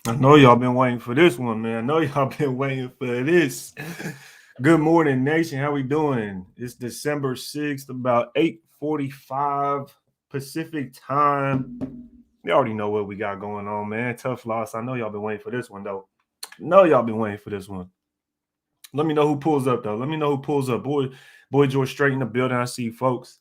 I know y'all been waiting for this one, man. I know y'all been waiting for this. Good morning, nation. How we doing? It's December 6th, about 8:45 Pacific time. You already know what we got going on, man. Tough loss. I know y'all been waiting for this one, though. Know y'all been waiting for this one. Let me know who pulls up, though. Let me know who pulls up. Boy George straight in the building. I see folks.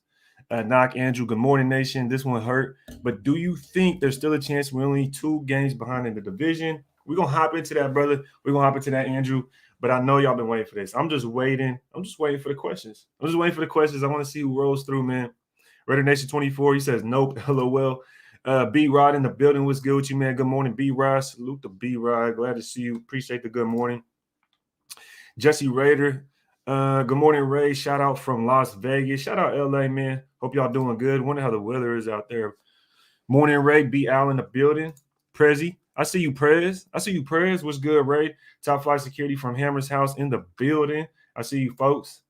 Knock Andrew. Good morning, nation. This one hurt. But do you think there's still a chance we're only 2 games behind in the division? We're going to hop into that, brother. We're going to hop into that, Andrew. But I know y'all been waiting for this. I'm just waiting. I'm just waiting for the questions. I'm just waiting for the questions. I want to see who rolls through, man. Raider Nation 24, he says, nope, LOL. B Rod in the building. What's good with you, man? Good morning, B Rod. Salute to B Rod. Glad to see you. Appreciate the good morning. Jesse Raider. Good morning, Ray. Shout out from Las Vegas. Shout out LA, man. Hope y'all doing good. Wonder how the weather is out there. Morning, Ray. B Al in the building. Prezi. I see you, Prez. I see you, Prez. What's good, Ray? Top flight security from Hammer's house in the building. I see you, folks.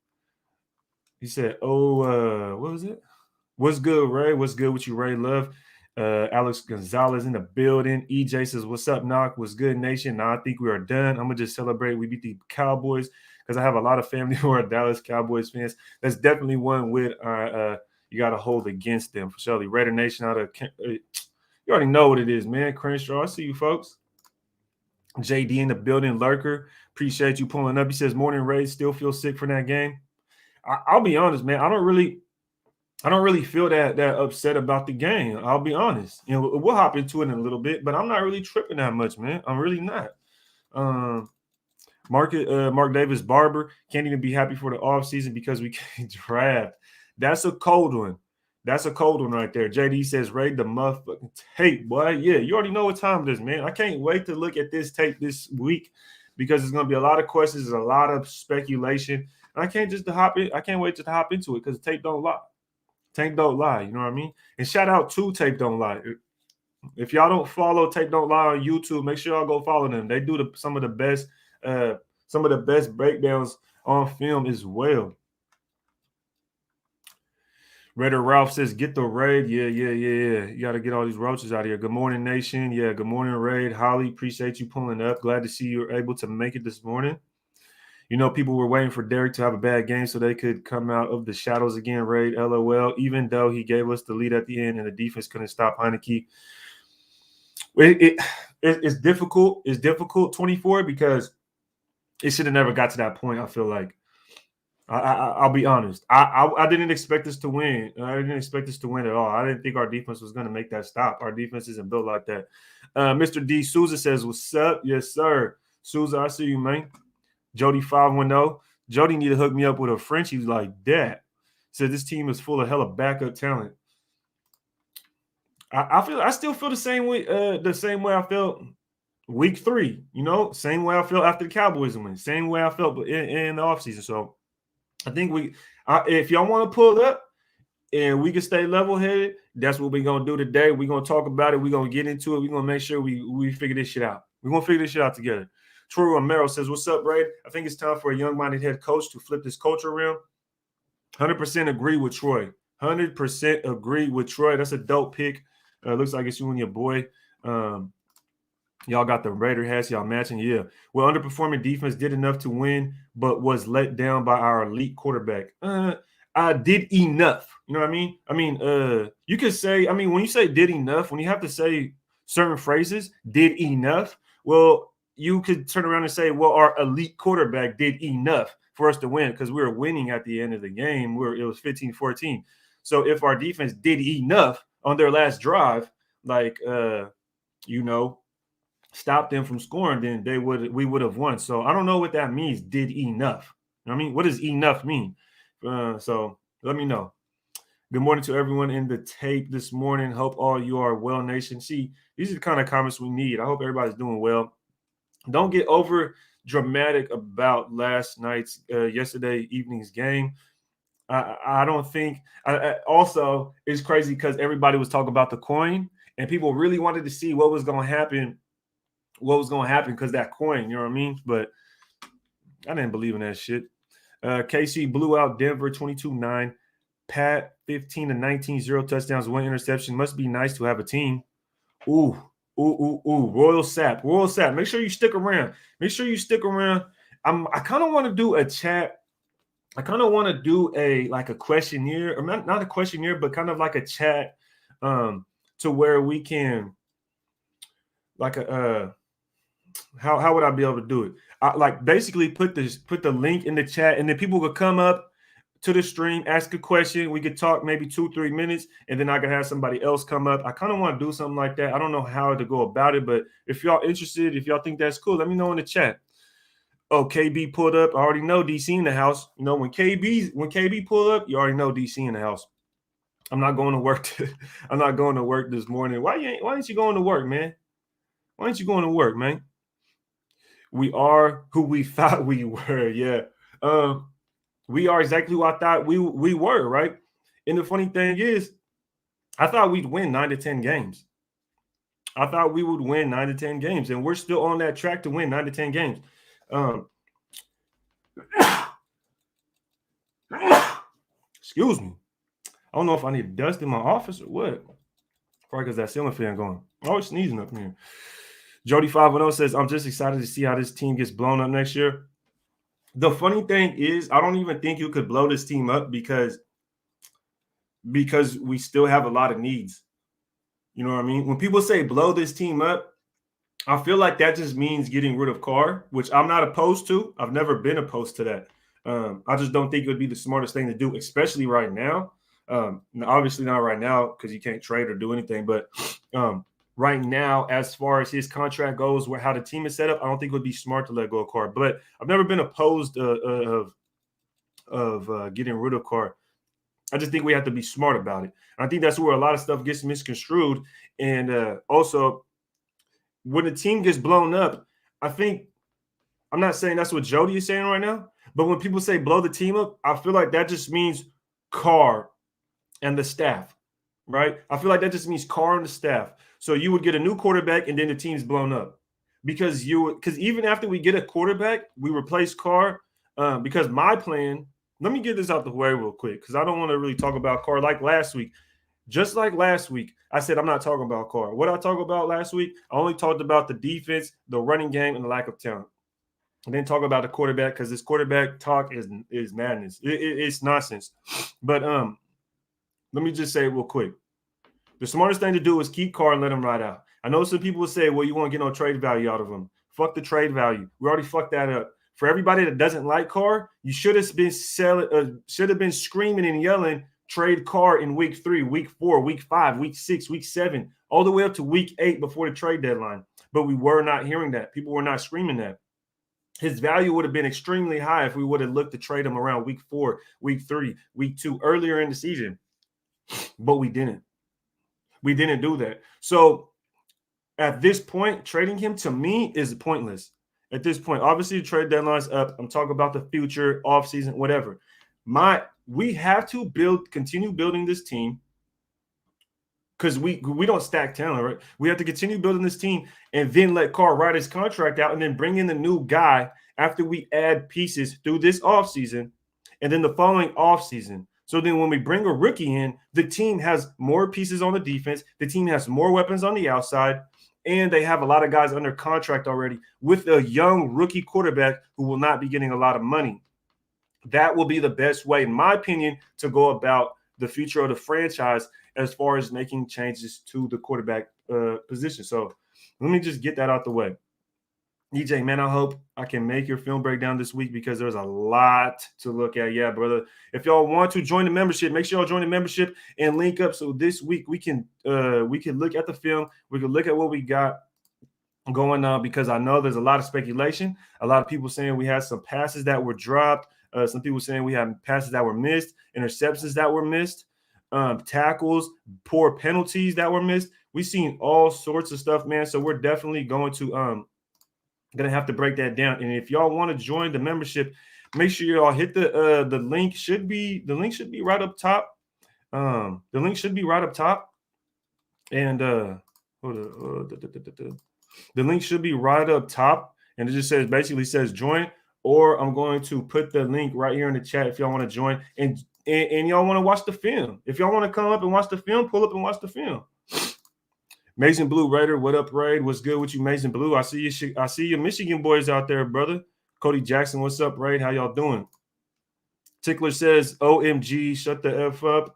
He said, what was it? What's good, Ray? What's good with you, Ray? Love. Alex Gonzalez in the building. EJ says, what's up, Knock? What's good, nation? Now I think we are done. I'm going to just celebrate. We beat the Cowboys because I have a lot of family who are Dallas Cowboys fans. That's definitely one with you got to hold against them for sure. Raider Nation out of you already know what it is, man. Crenshaw, I see you, folks. JD in the building. Lurker, appreciate you pulling up. He says, morning, Ray. Still feel sick for that game. I'll be honest, man. I don't really feel that upset about the game. I'll be honest. You know, we'll hop into it in a little bit, but I'm not really tripping that much, man. I'm really not. Mark Davis Barber can't even be happy for the offseason because we can't draft. That's a cold one. That's a cold one right there. JD says, raid the motherfucking tape, boy. Yeah, you already know what time it is, man. I can't wait to look at this tape this week because there's going to be a lot of questions, a lot of speculation. And I can't wait to hop into it because the tape don't lie. Tape don't lie, you know what I mean? And shout out to Tape Don't Lie. If y'all don't follow Tape Don't Lie on YouTube, make sure y'all go follow them. They do some of the best breakdowns on film as well. Raider Ralph says, get the raid. Yeah. You got to get all these roaches out of here. Good morning, nation. Yeah, good morning, raid. Holly, appreciate you pulling up. Glad to see you're able to make it this morning. You know, people were waiting for Derek to have a bad game so they could come out of the shadows again, raid, LOL, even though he gave us the lead at the end and the defense couldn't stop Heineke. It's difficult. It's difficult, 24, because it should have never got to that point, I feel like. I'll be honest. I didn't expect us to win. I didn't expect us to win at all. I didn't think our defense was going to make that stop. Our defense isn't built like that. Mr. D. Souza says, what's up? Yes, sir. Souza, I see you, man. Jody 510. Jody need to hook me up with a Frenchie like that. Said this team is full of hella backup talent. I still feel the same way I felt week 3. You know, same way I felt after the Cowboys win. Same way I felt in the offseason. So I think if y'all want to pull up and we can stay level-headed, that's what we're gonna do today. We're gonna talk about it. We're gonna get into it. We're gonna make sure we figure this shit out. We're gonna figure this shit out together. Troy Romero says, what's up, Ray? I think it's time for a young-minded head coach to flip this culture around. 100% agree with Troy. 100% agree with Troy. That's a dope pick. Looks like it's you and your boy. Y'all got the Raider hats. Y'all matching. Yeah. Well, underperforming defense did enough to win, but was let down by our elite quarterback. I did enough. You know what I mean? You could say, when you say did enough, when you have to say certain phrases, did enough, well, you could turn around and say, well, our elite quarterback did enough for us to win because we were winning at the end of the game. It was 15-14. So if our defense did enough on their last drive, stop them from scoring, then we would have won. So I don't know what that means, did enough. You know what I mean? What does enough mean? So let me know. Good morning to everyone in the tape this morning. Hope all you are well, nation. See, these are the kind of comments we need. I hope everybody's doing well. Don't get over dramatic about yesterday evening's game. I don't think. Also, it's crazy because everybody was talking about the coin, and people really wanted to see what was going to happen. What was going to happen because that coin, you know what I mean? But I didn't believe in that shit. KC blew out Denver 22-9. Pat 15-19, 0 touchdowns, 1 interception. Must be nice to have a team. Ooh, Royal Sap. Royal Sap. Make sure you stick around. I kind of want to do a chat. I kind of want to do a questionnaire, or not a questionnaire, but kind of like a chat, to where we can how would I be able to do it? Basically put the link in the chat, and then people could come up to the stream, ask a question. We could talk maybe 2-3 minutes, and then I could have somebody else come up. I kind of want to do something like that. I don't know how to go about it, but if y'all interested, if y'all think that's cool, let me know in the chat. Oh, KB pulled up. I already know DC in the house. You know, when KB pulled up, you already know DC in the house. I'm not going to work. I'm not going to work this morning. Why ain't you going to work, man? Why ain't you going to work, man? We are who we thought we were. Yeah. We are exactly who I thought we were, right? And the funny thing is, I thought we'd win 9 to 10 games. I thought we would win 9 to 10 games, and we're still on that track to win 9 to 10 games. Excuse me. I don't know if I need dust in my office or what. Probably because that ceiling fan going. I'm always sneezing up here. Jody 510 says, I'm just excited to see how this team gets blown up next year. The funny thing is, I don't even think you could blow this team up because we still have a lot of needs. You know what I mean? When people say blow this team up, I feel like that just means getting rid of Carr, which I'm not opposed to. I've never been opposed to that. I just don't think it would be the smartest thing to do, especially right now. Obviously not right now because you can't trade or do anything. But right now, as far as his contract goes, how the team is set up, I don't think it would be smart to let go of Carr. But I've never been opposed of getting rid of Carr. I just think we have to be smart about it. And I think that's where a lot of stuff gets misconstrued. And also, when the team gets blown up, I'm not saying that's what Jody is saying right now, but when people say blow the team up, I feel like that just means Carr and the staff, right? I feel like that just means Carr and the staff. So you would get a new quarterback and then the team's blown up because even after we get a quarterback, we replace Carr because my plan. Let me get this out the way real quick because I don't want to really talk about Carr like last week. Just like last week, I said I'm not talking about Carr. What I talked about last week, I only talked about the defense, the running game, and the lack of talent. I didn't talk about the quarterback because this quarterback talk is madness. It's nonsense. But let me just say real quick. The smartest thing to do is keep Carr and let him ride out. I know some people will say, well, you won't get no trade value out of him. Fuck the trade value. We already fucked that up. For everybody that doesn't like Carr, you should have been screaming and yelling, trade Carr in week 3, week 4, week 5, week 6, week 7, all the way up to week 8 before the trade deadline. But we were not hearing that. People were not screaming that. His value would have been extremely high if we would have looked to trade him around week 4, week 3, week 2, earlier in the season. But we didn't. We didn't do that. So at this point, trading him to me is pointless. At this point, obviously, the trade deadline's up. I'm talking about the future, offseason, whatever. We have to continue building this team because we don't stack talent, right? We have to continue building this team and then let Carr ride his contract out and then bring in the new guy after we add pieces through this offseason and then the following offseason. So then when we bring a rookie in, the team has more pieces on the defense. The team has more weapons on the outside. And they have a lot of guys under contract already with a young rookie quarterback who will not be getting a lot of money. That will be the best way, in my opinion, to go about the future of the franchise as far as making changes to the quarterback position. So let me just get that out the way. EJ, man, I hope I can make your film breakdown this week because there's a lot to look at. Yeah, brother. If y'all want to join the membership, make sure y'all join the membership and link up. So this week we can look at the film. We can look at what we got going on because I know there's a lot of speculation. A lot of people saying we had some passes that were dropped. Some people saying we had passes that were missed, interceptions that were missed, tackles, poor penalties that were missed. We've seen all sorts of stuff, man. So we're definitely going to have to break that down. And if y'all want to join the membership, make sure y'all hit the link. The link should be right up top. The link should be right up top. And the link should be right up top. And it just basically says join. Or I'm going to put the link right here in the chat if y'all want to join. And y'all want to watch the film. If y'all want to come up and watch the film, pull up and watch the film. Mason Blue Raider, what up, Raid? What's good with you, Mason Blue? I see you. I see you, Michigan boys out there, brother. Cody Jackson, what's up, Raid? How y'all doing? Tickler says, "OMG, shut the f up.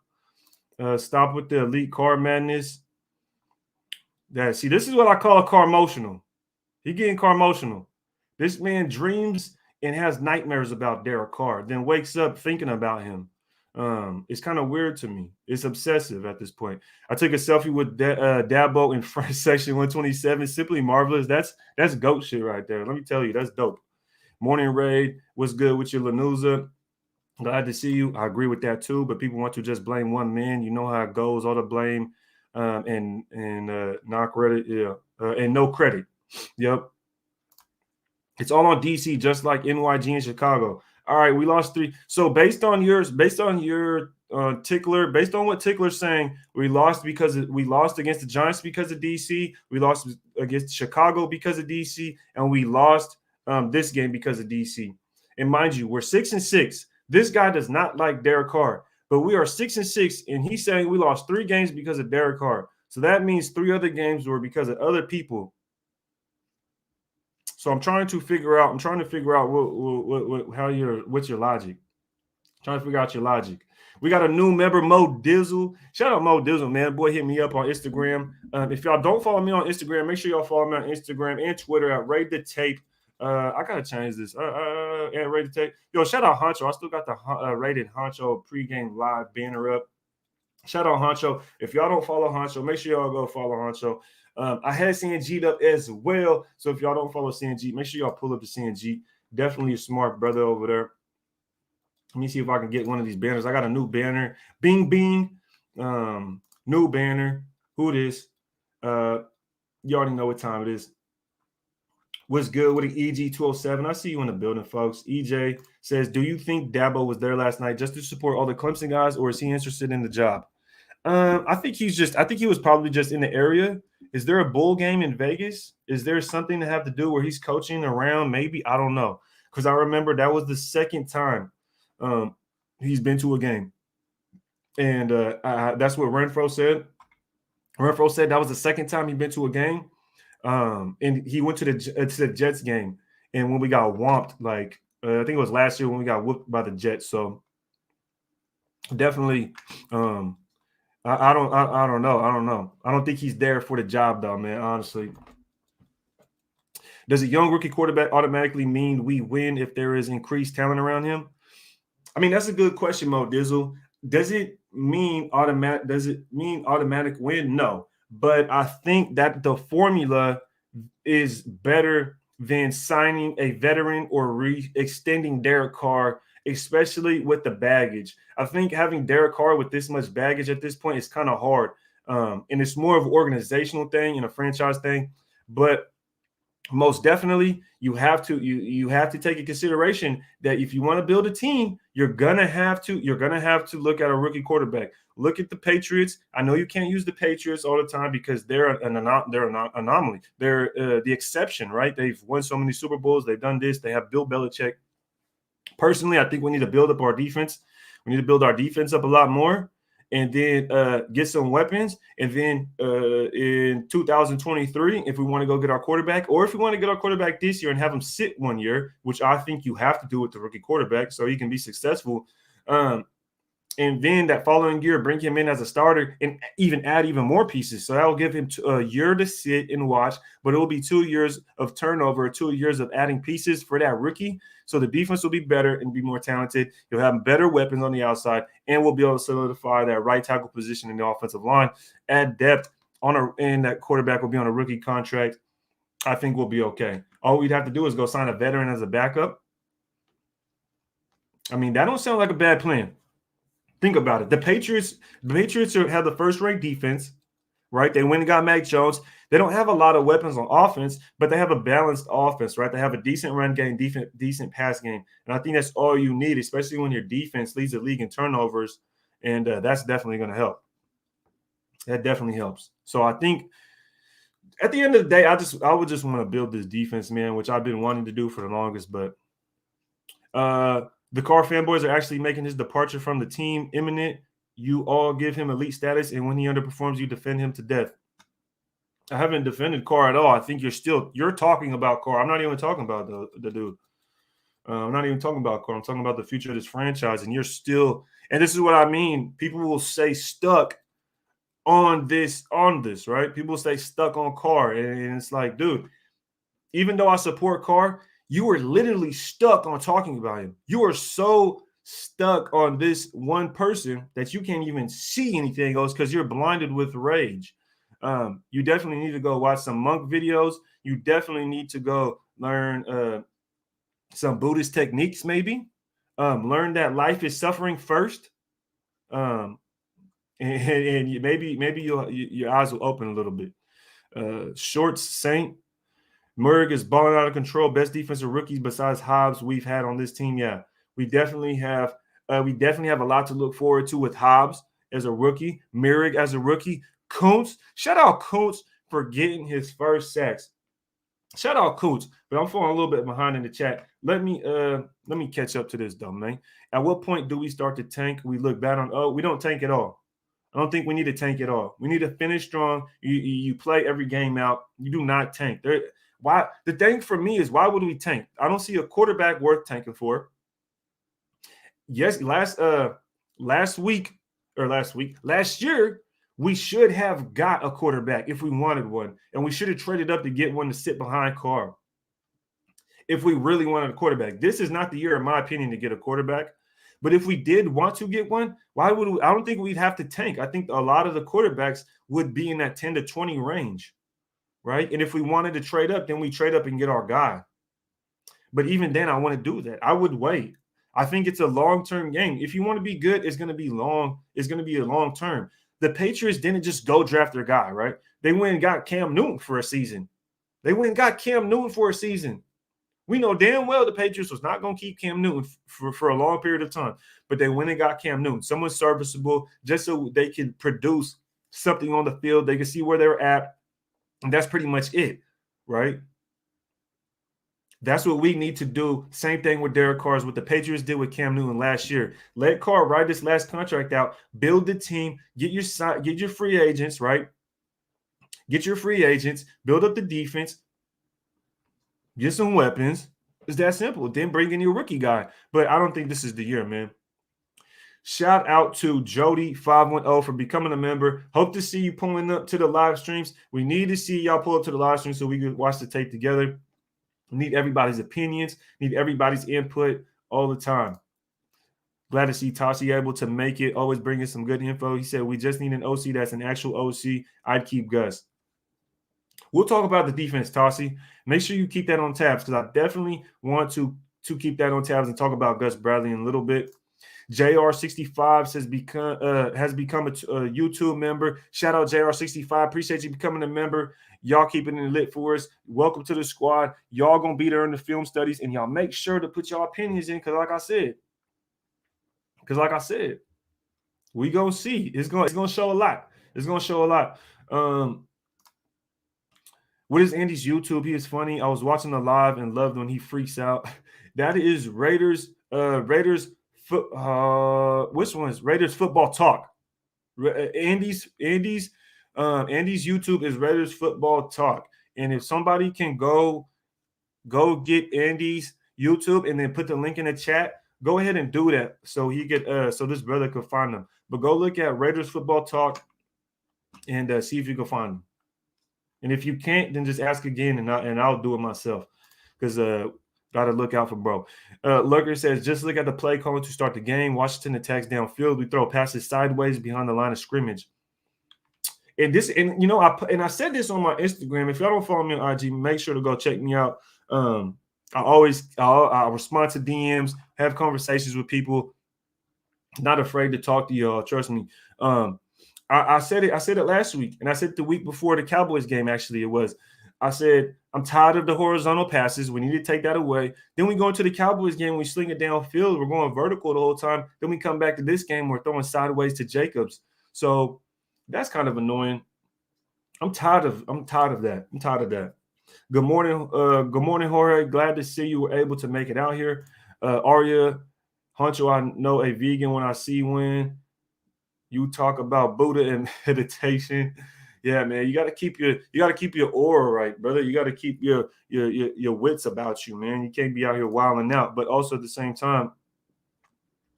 Stop with the elite car madness." See, this is what I call a car emotional. He getting car emotional. This man dreams and has nightmares about Derek Carr, then wakes up thinking about him. It's kind of weird to me. It's obsessive at this point. I took a selfie with Dabo in front section 127. Simply marvelous. That's GOAT shit right there. Let me tell you, that's dope. Morning Raid, what's good with you, Lanuza? Glad to see you. I agree with that too. But people want to just blame one man. You know how it goes. All the blame and not credit, yeah, and no credit. Yep. It's all on DC, just like NYG in Chicago. All right, we lost 3. So based on your Tickler, based on what Tickler's saying, we lost against the Giants because of DC. We lost against Chicago because of DC, and we lost this game because of DC. And mind you, we're 6-6. This guy does not like Derek Carr, but we are 6-6, and he's saying we lost 3 games because of Derek Carr. So that means 3 other games were because of other people. So I'm trying to figure out what's your logic. Trying to figure out your logic. We got a new member, Mo Dizzle. Shout out Mo Dizzle, man. Boy, hit me up on Instagram. If y'all don't follow me on Instagram, make sure y'all follow me on Instagram and Twitter at Rate the Tape. I gotta change this. And Rate the Tape. Yo, shout out Honcho. I still got the Rated Honcho pregame live banner up. Shout out Honcho. If y'all don't follow Honcho, make sure y'all go follow Honcho. I had CNG up as well. So if y'all don't follow CNG, make sure y'all pull up the CNG. Definitely a smart brother over there. Let me see if I can get one of these banners. I got a new banner. Bing, bing. New banner. Who it is? You already know what time it is. What's good with the EG207? I see you in the building, folks. EJ says, do you think Dabo was there last night just to support all the Clemson guys, or is he interested in the job? I think he was probably just in the area. Is there a bowl game in Vegas? Is there something to have to do where he's coaching around? Maybe. I don't know. Because I remember that was the second time he's been to a game. And that's what Renfro said. Renfro said that was the second time he'd been to a game. And he went to the Jets game. And when we got whomped, I think it was last year when we got whooped by the Jets. So definitely I don't know. I don't think he's there for the job, though, man, honestly. Does a young rookie quarterback automatically mean we win if there is increased talent around him? I mean, that's a good question, Mo Dizzle. Does it mean automatic win? No. But I think that the formula is better than signing a veteran or extending Derek Carr, especially with the baggage. I think having Derek Carr with this much baggage at this point is kind of hard. And it's more of an organizational thing and a franchise thing. But most definitely, you have to take into consideration that if you want to build a team, you're gonna have to look at a rookie quarterback. Look at the Patriots. I know you can't use the Patriots all the time because they're an anomaly. They're the exception, right? They've won so many Super Bowls. They've done this. They have Bill Belichick. Personally, I think we need to build up our defense. We need to build our defense up a lot more, and then get some weapons. And then in 2023, if we want to go get our quarterback, or if we want to get our quarterback this year and have him sit 1 year, which I think you have to do with the rookie quarterback so he can be successful. And then that following year, bring him in as a starter and add even more pieces. So that will give him a year to sit and watch, but it will be 2 years of turnover, 2 years of adding pieces for that rookie. So the defense will be better and be more talented. He'll have better weapons on the outside, and we'll be able to solidify that right tackle position in the offensive line, add depth and that quarterback will be on a rookie contract. I think we'll be okay. All we'd have to do is go sign a veteran as a backup. I mean, that don't sound like a bad plan. Think about it. The Patriots have the first-ranked defense, right? They went and got Mac Jones. They don't have a lot of weapons on offense, but they have a balanced offense, right? They have a decent run game, decent pass game. And I think that's all you need, especially when your defense leads the league in turnovers. And that's definitely going to help. That definitely helps. So I think at the end of the day, I would just want to build this defense, man, which I've been wanting to do for the longest. But the Carr fanboys are actually making his departure from the team imminent. You all give him elite status, and when he underperforms, you defend him to death. I haven't defended Carr at all. I think you're talking about Carr. I'm not even talking about the dude. I'm not even talking about Carr. I'm talking about the future of this franchise. And you're still, and this is what I mean. People will say stuck on this, right? People stay stuck on Carr. And it's like, dude, even though I support Carr, you are literally stuck on talking about him. You are so stuck on this one person that you can't even see anything else because you're blinded with rage. You definitely need to go watch some monk videos. You definitely need to go learn some Buddhist techniques, maybe. Learn that life is suffering first. And maybe your eyes will open a little bit. Shorts Saint Murray is balling out of control. Best defensive rookies besides Hobbs we've had on this team. Yeah, we definitely have. We definitely have a lot to look forward to with Hobbs as a rookie, Murray as a rookie, Kuntz. Shout out Kuntz for getting his first sacks. Shout out Kuntz, but I'm falling a little bit behind in the chat. Let me catch up to this though, man. At what point do we start to tank? We look bad on. Oh, we don't tank at all. I don't think we need to tank at all. We need to finish strong. You play every game out. You do not tank. Why? The thing for me is, why would we tank? I don't see a quarterback worth tanking for. Yes, last year, we should have got a quarterback if we wanted one, and we should have traded up to get one to sit behind Carr if we really wanted a quarterback. This is not the year, in my opinion, to get a quarterback. But if we did want to get one, why would we? I don't think we'd have to tank. I think a lot of the quarterbacks would be in that 10 to 20 range, right? And if we wanted to trade up, then we trade up and get our guy. But even then, I want to do that. I would wait. I think it's a long-term game. If you want to be good, it's going to be long. It's going to be a long term. The Patriots didn't just go draft their guy, right? They went and got Cam Newton for a season. We know damn well the Patriots was not going to keep Cam Newton for a long period of time, but they went and got Cam Newton, someone serviceable, just so they could produce something on the field. They could see where they're at, and that's pretty much it, right? That's what we need to do. Same thing with Derek Carr, what the Patriots did with Cam Newton last year. Let Carr ride this last contract out, build the team, get your free agents, right? Get your free agents, build up the defense, get some weapons. It's that simple. Then bring in your rookie guy. But I don't think this is the year, man. Shout out to Jody510 for becoming a member. Hope to see you pulling up to the live streams. We need to see y'all pull up to the live stream so we can watch the tape together. We need everybody's opinions, need everybody's input all the time. Glad to see Tashi able to make it, always bringing some good info. He said, we just need an OC that's an actual OC. I'd keep Gus. We'll talk about the defense, Tashi. Make sure you keep that on tabs because I definitely want to keep that on tabs and talk about Gus Bradley in a little bit. JR65 says has become a YouTube member. Shout out JR65. Appreciate you becoming a member. Y'all keeping it lit for us. Welcome to the squad. Y'all gonna be there in the film studies, and y'all make sure to put your opinions in because, like I said, we gonna see. It's gonna show a lot. What is Andy's YouTube? He is funny. I was watching the live and loved when he freaks out. That is Raiders. Which one is Raiders Football Talk? Andy's YouTube is Raiders Football Talk. And if somebody can go get Andy's YouTube and then put the link in the chat, go ahead and do that so he could so this brother could find them. But go look at Raiders Football Talk and see if you can find them. And if you can't, then just ask again and I'll do it myself because got to look out for bro. Lurker says, just look at the play calling to start the game. Washington attacks downfield. We throw passes sideways behind the line of scrimmage. And I said this on my Instagram. If y'all don't follow me on IG, make sure to go check me out. I respond to DMs, have conversations with people. Not afraid to talk to y'all. Trust me. I said it last week, and I said it the week before the Cowboys game. Actually, it was. I said, I'm tired of the horizontal passes. We need to take that away. Then we go into the Cowboys game. We sling it downfield. We're going vertical the whole time. Then we come back to this game. We're throwing sideways to Jacobs. So that's kind of annoying. I'm tired of that. Good morning, Jorge. Glad to see you were able to make it out here. Arya, Huncho, I know a vegan when I see one. You talk about Buddha and meditation. Yeah, man, you got to keep your aura right, brother. You got to keep your wits about you, man. You can't be out here wilding out, but also at the same time,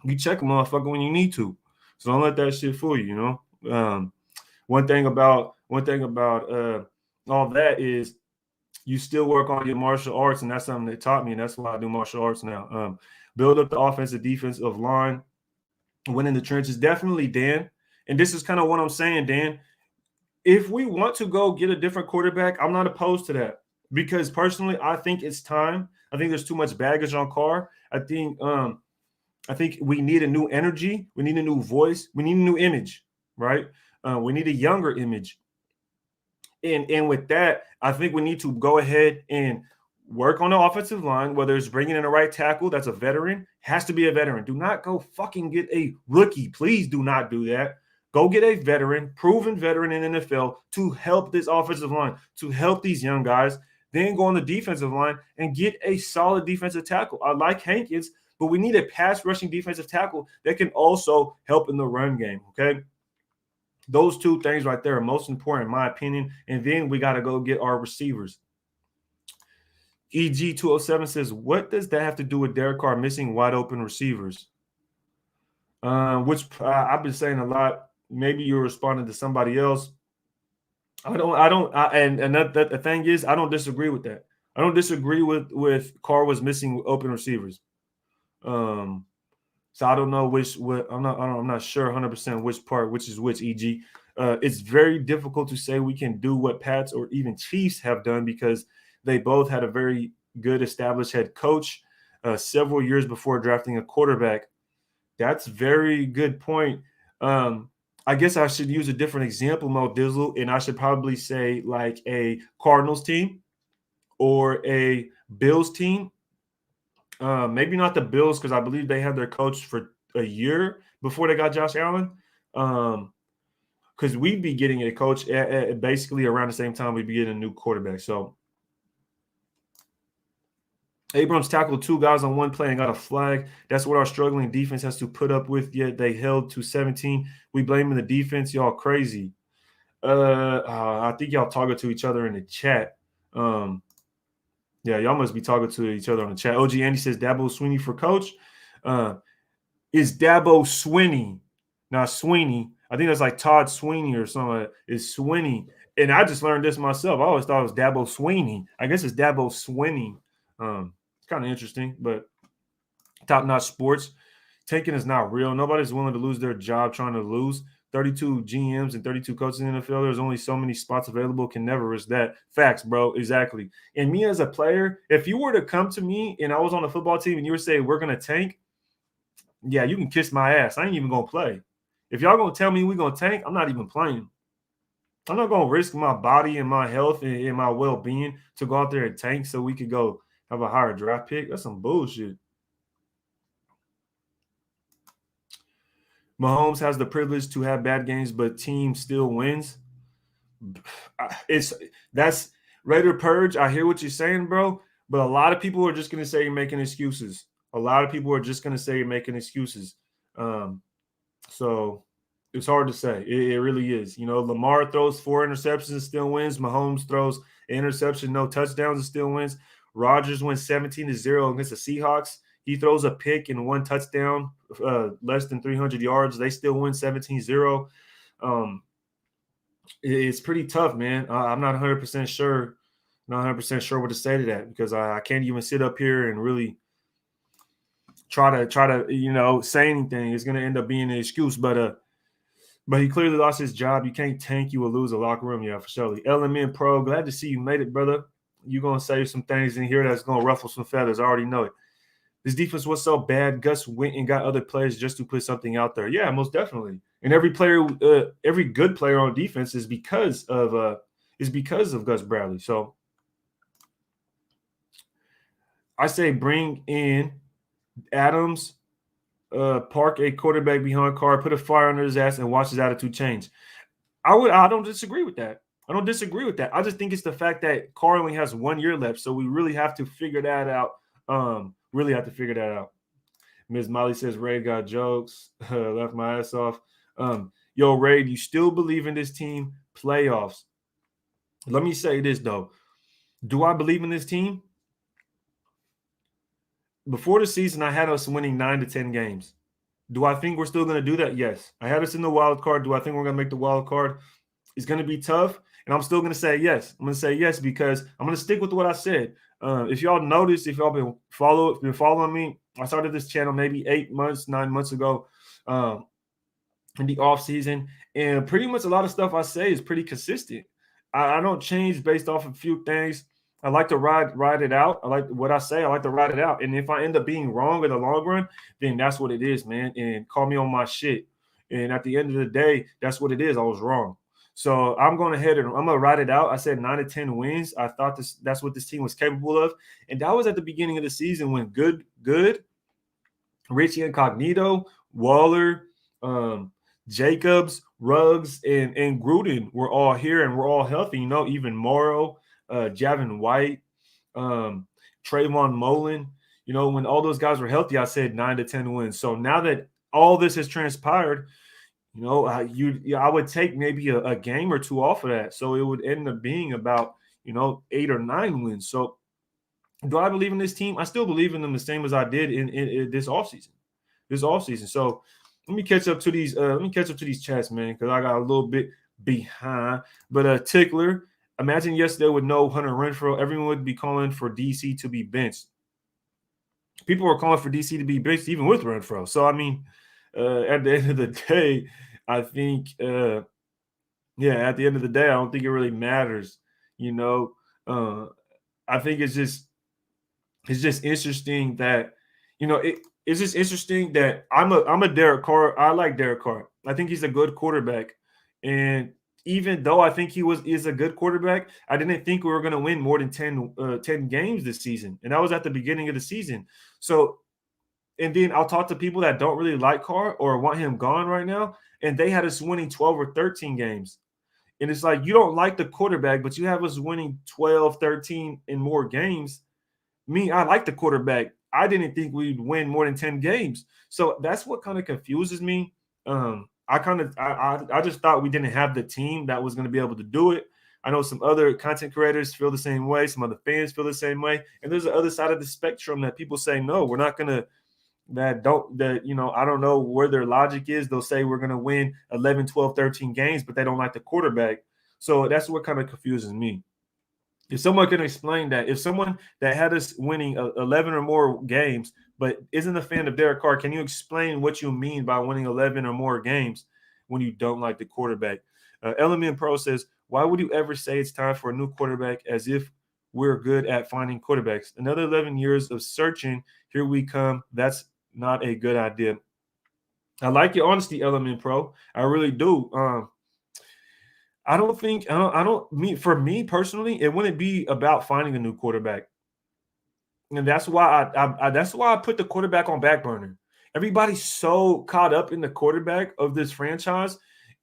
you check a motherfucker when you need to. So don't let that shit fool you. You know, one thing about all that is you still work on your martial arts, and that's something they taught me, and that's why I do martial arts now. Build up the offensive defensive line, win in the trenches, definitely, Dan. And this is kind of what I'm saying, Dan. If we want to go get a different quarterback, I'm not opposed to that because personally, I think it's time. I think there's too much baggage on Carr. I think we need a new energy. We need a new voice. We need a new image, right? We need a younger image. And with that, I think we need to go ahead and work on the offensive line, whether it's bringing in a right tackle that's a veteran, has to be a veteran. Do not go fucking get a rookie. Please do not do that. Go get a veteran, proven veteran in the NFL to help this offensive line, to help these young guys. Then go on the defensive line and get a solid defensive tackle. I like Hankins, but we need a pass rushing defensive tackle that can also help in the run game, okay? Those two things right there are most important in my opinion. And then we got to go get our receivers. EG207 says, what does that have to do with Derek Carr missing wide open receivers? Which I've been saying a lot. Maybe you're responding to somebody else. The thing is, I don't disagree with that. I don't disagree with Carr was missing open receivers. So I don't know I'm not sure 100% which is which, EG. It's very difficult to say we can do what Pats or even Chiefs have done because they both had a very good established head coach several years before drafting a quarterback. That's very good point. I guess I should use a different example, Mo Dizzle, and I should probably say like a Cardinals team or a Bills team. Maybe not the Bills because I believe they had their coach for a year before they got Josh Allen. Because we'd be getting a coach at basically around the same time we'd be getting a new quarterback. So Abrams tackled two guys on one play and got a flag. That's what our struggling defense has to put up with. Yet they held to 17. We blaming the defense. Y'all crazy. I think y'all talking to each other in the chat. Yeah, y'all must be talking to each other on the chat. OG Andy says Dabo Swinney for coach. Is Dabo Swinney, not Sweeney. I think that's like Todd Sweeney or something. It's Swinney. And I just learned this myself. I always thought it was Dabo Swinney. I guess it's Dabo Swinney. It's kind of interesting, but top-notch sports. Tanking is not real. Nobody's willing to lose their job trying to lose. 32 GMs and 32 coaches in the NFL. There's only so many spots available. Can never risk that. Facts, bro. Exactly. And me as a player, if you were to come to me and I was on a football team and you were saying we're going to tank, yeah, you can kiss my ass. I ain't even going to play. If y'all going to tell me we're going to tank, I'm not even playing. I'm not going to risk my body and my health and my well-being to go out there and tank so we could go have a higher draft pick. That's some bullshit. Mahomes has the privilege to have bad games, but team still wins. That's Raider Purge. I hear what you're saying, bro. But a lot of people are just going to say you're making excuses. A lot of people are just going to say you're making excuses. So it's hard to say. It really is. You know, Lamar throws 4 interceptions and still wins. Mahomes throws an interception, no touchdowns and still wins. Rodgers wins 17-0 against the Seahawks. He throws a pick and 1 touchdown, less than 300 yards. They still win 17-0. It's pretty tough, man. I'm not 100% sure. Not 100% sure what to say to that because I can't even sit up here and really try to say anything. It's going to end up being an excuse, but he clearly lost his job. You can't tank. You will lose a locker room. Yeah, for sure. LMN Pro, glad to see you made it, brother. You're going to say some things in here that's going to ruffle some feathers. I already know it. This defense was so bad. Gus went and got other players just to put something out there. Yeah, most definitely. And every good player on defense is because of Gus Bradley. So I say bring in Adams, park a quarterback behind Carr, put a fire under his ass, and watch his attitude change. I don't disagree with that. I don't disagree with that. I just think it's the fact that Carr only has 1 year left, so we really have to figure that out. Ms. Molly says Ray got jokes, left my ass off. Yo, Ray, do you still believe in this team? Playoffs. Let me say this though. Do I believe in this team? Before the season, I had us winning 9 to 10 games. Do I think we're still going to do that? Yes. I had us in the wild card. Do I think we're going to make the wild card? It's going to be tough, and I'm still going to say yes. I'm going to say yes because I'm going to stick with what I said. If y'all noticed, if y'all been following me, I started this channel maybe 8 months, 9 months ago. In the off season, and pretty much a lot of stuff I say is pretty consistent. I don't change based off a few things. I like to ride it out. I like what I say. I like to ride it out. And if I end up being wrong in the long run, then that's what it is, man. And call me on my shit. And at the end of the day, that's what it is. I was wrong. So I'm going ahead and I'm gonna ride it out. I said 9 to 10 wins. I thought that's what this team was capable of. And that was at the beginning of the season when good, Richie Incognito, Waller, Jacobs, Ruggs, and Gruden were all here and we're all healthy. You know, even Morrow, Javin White, Trayvon Mullen. You know, when all those guys were healthy, I said 9 to 10 wins. So now that all this has transpired, you know, I would take maybe a game or two off of that. So it would end up being about 8 or 9 wins. So do I believe in this team? I still believe in them the same as I did in this offseason. So let me catch up to these. Let me catch up to these chats, man, because I got a little bit behind. But Tickler, imagine yesterday with no Hunter Renfrow, everyone would be calling for DC to be benched. People were calling for DC to be benched even with Renfrow. So I mean, at the end of the day, I think, at the end of the day, I don't think it really matters. You know, I think it's just interesting that it's just interesting that I'm a Derek Carr. I like Derek Carr. I think he's a good quarterback, and even though I think is a good quarterback, I didn't think we were going to win more than 10 games this season, and that was at the beginning of the season. So, and then I'll talk to people that don't really like Carr or want him gone right now, and they had us winning 12 or 13 games. And it's like you don't like the quarterback, but you have us winning 12, 13 and more games. Me, I like the quarterback. I didn't think we'd win more than 10 games. So that's what kind of confuses me. I just thought we didn't have the team that was going to be able to do it. I know some other content creators feel the same way. Some other fans feel the same way. And there's the other side of the spectrum that people say, no, we're not going to, I don't know where their logic is. They'll say we're going to win 11, 12, 13 games, but they don't like the quarterback. So that's what kind of confuses me. If someone can explain that, if someone that had us winning 11 or more games, but isn't a fan of Derek Carr, can you explain what you mean by winning 11 or more games when you don't like the quarterback? Element Pro says, why would you ever say it's time for a new quarterback as if we're good at finding quarterbacks? Another 11 years of searching. Here we come. That's not a good idea. I like your honesty, Element Pro. I really do. I don't think for me personally, it wouldn't be about finding a new quarterback. And that's why I put the quarterback on back burner. Everybody's so caught up in the quarterback of this franchise,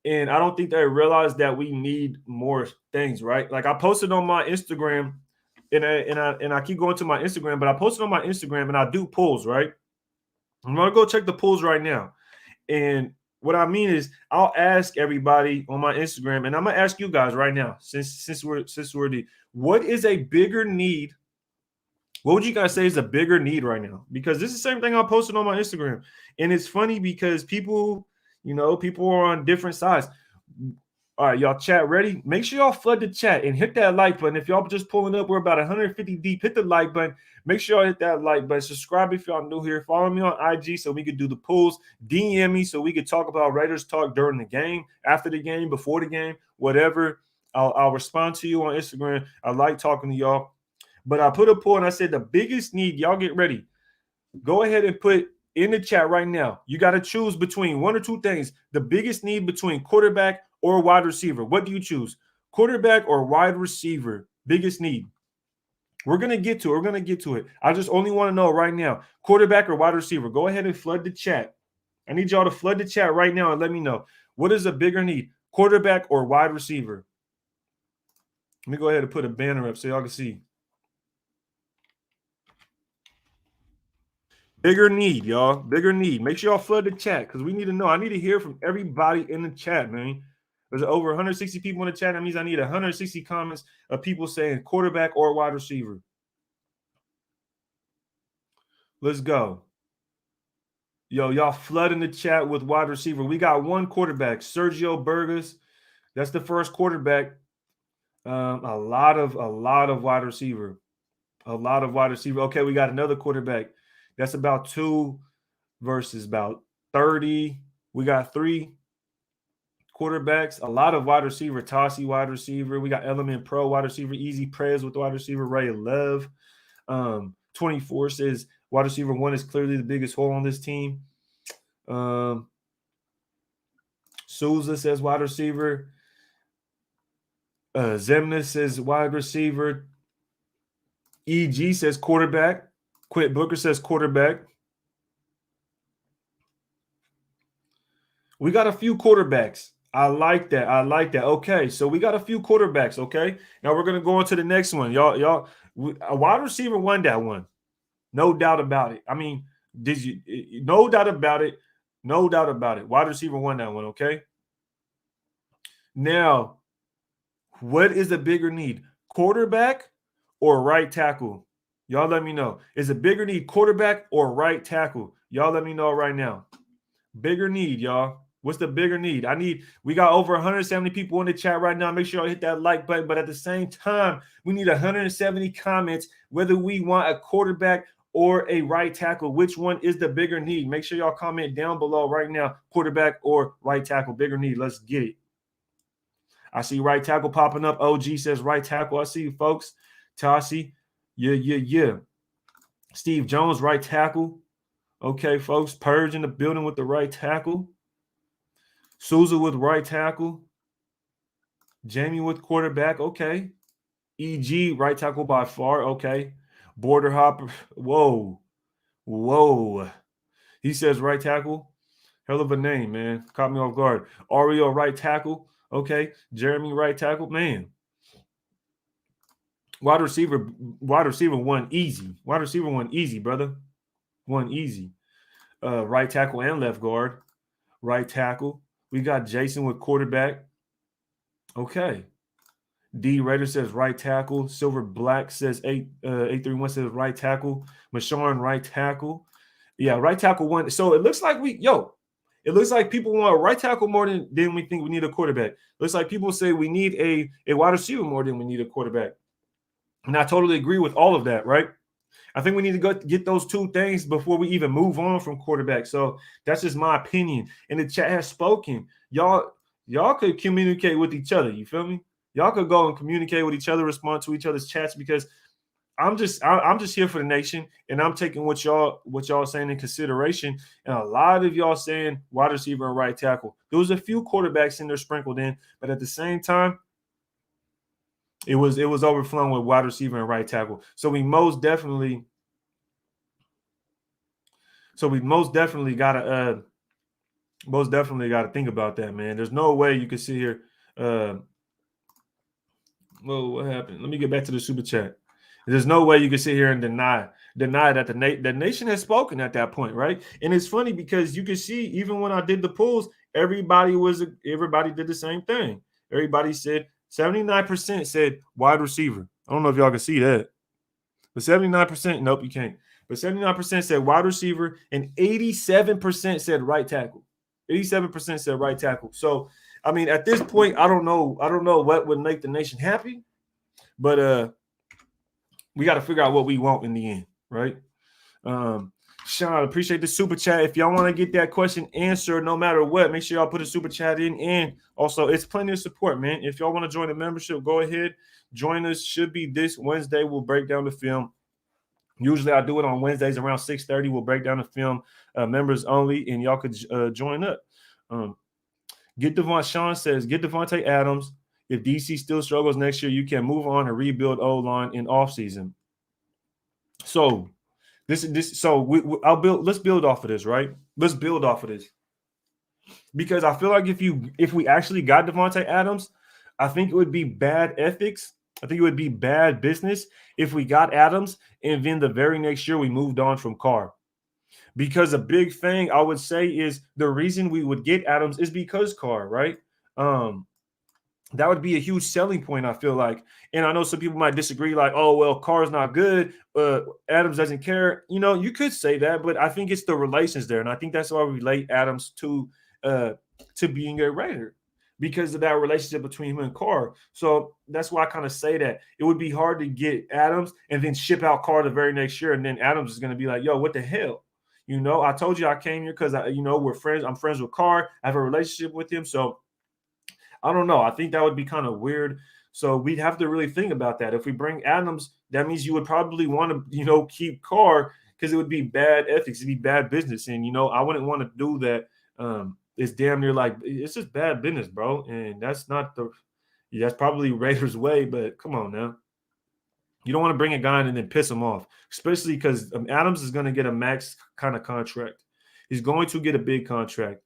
and I don't think they realize that we need more things, right? Like I posted on my Instagram, and I keep going to my Instagram, but I posted on my Instagram and I do polls, right? I'm gonna go check the polls right now. And what I mean is, I'll ask everybody on my Instagram, and I'm gonna ask you guys right now, since we're what is a bigger need? What would you guys say is a bigger need right now? Because this is the same thing I posted on my Instagram, and it's funny because people are on different sides. All right, y'all chat ready? Make sure y'all flood the chat and hit that like button. If y'all just pulling up, we're about 150 deep. Hit the like button. Make sure y'all hit that like button. Subscribe if y'all new here. Follow me on IG so we could do the pulls. DM me so we could talk about Raiders talk during the game, after the game, before the game, whatever. I'll respond to you on Instagram. I like talking to y'all. But I put a poll and I said the biggest need, y'all get ready. Go ahead and put in the chat right now. You got to choose between one or two things. The biggest need between quarterback or wide receiver. What do you choose? Quarterback or wide receiver? Biggest need. We're going to get to it. We're going to get to it. I just only want to know right now, quarterback or wide receiver. Go ahead and flood the chat. I need y'all to flood the chat right now and let me know. What is a bigger need? Quarterback or wide receiver? Let me go ahead and put a banner up so y'all can see. Bigger need, y'all. Bigger need. Make sure y'all flood the chat because we need to know. I need to hear from everybody in the chat, man. There's over 160 people in the chat. That means I need 160 comments of people saying quarterback or wide receiver. Let's go. Yo, y'all flood in the chat with wide receiver. We got one quarterback, Sergio Burgess. That's the first quarterback. A lot of wide receiver. A lot of wide receiver. Okay, we got another quarterback. That's about 2 versus about 30. We got 3 quarterbacks. A lot of wide receiver. Tossie wide receiver. We got Element Pro wide receiver. Easy Prez with wide receiver. Ray Lev. 24 says wide receiver 1 is clearly the biggest hole on this team. Souza says wide receiver. Zemna says wide receiver. EG says quarterback. Quit Booker says quarterback. We got a few quarterbacks. I like that. Okay, so we got a few quarterbacks. Okay, now we're gonna go on to the next one. Y'all, a wide receiver won that one, no doubt about it. I mean, no doubt about it. No doubt about it. Wide receiver won that one. Okay. Now, what is the bigger need, quarterback or right tackle? Y'all let me know. Is a bigger need quarterback or right tackle? Y'all let me know right now. Bigger need, y'all. What's the bigger need? We got over 170 people in the chat right now. Make sure y'all hit that like button. But at the same time, we need 170 comments whether we want a quarterback or a right tackle. Which one is the bigger need? Make sure y'all comment down below right now. Quarterback or right tackle. Bigger need. Let's get it. I see right tackle popping up. OG says right tackle. I see you, folks. Tassi. Yeah. Steve Jones, right tackle. Okay, folks. Purge in the building with the right tackle. Souza with right tackle. Jamie with quarterback. Okay. EG, right tackle by far. Okay. Border Hopper. Whoa. He says right tackle. Hell of a name, man. Caught me off guard. Ario, right tackle. Okay. Jeremy, right tackle. Man. Wide receiver one easy. Wide receiver one easy, brother. One easy. Right tackle and left guard. Right tackle. We got Jason with quarterback. Okay. D Raider says right tackle. Silver Black says 831 says right tackle. Mashawn right tackle. Yeah, right tackle one. So it looks like it looks like people want a right tackle more than we think we need a quarterback. Looks like people say we need a wide receiver more than we need a quarterback. And I totally agree with all of that, right? I think we need to go get those two things before we even move on from quarterback. So that's just my opinion. And the chat has spoken. Y'all could communicate with each other. You feel me? Y'all could go and communicate with each other, respond to each other's chats, because I'm just here for the nation, and I'm taking what y'all saying in consideration. And a lot of y'all saying wide receiver and right tackle. There was a few quarterbacks in there sprinkled in, but at the same time, it was overflowing with wide receiver and right tackle. So we most definitely gotta think about that, man. There's no way you could sit here. Well, what happened? Let me get back to the super chat. There's no way you can sit here and deny that the nation has spoken at that point, right? And it's funny because you can see even when I did the polls, everybody did the same thing. Everybody said 79% said wide receiver. I don't know if y'all can see that, but 79%, nope, you can't. But 79% said wide receiver, and 87% said right tackle. 87% said right tackle. So, I mean, at this point, I don't know what would make the nation happy, but we got to figure out what we want in the end, right? Sean, appreciate the super chat. If y'all want to get that question answered, no matter what, make sure y'all put a super chat in. And also, it's plenty of support, man. If y'all want to join the membership, go ahead. Join us. Should be this Wednesday. We'll break down the film. Usually I do it on Wednesdays around 6:30. We'll break down the film, members only, and y'all could join up. Sean says, get Devontae Adams. If DC still struggles next year, you can move on and rebuild O-line in offseason. So let's build off of this, right? Let's build off of this. Because I feel like if we actually got Devontae Adams, I think it would be bad ethics. I think it would be bad business if we got Adams and then the very next year we moved on from Carr. because a big thing I would say is the reason we would get Adams is because Carr, right? Um, that would be a huge selling point, I feel like. And I know some people might disagree, like, oh, well, Carr's not good. Adams doesn't care. You could say that, but I think it's the relations there. And I think that's why we relate Adams uh, to being a Raider because of that relationship between him and Carr. So that's why I kind of say that. It would be hard to get Adams and then ship out Carr the very next year. And then Adams is going to be like, yo, what the hell? I told you I came here because, we're friends. I'm friends with Carr. I have a relationship with him. So I don't know. I think that would be kind of weird. So we'd have to really think about that. If we bring Adams, that means you would probably want to, keep Carr because it would be bad ethics. It'd be bad business. And, I wouldn't want to do that. It's damn near like, it's just bad business, bro. And that's not that's probably Raiders' way, but come on now. You don't want to bring a guy in and then piss him off, especially because Adams is going to get a max kind of contract. He's going to get a big contract.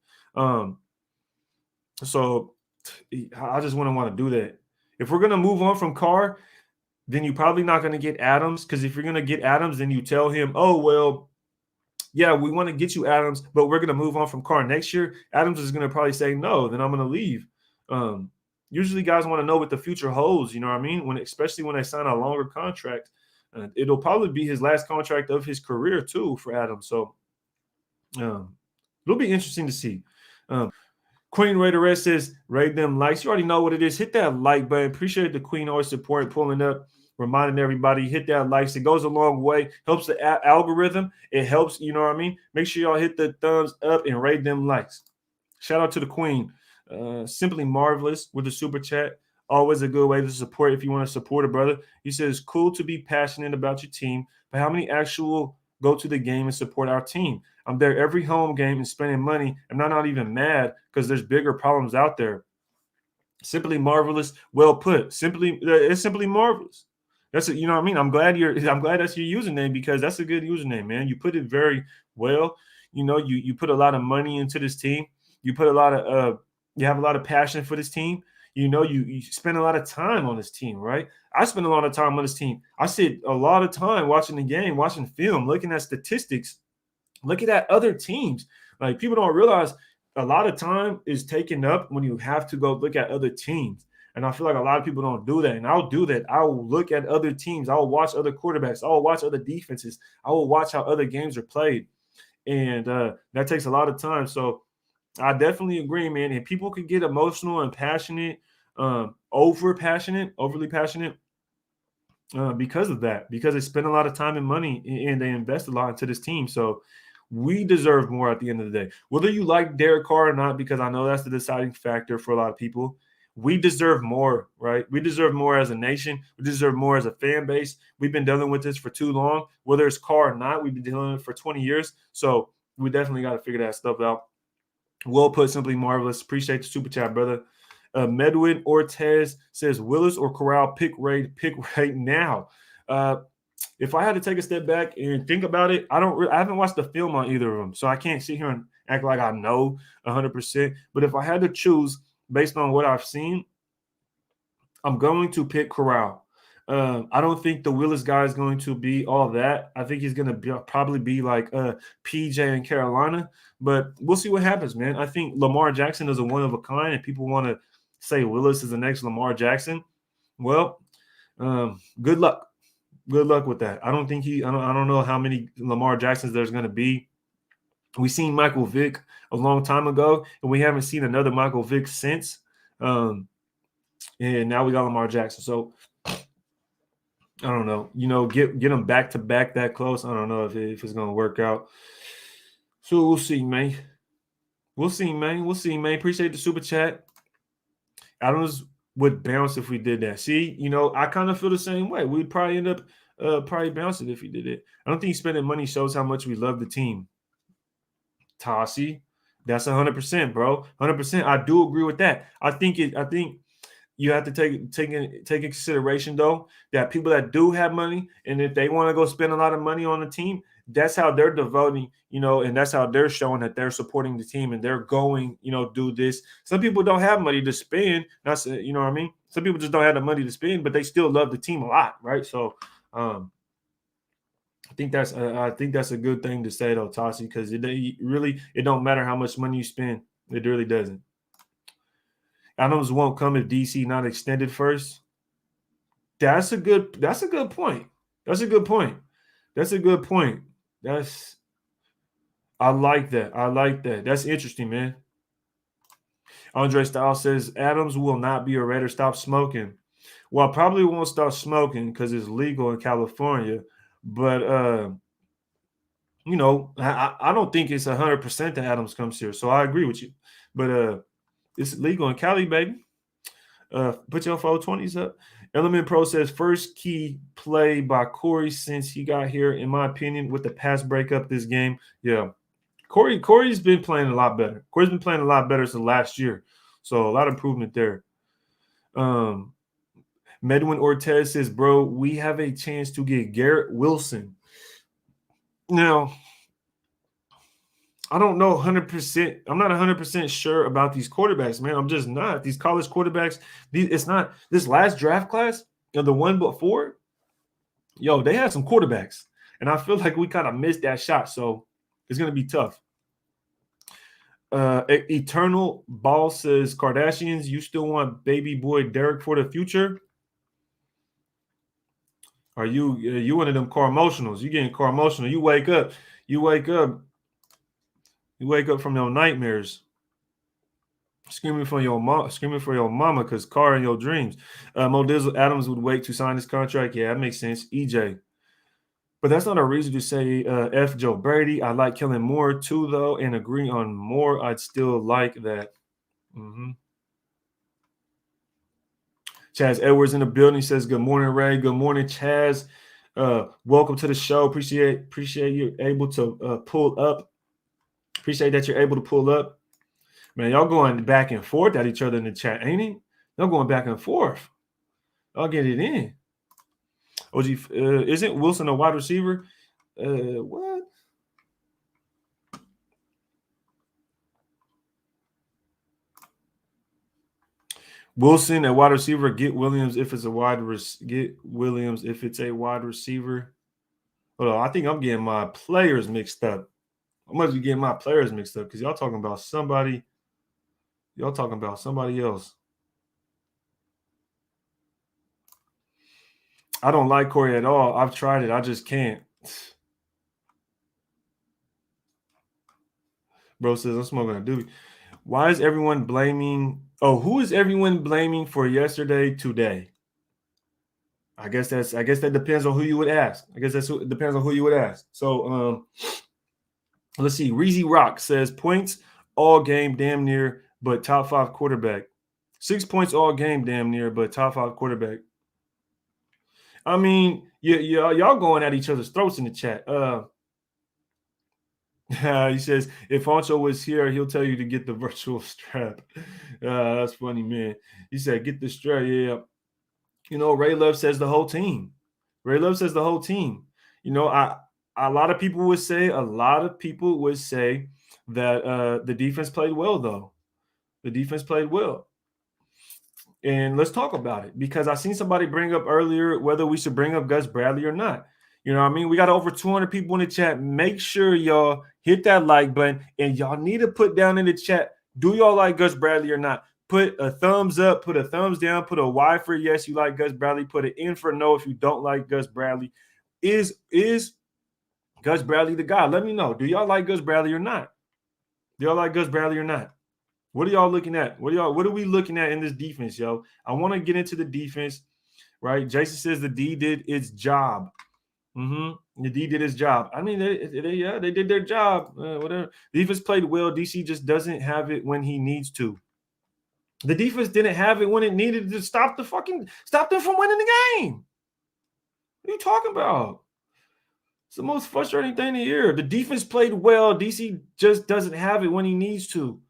So I just wouldn't want to do that. If we're going to move on from Carr, then you're probably not going to get Adams, because if you're going to get Adams, then you tell him, oh, well, yeah, we want to get you Adams, but we're going to move on from Carr next year. Adams is going to probably say, no, then I'm going to leave. Usually guys want to know what the future holds, you know what I mean? Especially when they sign a longer contract. It'll probably be his last contract of his career, too, for Adams. So it'll be interesting to see. Queen Raideress says, rate them likes. You already know what it is. Hit that like button. Appreciate the Queen always support, pulling up, reminding everybody, hit that likes. It goes a long way. Helps the algorithm. It helps, you know what I mean? Make sure y'all hit the thumbs up and rate them likes. Shout out to the Queen. Simply Marvelous with the super chat. Always a good way to support if you want to support a brother. He says, cool to be passionate about your team, but how many actual go to the game and support our team? I'm there every home game and spending money, and I'm not even mad because there's bigger problems out there. Simply Marvelous, well put. It's simply marvelous. That's it. You know what I mean? I'm glad that's your username, because that's a good username, man. You put it very well. You put a lot of money into this team. You put a lot of you have a lot of passion for this team. You spend a lot of time on this team, right? I spend a lot of time on this team. I sit a lot of time watching the game, watching film, looking at statistics, looking at other teams. Like, people don't realize a lot of time is taken up when you have to go look at other teams. And I feel like a lot of people don't do that. And I'll do that. I'll look at other teams. I'll watch other quarterbacks. I'll watch other defenses. I will watch how other games are played. And that takes a lot of time. So I definitely agree, man. And people can get emotional and passionate, overly passionate, because of that, because they spend a lot of time and money and they invest a lot into this team. So we deserve more at the end of the day. Whether you like Derek Carr or not, because I know that's the deciding factor for a lot of people, we deserve more, right? We deserve more as a nation. We deserve more as a fan base. We've been dealing with this for too long. Whether it's Carr or not, we've been dealing with it for 20 years. So we definitely got to figure that stuff out. Well put, simply marvelous. Appreciate the super chat, brother. Medwin Ortez says, Willis or Corral, pick right now. If I had to take a step back and think about it, I haven't watched the film on either of them, so I can't sit here and act like I know 100%. But if I had to choose based on what I've seen, I'm going to pick Corral. I don't think the Willis guy is going to be all that. I think he's going to probably be like PJ in Carolina, but we'll see what happens, man. I think Lamar Jackson is a one of a kind, and people want to say Willis is the next Lamar Jackson. Well, good luck. Good luck with that. I don't know how many Lamar Jacksons there's going to be. We seen Michael Vick a long time ago, and we haven't seen another Michael Vick since. And now we got Lamar Jackson. So I don't know. Get them back to back that close. I don't know if it's going to work out. So we'll see, man. We'll see, man. Appreciate the super chat. Adams would bounce if we did that. See, I kind of feel the same way. We'd probably end up probably bouncing if we did it. I don't think spending money shows how much we love the team. Tassi, that's 100%, bro. 100%. I do agree with that. I think you have to take in consideration, though, that people that do have money, and if they want to go spend a lot of money on the team, that's how they're devoting, and that's how they're showing that they're supporting the team and they're going, do this. Some people don't have money to spend. That's, you know what I mean? Some people just don't have the money to spend, but they still love the team a lot, right? So, I think that's a good thing to say though, Tassi, because it don't matter how much money you spend. It really doesn't. Adams won't come if DC not extended first. That's a good point. That's a good point. That's a good point. I like that. I like that. That's interesting, man. Andre Styles says Adams will not be a Raider. Stop smoking. Well, I probably won't stop smoking because it's legal in California. But I don't think it's 100% that Adams comes here. So I agree with you. But it's legal in Cali, baby. Put your 420s up. Element Pro says first key play by Corey since he got here, in my opinion, with the pass breakup this game. Yeah. Corey's been playing a lot better. Corey's been playing a lot better since last year. So a lot of improvement there. Medwin Ortez says, bro, we have a chance to get Garrett Wilson. Now, I don't know 100%. I'm not 100% sure about these quarterbacks, man. I'm just not. These college quarterbacks, it's not this last draft class or the one before. Yo, they had some quarterbacks. And I feel like we kind of missed that shot. So it's going to be tough. Eternal Ball says, Kardashians, you still want baby boy Derek for the future? Are you one of them car emotionals? You getting car emotional. You wake up from your nightmares. Screaming for your mama because car in your dreams. Mo Dizzle Adams would wait to sign his contract. Yeah, that makes sense. EJ. But that's not a reason to say F Joe Brady. I like Kellen Moore too, though, and agree on Moore. I'd still like that. Chaz Edwards in the building says, good morning, Ray. Good morning, Chaz. Welcome to the show. Appreciate you able to pull up. Appreciate that you're able to pull up. Man, y'all going back and forth at each other in the chat, ain't it? Y'all going back and forth. I'll get it in. OG, isn't Wilson a wide receiver? What? Wilson, a wide receiver. Get Williams if it's a wide receiver. Hold on, I think I'm getting my players mixed up. I must be getting my players mixed up because y'all talking about somebody. Y'all talking about somebody else. I don't like Corey at all. I've tried it. I just can't. Bro says I'm smoking a doobie. Why is everyone blaming? Oh, who is everyone blaming for yesterday today? I guess that depends on who you would ask. It depends on who you would ask. So let's see. Reezy Rock says points all game damn near, but top 5 quarterback. 6 points all game damn near, but top 5 quarterback. I mean, y'all going at each other's throats in the chat. He says, if Honcho was here, he'll tell you to get the virtual strap. That's funny, man. He said, get the strap. Yeah. Ray Love says the whole team. A lot of people would say that the defense played well, though. The defense played well. And let's talk about it because I seen somebody bring up earlier whether we should bring up Gus Bradley or not. You know what I mean? We got over 200 people in the chat. Make sure y'all hit that like button and y'all need to put down in the chat, do y'all like Gus Bradley or not? Put a thumbs up, put a thumbs down, put a Y for yes, you like Gus Bradley, put an N for no if you don't like Gus Bradley. Is Gus Bradley the guy? Let me know. Do y'all like Gus Bradley or not? What are y'all looking at? What are we looking at in this defense, yo? I want to get into the defense, right? Jason says the D did its job. The D did his job. I mean, they did their job. Whatever. The defense played well. DC just doesn't have it when he needs to. The defense didn't have it when it needed to stop them from winning the game. What are you talking about? It's the most frustrating thing of the year. The defense played well. DC just doesn't have it when he needs to.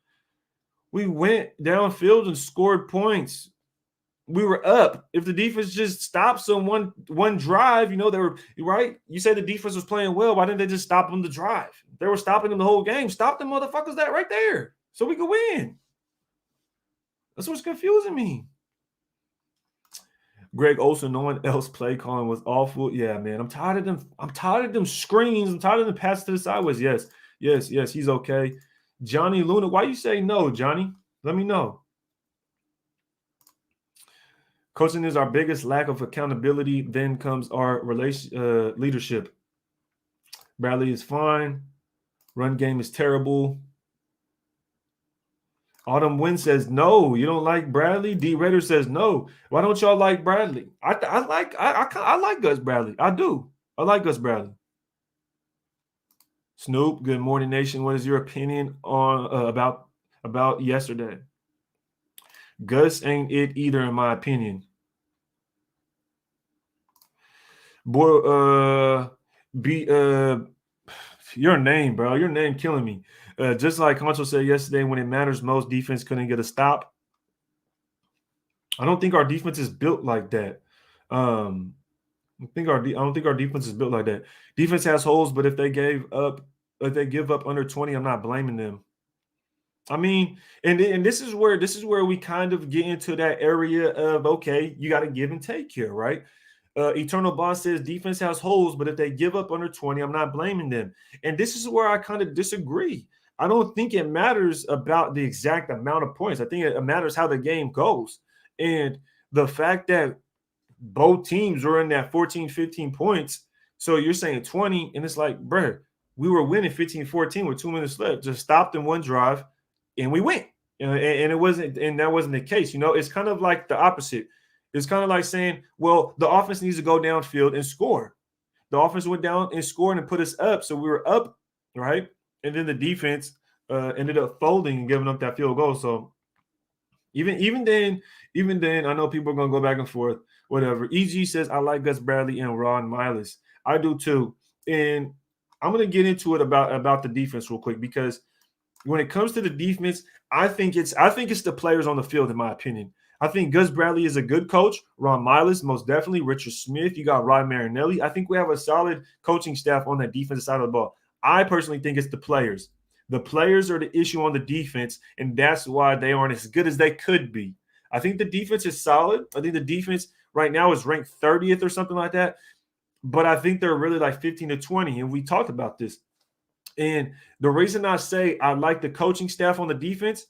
We went downfield and scored points. We were up. If the defense just stops on one drive, they were right. You said the defense was playing well. Why didn't they just stop them the drive? They were stopping them the whole game. Stop them motherfuckers that right there so we could win. That's what's confusing me. Greg Olson, no one else play calling was awful. Yeah, man. I'm tired of them. I'm tired of them screens. I'm tired of them passes to the sideways. Yes. He's okay. Johnny Luna, why you say no, Johnny? Let me know. Coaching is our biggest lack of accountability. Then comes our leadership. Bradley is fine. Run game is terrible. Autumn Wynn says no. You don't like Bradley. D Raider says no. Why don't y'all like Bradley? I like Gus Bradley. I do. I like Gus Bradley. Snoop, good morning, nation. What is your opinion on about yesterday? Gus ain't it either, in my opinion. Boy, your name, bro. Your name killing me. Just like Concho said yesterday, when it matters most, defense couldn't get a stop. I don't think our defense is built like that. I don't think our defense is built like that. Defense has holes, but if they give up under 20, I'm not blaming them. I mean, and this is where we kind of get into that area of, okay, you got to give and take here, right? Eternal Bond says defense has holes, but if they give up under 20, I'm not blaming them. And this is where I kind of disagree. I don't think it matters about the exact amount of points. I think it matters how the game goes. And the fact that both teams were in that 14, 15 points. So you're saying 20, and it's like, bruh, we were winning 15-14 with 2 minutes left. Just stopped in one drive, and we went. And it wasn't, and that wasn't the case. It's kind of like the opposite. It's kind of like saying, well, the offense needs to go downfield and score. The offense went down and scored and put us up. So we were up, right? And then the defense ended up folding and giving up that field goal. So even then, I know people are going to go back and forth, whatever. EG says, I like Gus Bradley and Ron Miles. I do too. And I'm going to get into it about the defense real quick, because when it comes to the defense, I think it's the players on the field, in my opinion. I think Gus Bradley is a good coach. Ron Miles, most definitely. Richard Smith. You got Rod Marinelli. I think we have a solid coaching staff on that defensive side of the ball. I personally think it's the players. The players are the issue on the defense, and that's why they aren't as good as they could be. I think the defense is solid. I think the defense right now is ranked 30th or something like that. But I think they're really like 15 to 20, and we talked about this. And the reason I say I like the coaching staff on the defense,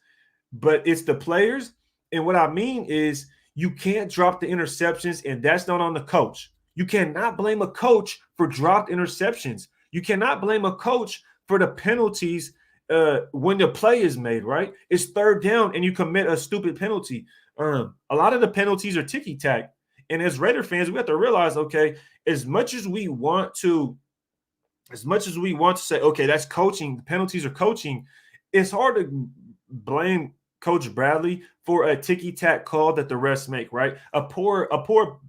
but it's the players. And what I mean is you can't drop the interceptions, and that's not on the coach. You cannot blame a coach for dropped interceptions. You cannot blame a coach for the penalties when the play is made, right? It's third down and you commit a stupid penalty. A lot of the penalties are ticky-tack. And as Raider fans, we have to realize, okay, as much as we want to say, okay, that's coaching, the penalties are coaching, it's hard to blame Coach Bradley for a ticky-tack call that the refs make, right? A poor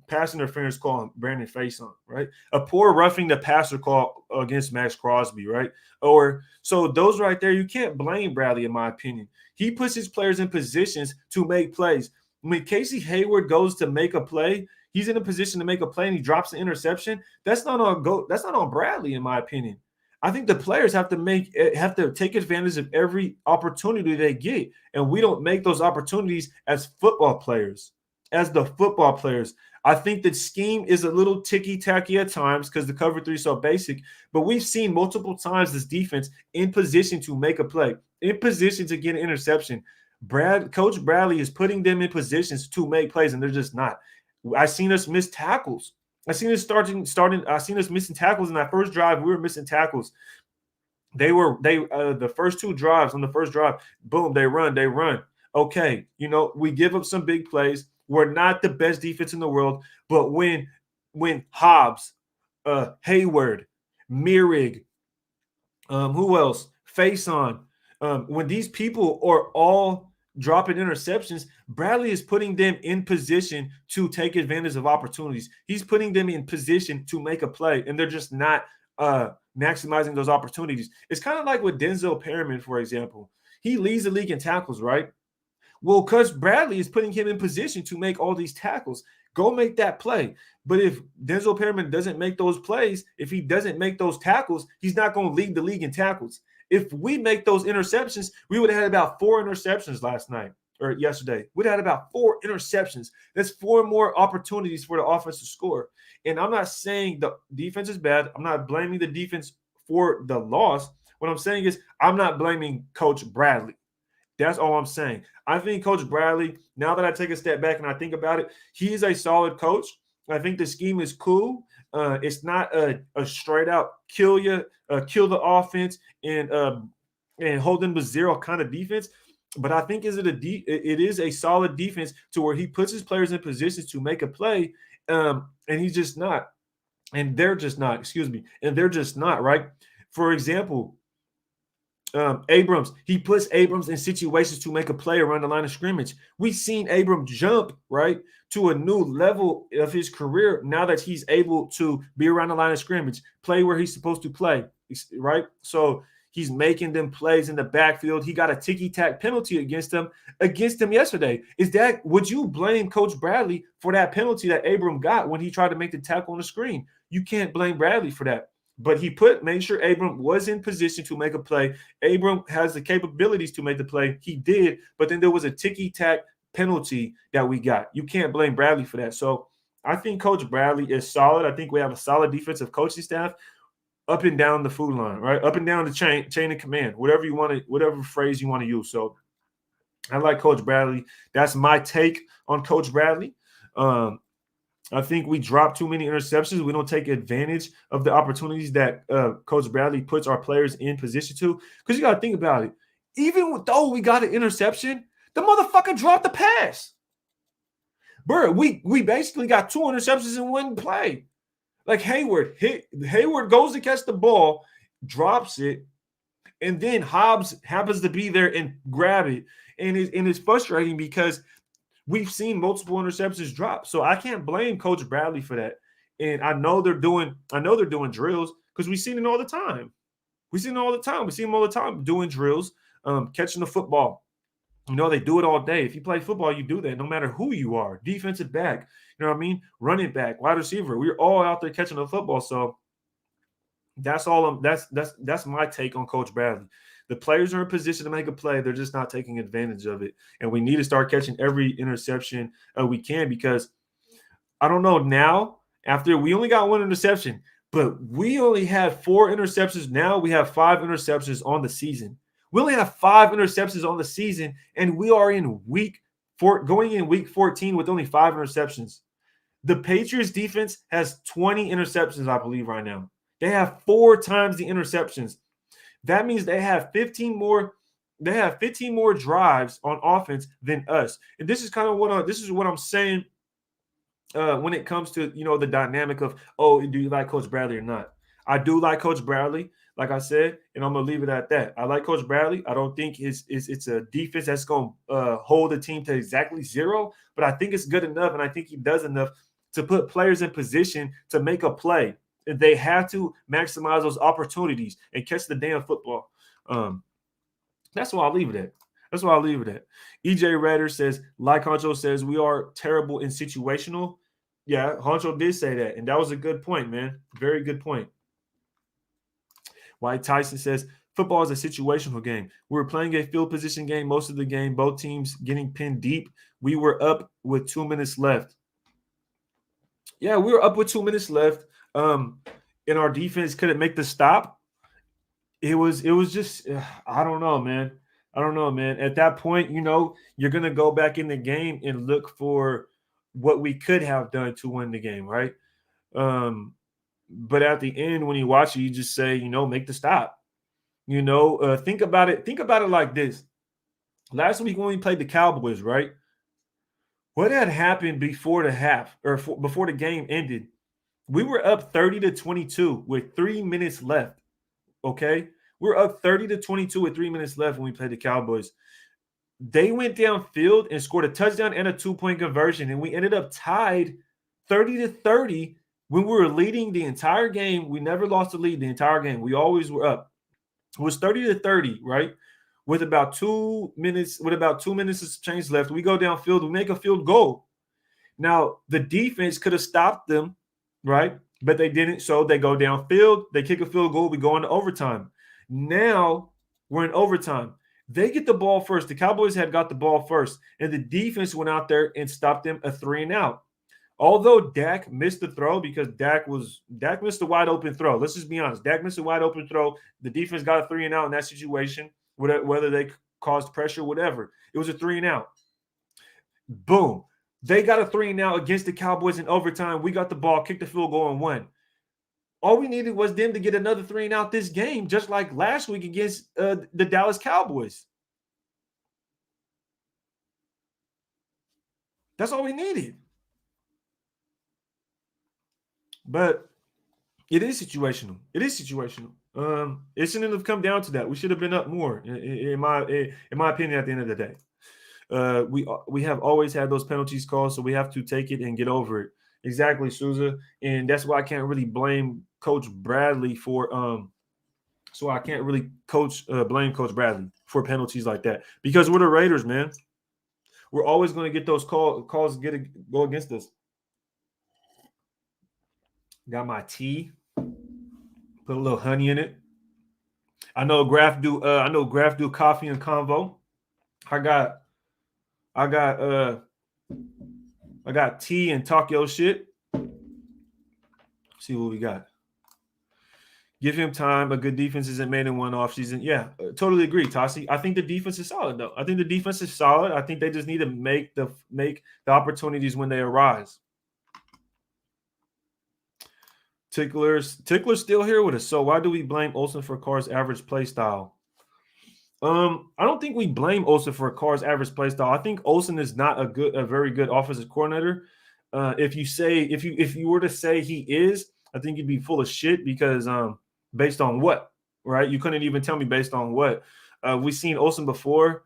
pass interference call on Brandon Faison, right? A poor roughing the passer call against Max Crosby, right? Or so those right there, you can't blame Bradley, in my opinion. He puts his players in positions to make plays. When Casey Hayward goes to make a play, he's in a position to make a play and he drops an interception. That's not on Bradley, in my opinion. I think the players have to take advantage of every opportunity they get, and we don't make those opportunities as football players. As the football players, I think the scheme is a little ticky-tacky at times because the cover three is so basic, but we've seen multiple times this defense in position to make a play, in position to get an interception. Coach Bradley is putting them in positions to make plays, and they're just not. I've seen us miss tackles. I seen us missing tackles in that first drive. We were missing tackles. The first two drives on the first drive, boom, they run. Okay, we give up some big plays. We're not the best defense in the world, but when Hobbs, Hayward, Mirig, who else? Faison, when these people are all dropping interceptions, Bradley is putting them in position to take advantage of opportunities. He's putting them in position to make a play, and they're just not maximizing those opportunities. It's kind of like with Denzel Perryman, for example. He leads the league in tackles, right? Well, Coach Bradley is putting him in position to make all these tackles. Go make that play. But if Denzel Perryman doesn't make those plays, if he doesn't make those tackles, he's not going to lead the league in tackles. If we make those interceptions, we would have had about 4 interceptions last night. or yesterday. We had about 4 interceptions. That's 4 more opportunities for the offense to score. And I'm not saying the defense is bad. I'm not blaming the defense for the loss. What I'm saying is I'm not blaming Coach Bradley. That's all I'm saying. I think Coach Bradley, now that I take a step back and I think about it, he is a solid coach. I think the scheme is cool. It's not a straight out kill kill the offense and hold them to zero kind of defense. But I think it is a solid defense to where he puts his players in positions to make a play, and he's just not, and they're just not. Excuse me, and they're just not right. For example, Abrams, he puts Abrams in situations to make a play around the line of scrimmage. We've seen Abrams jump, right, to a new level of his career now that he's able to be around the line of scrimmage, play where he's supposed to play, right? So he's making them plays in the backfield. He got a ticky-tack penalty against him yesterday. Would you blame Coach Bradley for that penalty that Abrams got when he tried to make the tackle on the screen? You can't blame Bradley for that. But he made sure Abram was in position to make a play. Abram has the capabilities to make the play. He did, but then there was a ticky-tack penalty that we got. You can't blame Bradley for that. So I think Coach Bradley is solid. I think we have a solid defensive coaching staff up and down the food line, right? Up and down the chain of command, whatever phrase you want to use. So I like Coach Bradley. That's my take on Coach Bradley. I think we drop too many interceptions. We don't take advantage of the opportunities that Coach Bradley puts our players in position to. Because you got to think about it. Even though we got an interception, the motherfucker dropped the pass. Bro, we basically got 2 interceptions in one play. Like Hayward goes to catch the ball, drops it, and then Hobbs happens to be there and grab it. And it's frustrating because we've seen multiple interceptions drop. So I can't blame Coach Bradley for that. And I know they're doing drills because we've seen it all the time. We see them all the time doing drills, catching the football. You know, they do it all day. If you play football, you do that no matter who you are. Defensive back, you know what I mean? Running back, wide receiver. We're all out there catching the football. So that's all. That's my take on Coach Bradley. The players are in position to make a play. They're just not taking advantage of it. And we need to start catching every interception we can because I don't know now, after we only got 1 interception, but we only had 4 interceptions. Now we have 5 interceptions on the season. We only have 5 interceptions on the season, and we are going in week 14 with only 5 interceptions. The Patriots defense has 20 interceptions, I believe, right now. They have 4 times the interceptions. That means they have 15 more drives on offense than us. And this is kind of what I'm saying when it comes to, the dynamic of, do you like Coach Bradley or not? I do like Coach Bradley, like I said, and I'm going to leave it at that. I like Coach Bradley. I don't think it's a defense that's going to hold the team to exactly 0, but I think it's good enough, and I think he does enough to put players in position to make a play. They have to maximize those opportunities and catch the damn football. That's why I'll leave it at. EJ Redder says, like Honcho says, we are terrible in situational. Yeah, Honcho did say that, and that was a good point, man. Very good point. White Tyson says, football is a situational game. We were playing a field position game most of the game, both teams getting pinned deep. We were up with 2 minutes left. Yeah, we were up with 2 minutes left. And our defense couldn't make the stop. It was just, I don't know, man. At that point, you're going to go back in the game and look for what we could have done to win the game, right? But at the end, when you watch it, you just say, make the stop. Think about it. Think about it like this. Last week when we played the Cowboys, right? What had happened before the half or before the game ended? We were up 30-22 with 3 minutes left. Okay? We're up 30-22 with 3 minutes left when we played the Cowboys. They went downfield and scored a touchdown and a 2-point conversion, and we ended up tied 30-30 when we were leading the entire game. We never lost the lead the entire game. We always were up. It was 30-30, right? With about 2 minutes of change left, we go downfield, we make a field goal. Now, the defense could have stopped them, right? But they didn't. So they go downfield, they kick a field goal, we go into overtime. Now we're in overtime. They get the ball first. The Cowboys had got the ball first, and the defense went out there and stopped them a 3-and-out. Although Dak missed the throw because Dak missed a wide open throw. Let's just be honest. Dak missed a wide open throw. The defense got a 3-and-out in that situation, whether they caused pressure, whatever. It was a 3-and-out. Boom. They got a 3-and-out against the Cowboys in overtime. We got the ball, kicked the field goal, and won. All we needed was them to get another 3-and-out this game, just like last week against the Dallas Cowboys. That's all we needed. But it is situational. It shouldn't have come down to that. We should have been up more, in my opinion. At the end of the day, we have always had those penalties called, so we have to take it and get over it. Exactly, Souza, and that's why I can't really blame Coach Bradley for blame Coach Bradley for penalties like that, because we're the Raiders, man. We're always going to get those calls go against us. Got my tea. Put a little honey in it. I know Graf do coffee and convo. I got tea and talk your shit. See what we got. Give him time. A good defense isn't made in one offseason. Yeah, totally agree, Tassi. I think the defense is solid, though. I think the defense is solid. I think they just need to make the opportunities when they arise. Tickler's still here with us. So why do we blame Olsen for Carr's average play style? I don't think we blame Olsen for Carr's average play style. I think Olsen is not a very good offensive coordinator. If you were to say he is, I think you'd be full of shit, because based on what, right? You couldn't even tell me based on what. We've seen Olsen before.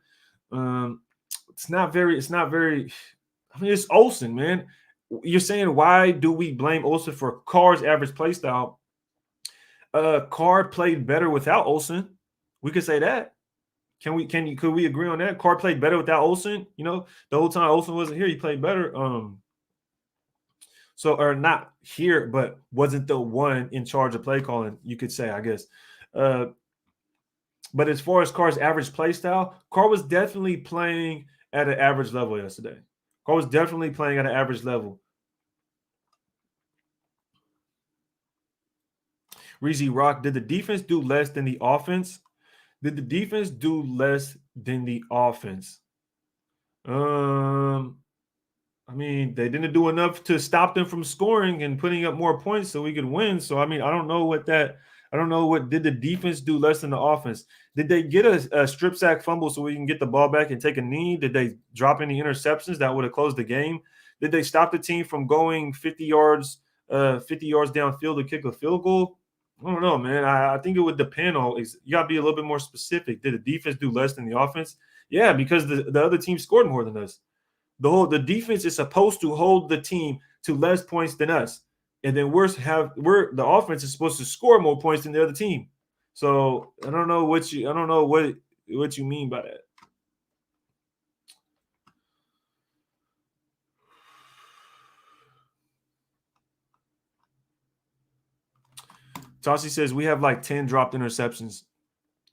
It's not very. I mean, it's Olsen, man. You're saying, why do we blame Olsen for Carr's average play style? Carr played better without Olsen. We could say that. Could we agree on that? Carr played better without Olsen. You know, the whole time Olsen wasn't here, he played better. Or not here, but wasn't the one in charge of play calling, you could say, I guess. But as far as Carr's average play style, Carr was definitely playing at an average level yesterday. Carr was definitely playing at an average level. Reezy Rock, did the defense do less than the offense? Did the defense do less than the offense? I mean, they didn't do enough to stop them from scoring and putting up more points so we could win. So, I mean, I don't know what did the defense do less than the offense? Did they get a strip sack fumble so we can get the ball back and take a knee? Did they drop any interceptions that would have closed the game? Did they stop the team from going 50 yards downfield to kick a field goal? I don't know, man. I think it would depend on. You got to be a little bit more specific. Did the defense do less than the offense? Yeah, because the other team scored more than us. The defense is supposed to hold the team to less points than us, and then the offense is supposed to score more points than the other team. So I don't know what you mean by that. Tossie says we have like 10 dropped interceptions.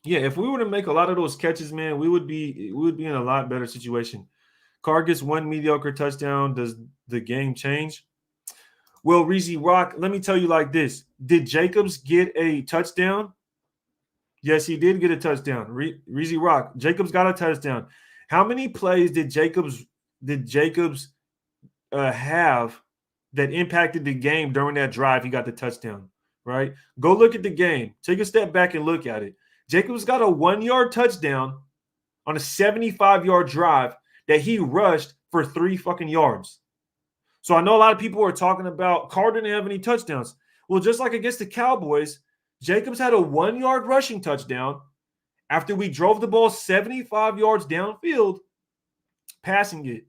Yeah, if we were to make a lot of those catches, man, we would be in a lot better situation. Carr gets one mediocre touchdown. Does the game change? Well, Reezy Rock, let me tell you like this. Did Jacobs get a touchdown? Yes, he did get a touchdown. Reezy Rock, Jacobs got a touchdown. How many plays did Jacobs have that impacted the game during that drive? He got the touchdown, right? Go look at the game. Take a step back and look at it. Jacobs got a 1-yard touchdown on a 75-yard drive that he rushed for 3 fucking yards. So I know a lot of people are talking about Carr didn't have any touchdowns. Well, just like against the Cowboys, Jacobs had a 1-yard rushing touchdown after we drove the ball 75 yards downfield, passing it.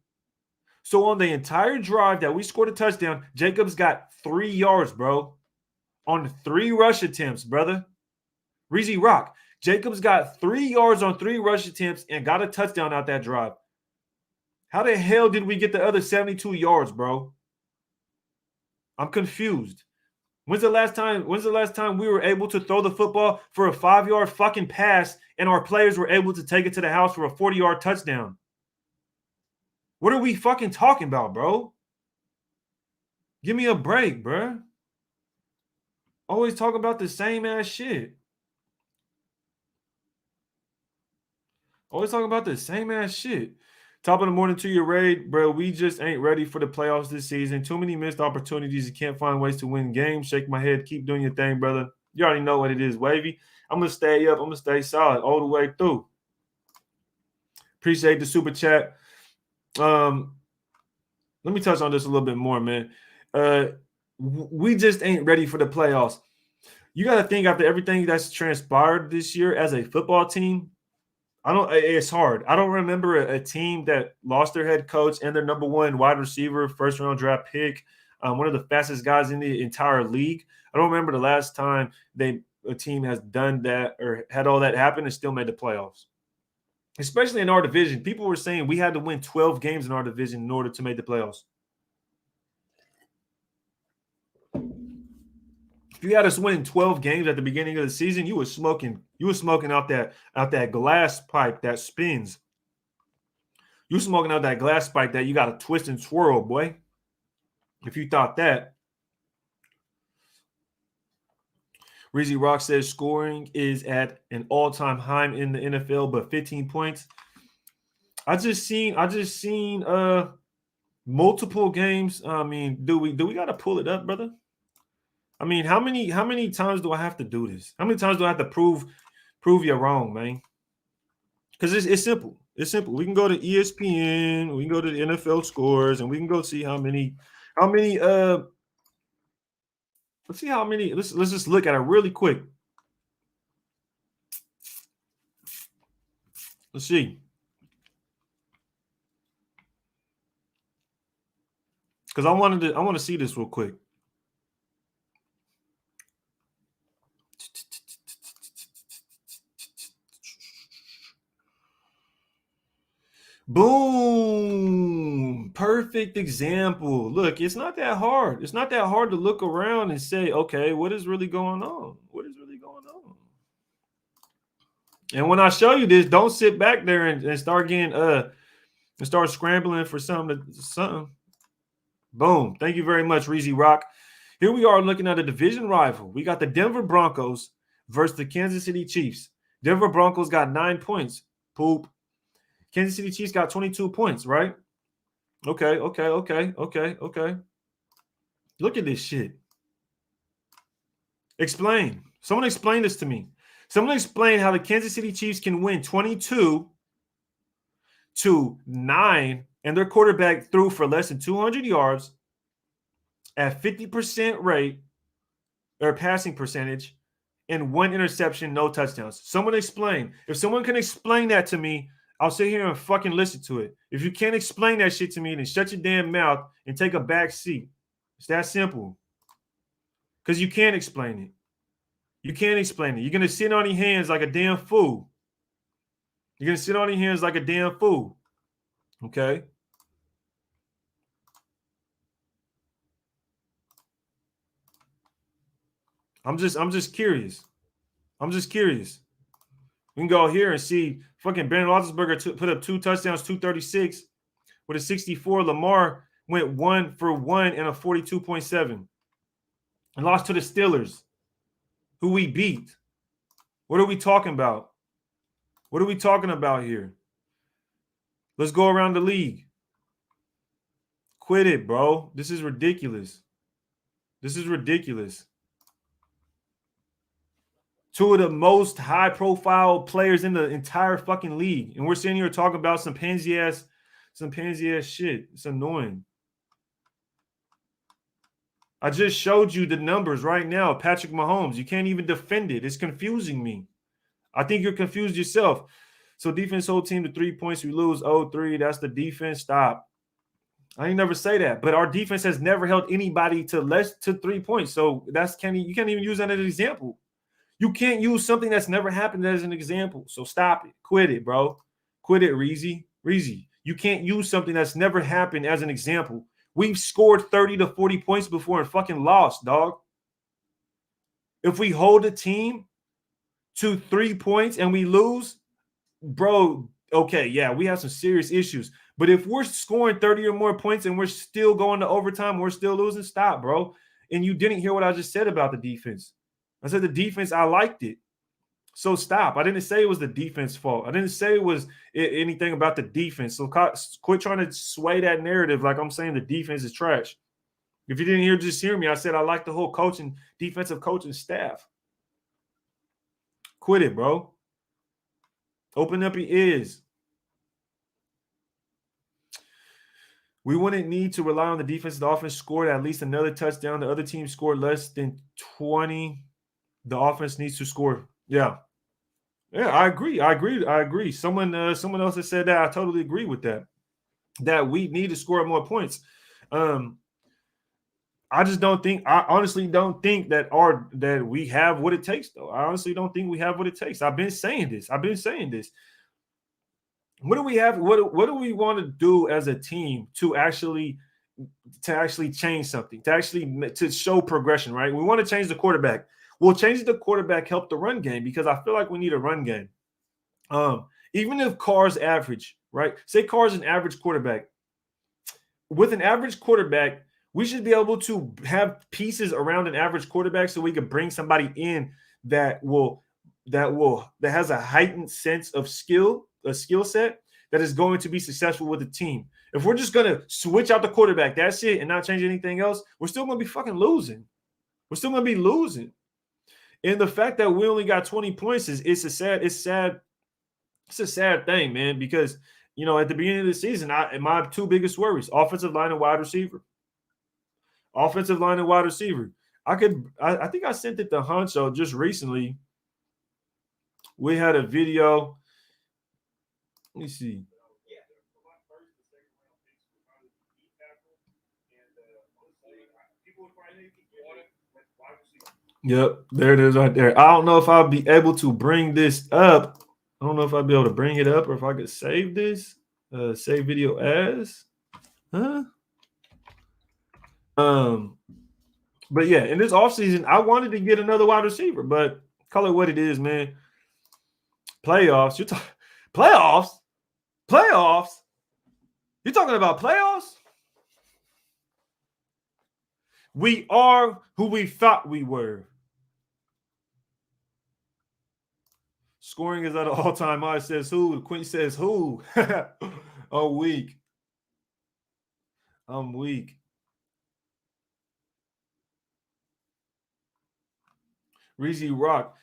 So on the entire drive that we scored a touchdown, Jacobs got 3 yards, bro, on 3 rush attempts, brother. Reezy Rock, Jacobs got 3 yards on 3 rush attempts and got a touchdown out that drive. How the hell did we get the other 72 yards, bro? I'm confused. When's the last time we were able to throw the football for a 5-yard fucking pass and our players were able to take it to the house for a 40-yard touchdown? What are we fucking talking about, bro? Give me a break, bro. Always talk about the same ass shit. Always talking about the same ass shit. Top of the morning to your raid, bro. We just ain't ready for the playoffs this season. Too many missed opportunities. You can't find ways to win games. Shake my head. Keep doing your thing, brother. You already know what it is, Wavy. I'm going to stay up. I'm going to stay solid all the way through. Appreciate the super chat. Let me touch on this a little bit more, man. We just ain't ready for the playoffs. You got to think after everything that's transpired this year as a football team, it's hard. I don't remember a team that lost their head coach and their number one wide receiver, first round draft pick, one of the fastest guys in the entire league. I don't remember the last time a team has done that or had all that happen and still made the playoffs. Especially in our division. People were saying we had to win 12 games in our division in order to make the playoffs. If you had us winning 12 games at the beginning of the season, you were smoking out that glass pipe that spins. You smoking out that glass pipe that you got to twist and swirl, boy. If you thought that. Reezy Rock says scoring is at an all-time high in the NFL, but 15 points. I just seen multiple games. I mean, do we got to pull it up, brother? I mean, how many times do I have to do this? How many times do I have to prove you wrong, man? Because it's simple. It's simple. We can go to ESPN, we can go to the NFL scores, and we can go see how many. Let's see how many. Let's just look at it really quick. Let's see. Because I want to see this real quick. Boom. Perfect example. Look, it's not that hard. It's not that hard to look around and say, okay, what is really going on? What is really going on? And when I show you this, don't sit back there and start getting and start scrambling for something. Boom. Thank you very much, Reezy Rock. Here we are looking at a division rival. We got the Denver Broncos versus the Kansas City Chiefs. Denver Broncos got 9 points. Poop. Kansas City Chiefs got 22 points, right? Okay. Look at this shit. Explain. Someone explain this to me. Someone explain how the Kansas City Chiefs can win 22-9 and their quarterback threw for less than 200 yards at 50% rate or passing percentage and 1 interception, no touchdowns. Someone explain. If someone can explain that to me, I'll sit here and fucking listen to it. If you can't explain that shit to me, then shut your damn mouth and take a back seat. It's that simple. Because you can't explain it. You can't explain it. You're going to sit on your hands like a damn fool. You're going to sit on your hands like a damn fool. Okay? I'm just curious. I'm just curious. We can go here and see fucking Ben Roethlisberger put up 2 touchdowns, 236 with a 64. Lamar went 1 for 1 and a 42.7 and lost to the Steelers, who we beat. What are we talking about? What are we talking about here? Let's go around the league. Quit it, bro. This is ridiculous. This is ridiculous. 2 of the most high-profile players in the entire fucking league. And we're sitting here talking about some pansy-ass shit. It's annoying. I just showed you the numbers right now. Patrick Mahomes. You can't even defend it. It's confusing me. I think you're confused yourself. So defense whole team to 3 points. We lose 0-3. That's the defense. Stop. I ain't never say that. But our defense has never held anybody to less to 3 points. So you can't even use that as an example. You can't use something that's never happened as an example. So stop it. Quit it, bro. Quit it, Reezy. You can't use something that's never happened as an example. We've scored 30 to 40 points before and fucking lost, dog. If we hold the team to 3 points and we lose, bro, okay, yeah, we have some serious issues. But if we're scoring 30 or more points and we're still going to overtime, we're still losing, stop, bro. And you didn't hear what I just said about the defense. I said the defense, I liked it. So stop. I didn't say it was the defense fault. I didn't say it was anything about the defense. So quit trying to sway that narrative like I'm saying the defense is trash. If you didn't just hear me. I said I like the whole defensive coaching staff. Quit it, bro. Open up your ears. We wouldn't need to rely on the defense. The offense scored at least another touchdown. The other team scored less than 20. The offense needs to score. Yeah. Yeah, I agree. Someone else has said that. I totally agree with that. That we need to score more points. I honestly don't think that we have what it takes, though. I honestly don't think we have what it takes. I've been saying this. What do we have? What do we want to do as a team to actually change something, to show progression, right? We want to change the quarterback. We'll change the quarterback, help the run game, because I feel like we need a run game. Even if Carr's average, right? Say Carr's an average quarterback. With an average quarterback, we should be able to have pieces around an average quarterback so we can bring somebody in that has a heightened sense of a skill set that is going to be successful with the team. If we're just going to switch out the quarterback, that's it, and not change anything else, we're still going to be fucking losing. We're still going to be losing. And the fact that we only got 20 points it's a sad thing, man, because, at the beginning of the season, my two biggest worries, offensive line and wide receiver. Offensive line and wide receiver. I think I sent it to Honcho just recently. We had a video. Let me see. Yep, there it is right there. I don't know if I'll be able to bring this up. I don't know if I'll be able to bring it up or if I could save this. Save video as. Huh? But yeah, in this offseason, I wanted to get another wide receiver, but call it what it is, man. Playoffs. Playoffs? Playoffs? You're talking about playoffs? We are who we thought we were. Scoring is at an all-time high. Says who? Quinn says who? I'm weak. Reezy Rock.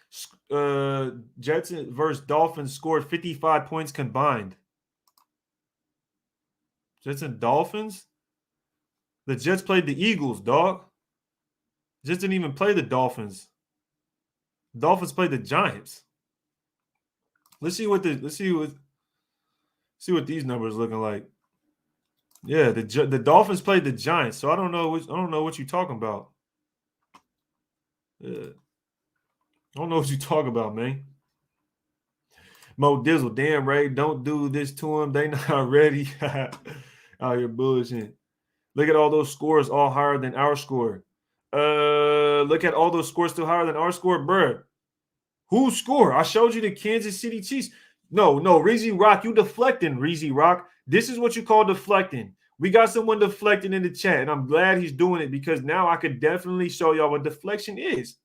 Jets versus Dolphins scored 55 points combined. Jets and Dolphins? The Jets played the Eagles, dog. Jets didn't even play the Dolphins. Dolphins played the Giants. Let's see what these numbers looking like. Yeah, the Dolphins played the Giants, so I don't know what you're talking about. Yeah. I don't know what you talk about, man. Mo Dizzle, damn Ray, don't do this to him. They not ready. Out here bullshit. Look at all those scores, all higher than our score. Look at all those scores still higher than our score, bruh. Who score? I showed you the Kansas City Chiefs. No, Reezy Rock, you deflecting, Reezy Rock. This is what you call deflecting. We got someone deflecting in the chat, and I'm glad he's doing it because now I could definitely show y'all what deflection is.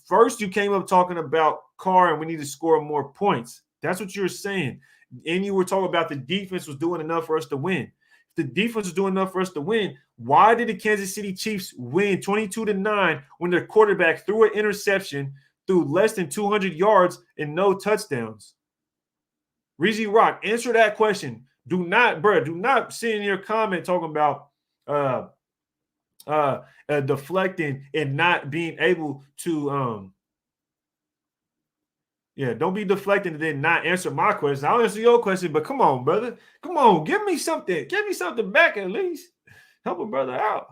First, you came up talking about Carr and we need to score more points. That's what you're saying. And you were talking about the defense was doing enough for us to win. If the defense was doing enough for us to win, why did the Kansas City Chiefs win 22-9 when their quarterback threw an interception, threw less than 200 yards and no touchdowns? Reezy Rock, answer that question. Do not sit in your comment talking about deflecting and not being able to don't be deflecting and then not answer my question. I'll answer your question, but come on, brother. Come on, give me something back at least. Help a brother out.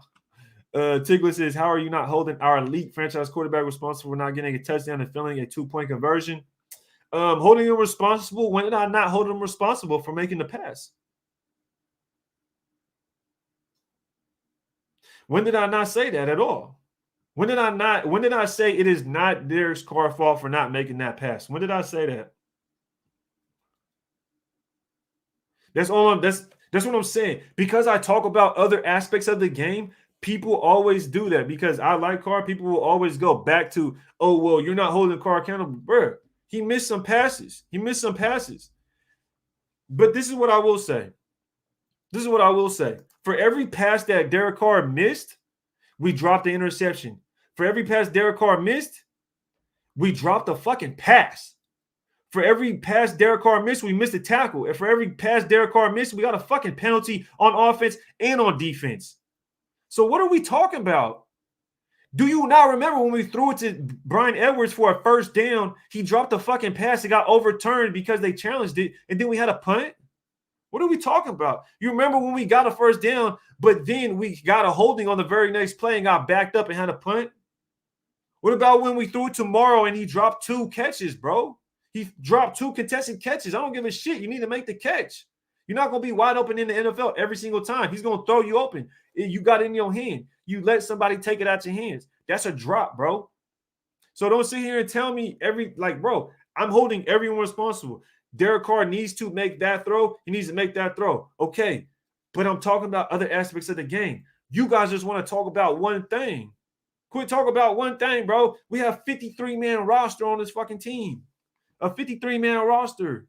Tigler says, how are you not holding our elite franchise quarterback responsible for not getting a touchdown and failing a 2-point conversion? Holding him responsible. When did I not hold him responsible for making the pass? When did I not say that at all? When did I not? When did I say it is not Derek Carr's fault for not making that pass? When did I say that? That's all. That's what I'm saying. Because I talk about other aspects of the game, people always do that. Because I like Carr, people will always go back to, oh well, you're not holding Carr accountable, bro. He missed some passes. But this is what I will say. For every pass that Derek Carr missed, we dropped the interception. For every pass Derek Carr missed, we dropped a fucking pass. For every pass Derek Carr missed, we missed a tackle. And for every pass Derek Carr missed, we got a fucking penalty on offense and on defense. So what are we talking about? Do you not remember when we threw it to Brian Edwards for a first down? He dropped a fucking pass. It got overturned because they challenged it. And then we had a punt? What are we talking about? You remember when we got a first down, but then we got a holding on the very next play and got backed up and had a punt? What about when we threw it to Morrow and he dropped 2 catches, bro? He dropped 2 contested catches. I don't give a shit. You need to make the catch. You're not going to be wide open in the NFL every single time. He's going to throw you open. You got it in your hand. You let somebody take it out your hands. That's a drop, bro. So don't sit here and tell me bro, I'm holding everyone responsible. Derek Carr needs to make that throw. He needs to make that throw. Okay, but I'm talking about other aspects of the game. You guys just want to talk about one thing. Quit talking about one thing, bro. We have 53-man roster on this fucking team. A 53-man roster.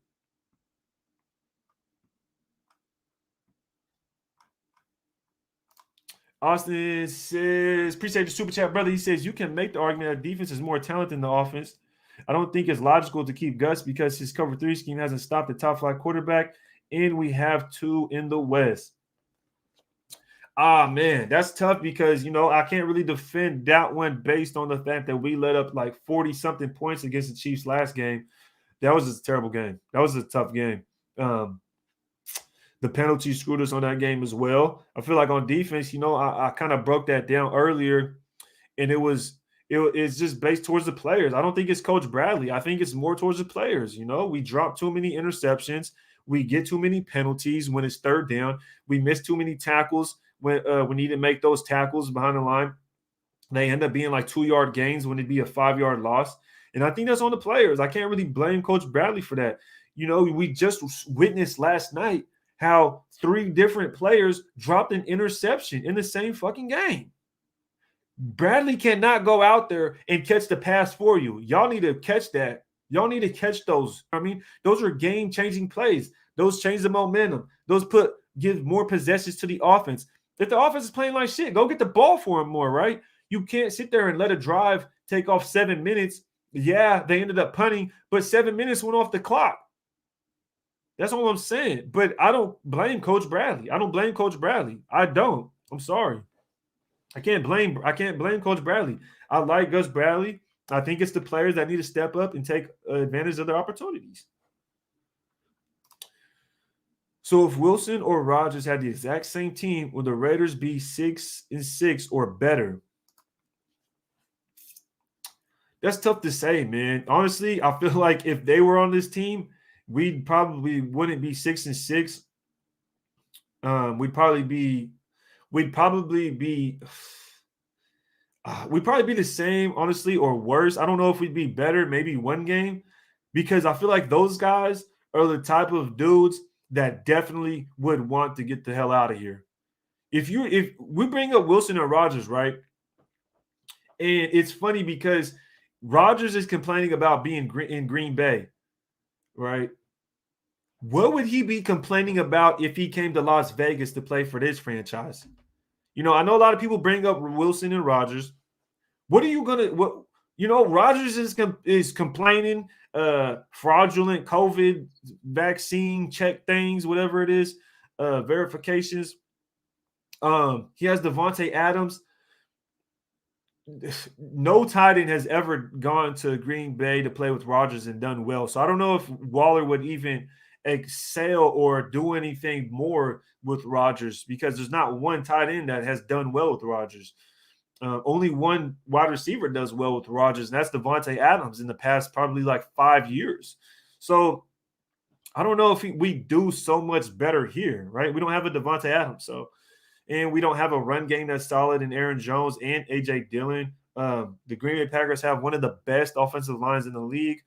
Austin says, appreciate the super chat, brother. He says, you can make the argument that defense is more talented than the offense. I don't think it's logical to keep Gus because his cover 3 scheme hasn't stopped the top flight quarterback, and we have 2 in the West. Man, that's tough because, I can't really defend that one based on the fact that we let up like 40-something points against the Chiefs last game. That was a terrible game. That was a tough game. The penalty screwed us on that game as well. I feel like on defense, I kind of broke that down earlier, and it's just based towards the players. I don't think it's Coach Bradley. I think it's more towards the players. We drop too many interceptions. We get too many penalties when it's third down. We miss too many tackles when we need to make those tackles behind the line. They end up being like 2-yard gains when it'd be a 5-yard loss. And I think that's on the players. I can't really blame Coach Bradley for that. We just witnessed last night how 3 different players dropped an interception in the same fucking game. Bradley cannot go out there and catch the pass for you. Y'all need to catch that. Y'all need to catch those. Those are game-changing plays. Those change the momentum. Those give more possessions to the offense. If the offense is playing like shit, go get the ball for them more, right? You can't sit there and let a drive take off 7 minutes. Yeah, they ended up punting, but 7 minutes went off the clock. That's all I'm saying. But I don't blame Coach Bradley. I don't. I'm sorry. I can't blame Coach Bradley. I like Gus Bradley. I think it's the players that need to step up and take advantage of their opportunities. So if Wilson or Rodgers had the exact same team, would the Raiders be 6-6 or better? That's tough to say, man. Honestly, I feel like if they were on this team, we probably wouldn't be 6-6. We'd probably be the same, honestly, or worse. I don't know if we'd be better, maybe one game, because I feel like those guys are the type of dudes that definitely would want to get the hell out of here. If we bring up Wilson and Rodgers, right? And it's funny because Rodgers is complaining about being in Green Bay, right? What would he be complaining about if he came to Las Vegas to play for this franchise? I know a lot of people bring up Wilson and Rodgers. What are you gonna? Rodgers is complaining fraudulent COVID vaccine check things, whatever it is, verifications. He has Devontae Adams. No tight end has ever gone to Green Bay to play with Rodgers and done well. So I don't know if Waller would even excel or do anything more with Rodgers because there's not one tight end that has done well with Rodgers. Only one wide receiver does well with Rodgers, and that's Devontae Adams in the past probably like 5 years. So I don't know if we do so much better here, right? We don't have a Devontae Adams, and we don't have a run game that's solid in Aaron Jones and A.J. Dillon. The Green Bay Packers have one of the best offensive lines in the league.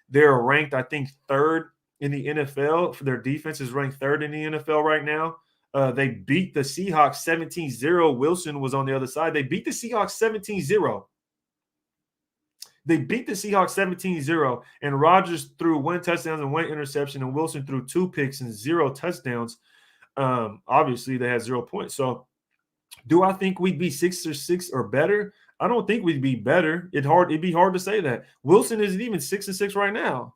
They're ranked, I think, third in the NFL. For their defense is ranked third in the NFL right now. They beat the Seahawks 17-0. Wilson was on the other side. They beat the Seahawks 17-0. They beat the Seahawks 17-0, and Rodgers threw 1 touchdown and 1 interception, and Wilson threw 2 picks and 0 touchdowns. Obviously, they had 0 points. So, do I think we'd be 6-6 or better? I don't think we'd be better. It'd be hard to say that. Wilson isn't even 6-6 right now.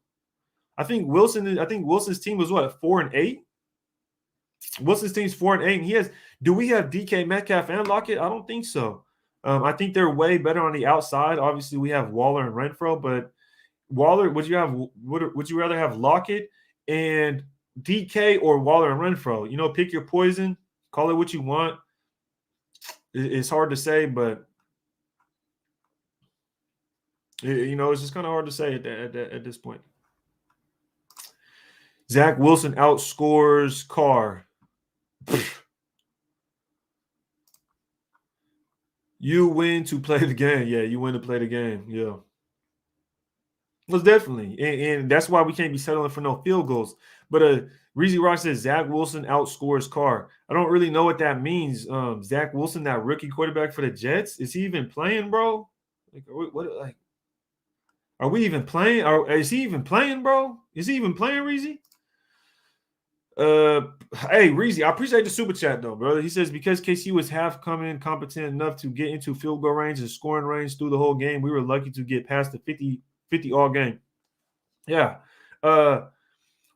I think Wilson's team was what, 4-8? Wilson's team's 4-8, and he has. Do we have DK Metcalf and Lockett? I don't think so. I think they're way better on the outside. Obviously, we have Waller and Renfro, but Waller, would you rather have Lockett and DK or Waller and Renfro? You know, pick your poison. Call it what you want. It's hard to say, but it's just kind of hard to say at this point. Zach Wilson outscores Carr. You win to play the game. Yeah, you win to play the game. Yeah. Most definitely. And that's why we can't be settling for no field goals. But Reezy Rock says Zach Wilson outscores Carr. I don't really know what that means. Zach Wilson, that rookie quarterback for the Jets, is he even playing, bro? Are we even playing? Is he even playing, bro? Is he even playing, Reezy? Hey, Reezy, I appreciate the super chat though, brother. He says because KC was half competent enough to get into field goal range and scoring range through the whole game, we were lucky to get past the 50 all game. Yeah.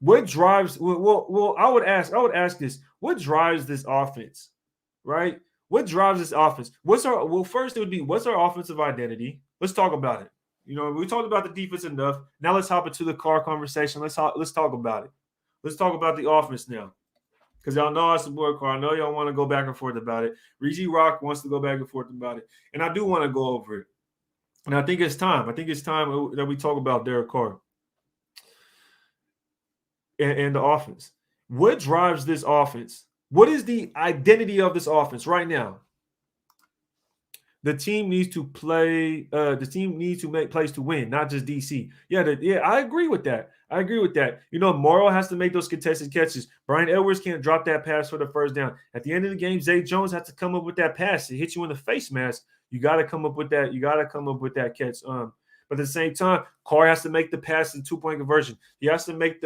What drives? Well, I would ask this: what drives this offense, right? What drives this offense? First it would be what's our offensive identity? Let's talk about it. We talked about the defense enough. Now let's hop into the car conversation. Let's talk about it. Let's talk about the offense now, because y'all know I support Carr. I know y'all want to go back and forth about it. Reezy Rock wants to go back and forth about it, and I do want to go over it. And I think it's time. I think it's time that we talk about Derek Carr and the offense. What drives this offense? What is the identity of this offense right now? The team needs to play. The team needs to make plays to win, not just DC. Yeah, I agree with that. Morrow has to make those contested catches. Brian Edwards can't drop that pass for the first down. At the end of the game, Zay Jones has to come up with that pass. It hits you in the face mask. You got to come up with that. You got to come up with that catch. But at the same time, Carr has to make the pass in 2-point conversion. He has to make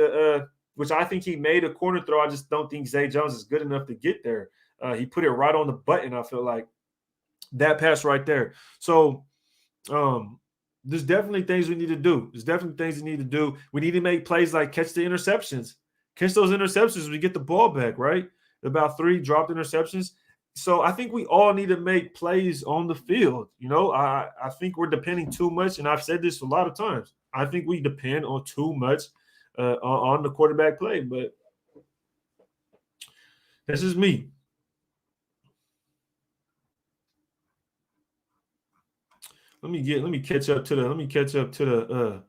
which I think he made a corner throw. I just don't think Zay Jones is good enough to get there. He put it right on the button, I feel like. That pass right there. So there's definitely things we need to do. We need to make plays like catch the interceptions. Catch those interceptions. We get the ball back, right? About 3 dropped interceptions. So I think we all need to make plays on the field. I think we're depending too much, and I've said this a lot of times. I think we depend on too much on the quarterback play, but this is me. Let me catch up to the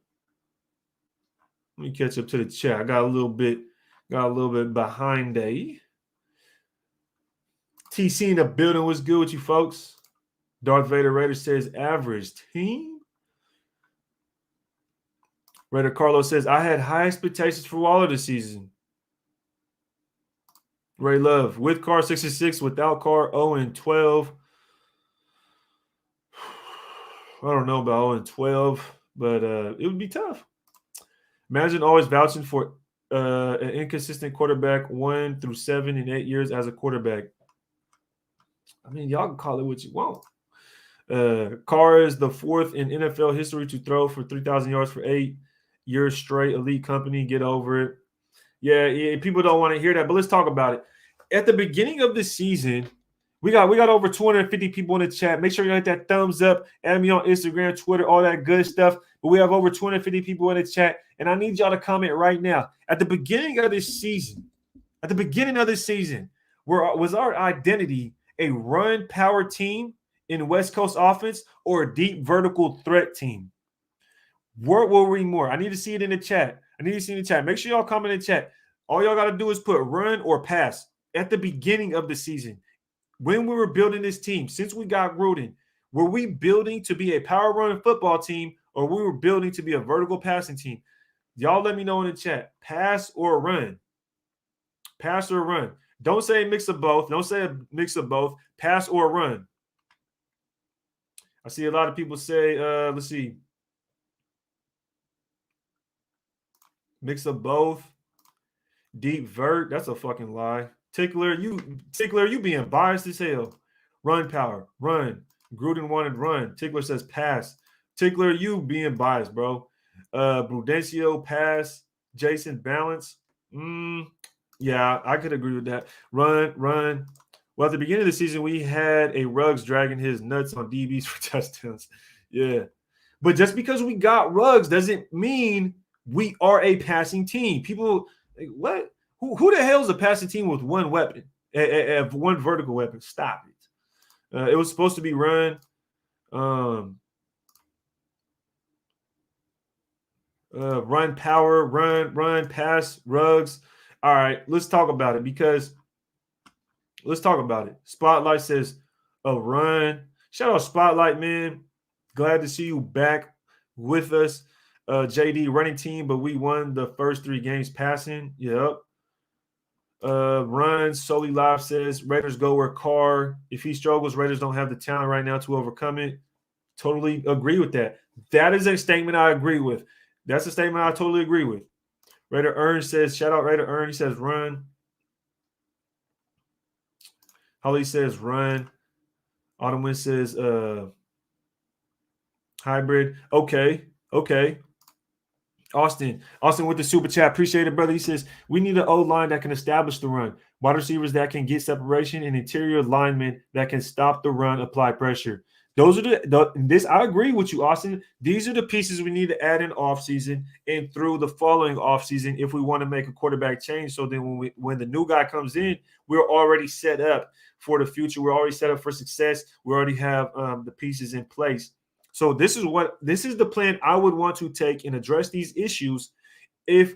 chat. I got a little bit behind a TC in the building. What's good with you folks? Darth Vader Raider says average team. Raider Carlos says I had high expectations for Waller this season. Ray Love with Carr 66, without Carr 0-12. I don't know about 0-12, but it would be tough. Imagine always vouching for an inconsistent quarterback 1 through 7 in 8 years as a quarterback. I mean, y'all can call it what you want. Carr is the 4th in NFL history to throw for 3,000 yards for 8 years straight. Elite company. Get over it. Yeah, people don't want to hear that, but let's talk about it. At the beginning of the season, we got over 250 people in the chat. Make sure you hit that thumbs up. Add me on Instagram, Twitter, all that good stuff. But we have over 250 people in the chat, and I need y'all to comment right now. At the beginning of this season, was our identity a run power team in West Coast offense or a deep vertical threat team? What will read more? I need to see it in the chat. Make sure y'all comment in the chat. All y'all got to do is put run or pass at the beginning of the season. When we were building this team, since we got Gruden, Were we building to be a power run football team, or we were building to be a vertical passing team? Y'all let me know in the chat. Pass or run? Pass or run? Don't say a mix of both. Don't say a mix of both. Pass or run? I see a lot of people say, let's see. Mix of both. Deep vert. That's a fucking lie. Tickler, you being biased as hell. Run power. Run. Gruden wanted run. Tickler says pass. Tickler, you being biased, bro. Prudencio, pass. Jason, balance. Yeah, I could agree with that. Run. Well, at the beginning of the season, we had a Ruggs dragging his nuts on DBs for touchdowns. Yeah. But just because we got Ruggs doesn't mean we are a passing team. People, like, what? Who the hell is a passing team with one weapon, one vertical weapon? Stop it. It was supposed to be run. Run power, run, pass, Ruggs. All right, let's talk about it because let's talk about it. Spotlight says a run. Shout out Spotlight, man. Glad to see you back with us. JD running team, but we won the first 3 games passing. Yep. Run solely live says Raiders go where Carr. If he struggles, Raiders don't have the talent right now to overcome it. Totally agree with that. That is a statement I agree with. That's a statement I totally agree with. Raider Earn says, shout out Raider Earn. He says run. Holly says run. Autumn says hybrid. Okay. Austin with the super chat. Appreciate it, brother. He says, we need an O-line that can establish the run. Wide receivers that can get separation and interior linemen that can stop the run, apply pressure. Those are this. I agree with you, Austin. These are the pieces we need to add in offseason and through the following offseason if we want to make a quarterback change. So then when the new guy comes in, we're already set up for the future. We're already set up for success. We already have the pieces in place. So this is the plan I would want to take and address these issues if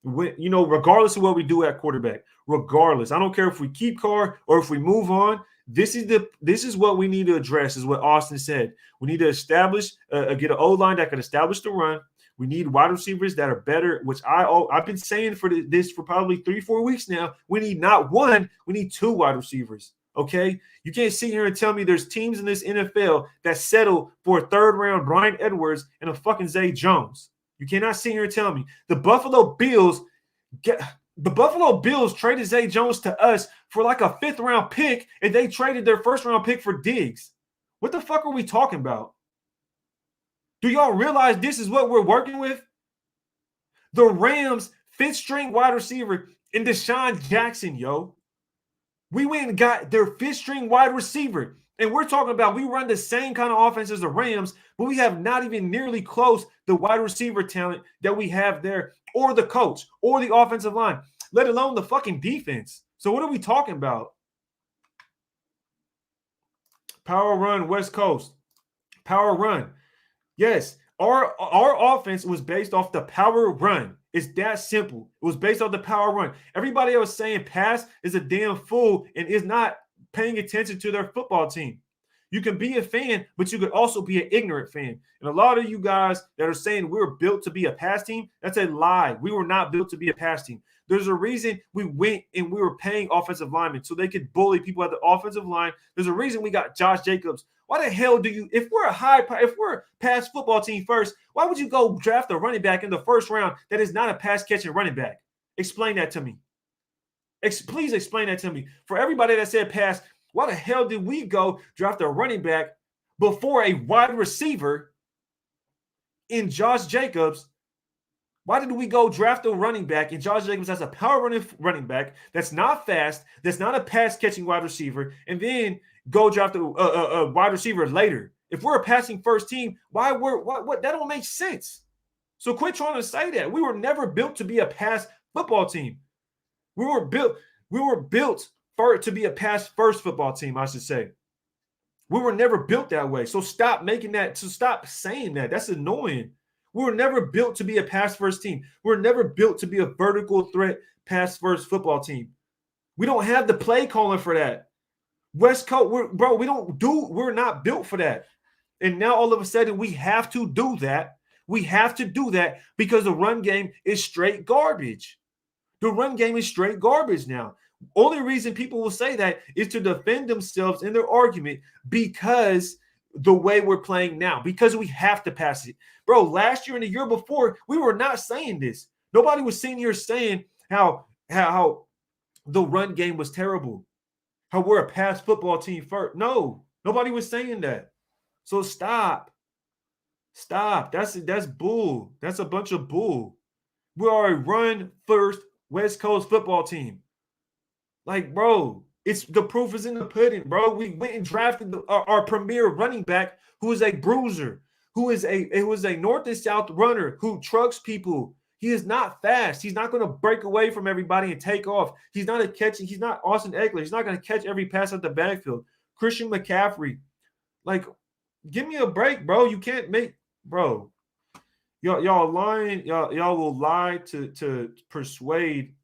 regardless of what we do at quarterback, regardless. I don't care if we keep Carr or if we move on. This is what we need to address, is what Austin said. We need to establish, get an O-line that can establish the run. We need wide receivers that are better, which I've been saying for this for probably 3-4 weeks now. We need not one, we need 2 wide receivers. Okay, you can't sit here and tell me there's teams in this NFL that settle for a 3rd round Bryan Edwards and a fucking Zay Jones. You cannot sit here and tell me the Buffalo Bills traded Zay Jones to us for like a 5th round pick, and they traded their 1st round pick for Diggs. What the fuck are we talking about? Do y'all realize this is what we're working with? The Rams 5th string wide receiver in Deshaun Jackson, yo. We went and got their 5th string wide receiver. And we're talking about we run the same kind of offense as the Rams, but we have not even nearly close the wide receiver talent that we have there, or the coach, or the offensive line, let alone the fucking defense. So what are we talking about? Power run, West Coast. Power run. Yes, our offense was based off the power run. It's that simple. It was based off the power run. Everybody else saying pass is a damn fool and is not paying attention to their football team. You can be a fan, but you could also be an ignorant fan. And a lot of you guys that are saying we're built to be a pass team, that's a lie. We were not built to be a pass team. There's a reason we went and we were paying offensive linemen so they could bully people at the offensive line. There's a reason we got Josh Jacobs. Why the hell if we're a pass football team first, why would you go draft a running back in the 1st round that is not a pass catching running back? Explain that to me. Please explain that to me. For everybody that said pass, why the hell did we go draft a running back before a wide receiver in Josh Jacobs? Why did we go draft a running back in Josh Jacobs as a power running back that's not fast, that's not a pass-catching wide receiver, and then go draft a wide receiver later? If we're a passing first team, what that don't make sense. So quit trying to say that. We were never built to be a pass football team. We were built to be a pass first football team, I should say. We were never built that way. So stop saying that. That's annoying. We were never built to be a pass first team. We were never built to be a vertical threat pass first football team. We don't have the play calling for that. West Coast, we're not built for that. And now all of a sudden we have to do that. We have to do that because the run game is straight garbage. The run game is straight garbage now. Only reason people will say that is to defend themselves in their argument because the way we're playing now, because we have to pass it. Bro, last year and the year before, we were not saying this. Nobody was sitting here saying how the run game was terrible, how we're a pass football team first. No, nobody was saying that. So stop. Stop. That's bull. That's a bunch of bull. We are a run first West Coast football team. Like, bro, it's the proof is in the pudding, bro. We went and drafted our premier running back, who is a bruiser, who is a north and south runner who trucks people. He is not fast. He's not going to break away from everybody and take off. He's not he's not Austin Eckler. He's not going to catch every pass at the backfield. Christian McCaffrey. Like, give me a break, bro. You can't make, bro. Y'all lying. Y'all will lie to persuade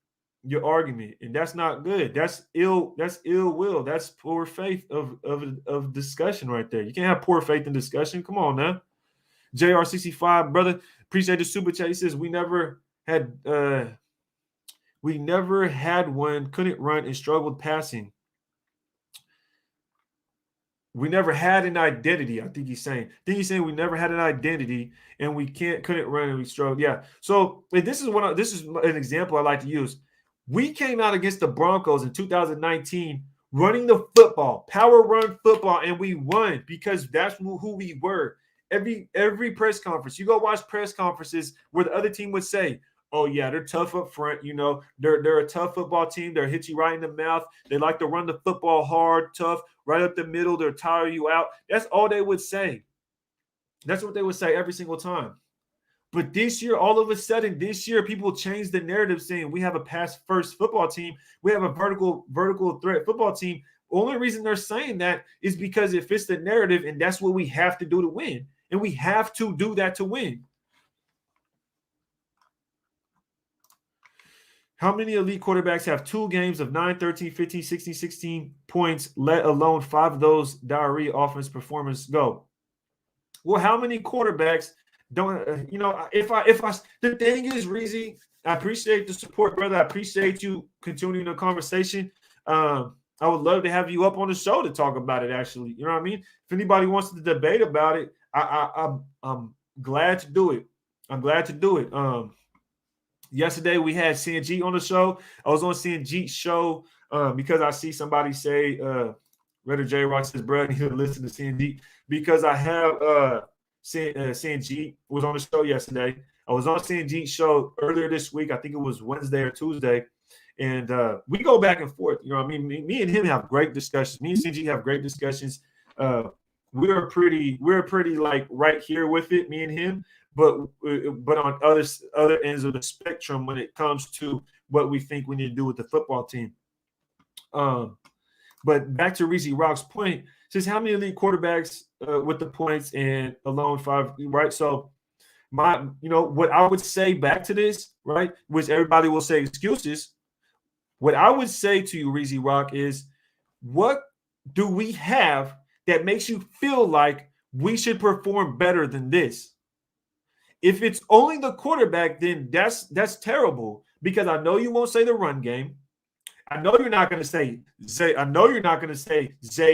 your argument, and that's not good. That's ill will. That's poor faith of discussion right there. You can't have poor faith in discussion. Come on now. JR65, brother, appreciate the super chat. He says we never had one, couldn't run and struggled passing. We never had an identity. I think he's saying we never had an identity and we couldn't run and we struggled. Yeah. So this is an example I like to use. We came out against the Broncos in 2019 running the football, power run football, and we won because that's who we were. Every press conference, you go watch press conferences where the other team would say, oh, yeah, they're tough up front. You know, they're a tough football team. They'll hit you right in the mouth. They like to run the football hard, tough, right up the middle. They'll tire you out. That's all they would say. That's what they would say every single time. But this year, all of a sudden, people changed the narrative saying we have a pass-first football team. We have a vertical threat football team. Only reason they're saying that is because it fits the narrative, and that's what we have to do to win. And we have to do that to win. How many elite quarterbacks have 2 games of 9, 13, 15, 16, 16 points, let alone 5 of those diarrhea offense performance go? Well, how many quarterbacks don't, the thing is, Reezy, I appreciate the support, brother. I appreciate you continuing the conversation. I would love to have you up on the show to talk about it, actually. You know what I mean? If anybody wants to debate about it, I'm glad to do it. I'm glad to do it. Yesterday we had Sanjeet on the show. I was on Sanjeet's show because I see somebody say, Redder J Rock says, bro, you listen to Sanjeet because I have Sanjeet was on the show yesterday. I was on Sanjeet's show earlier this week. I think it was Wednesday or Tuesday. And we go back and forth. You know what I mean? Me and him have great discussions. Me and Sanjeet have great discussions. We're pretty like right here with it, me and him. But on other ends of the spectrum when it comes to what we think we need to do with the football team. But back to Reese Rock's point, says how many elite quarterbacks with the points and alone 5, right? So what I would say back to this, right, which everybody will say excuses. What I would say to you, Reese Rock, is what do we have that makes you feel like we should perform better than this? If it's only the quarterback, then that's terrible because I know you won't say the run game. I know you're not going to say Zay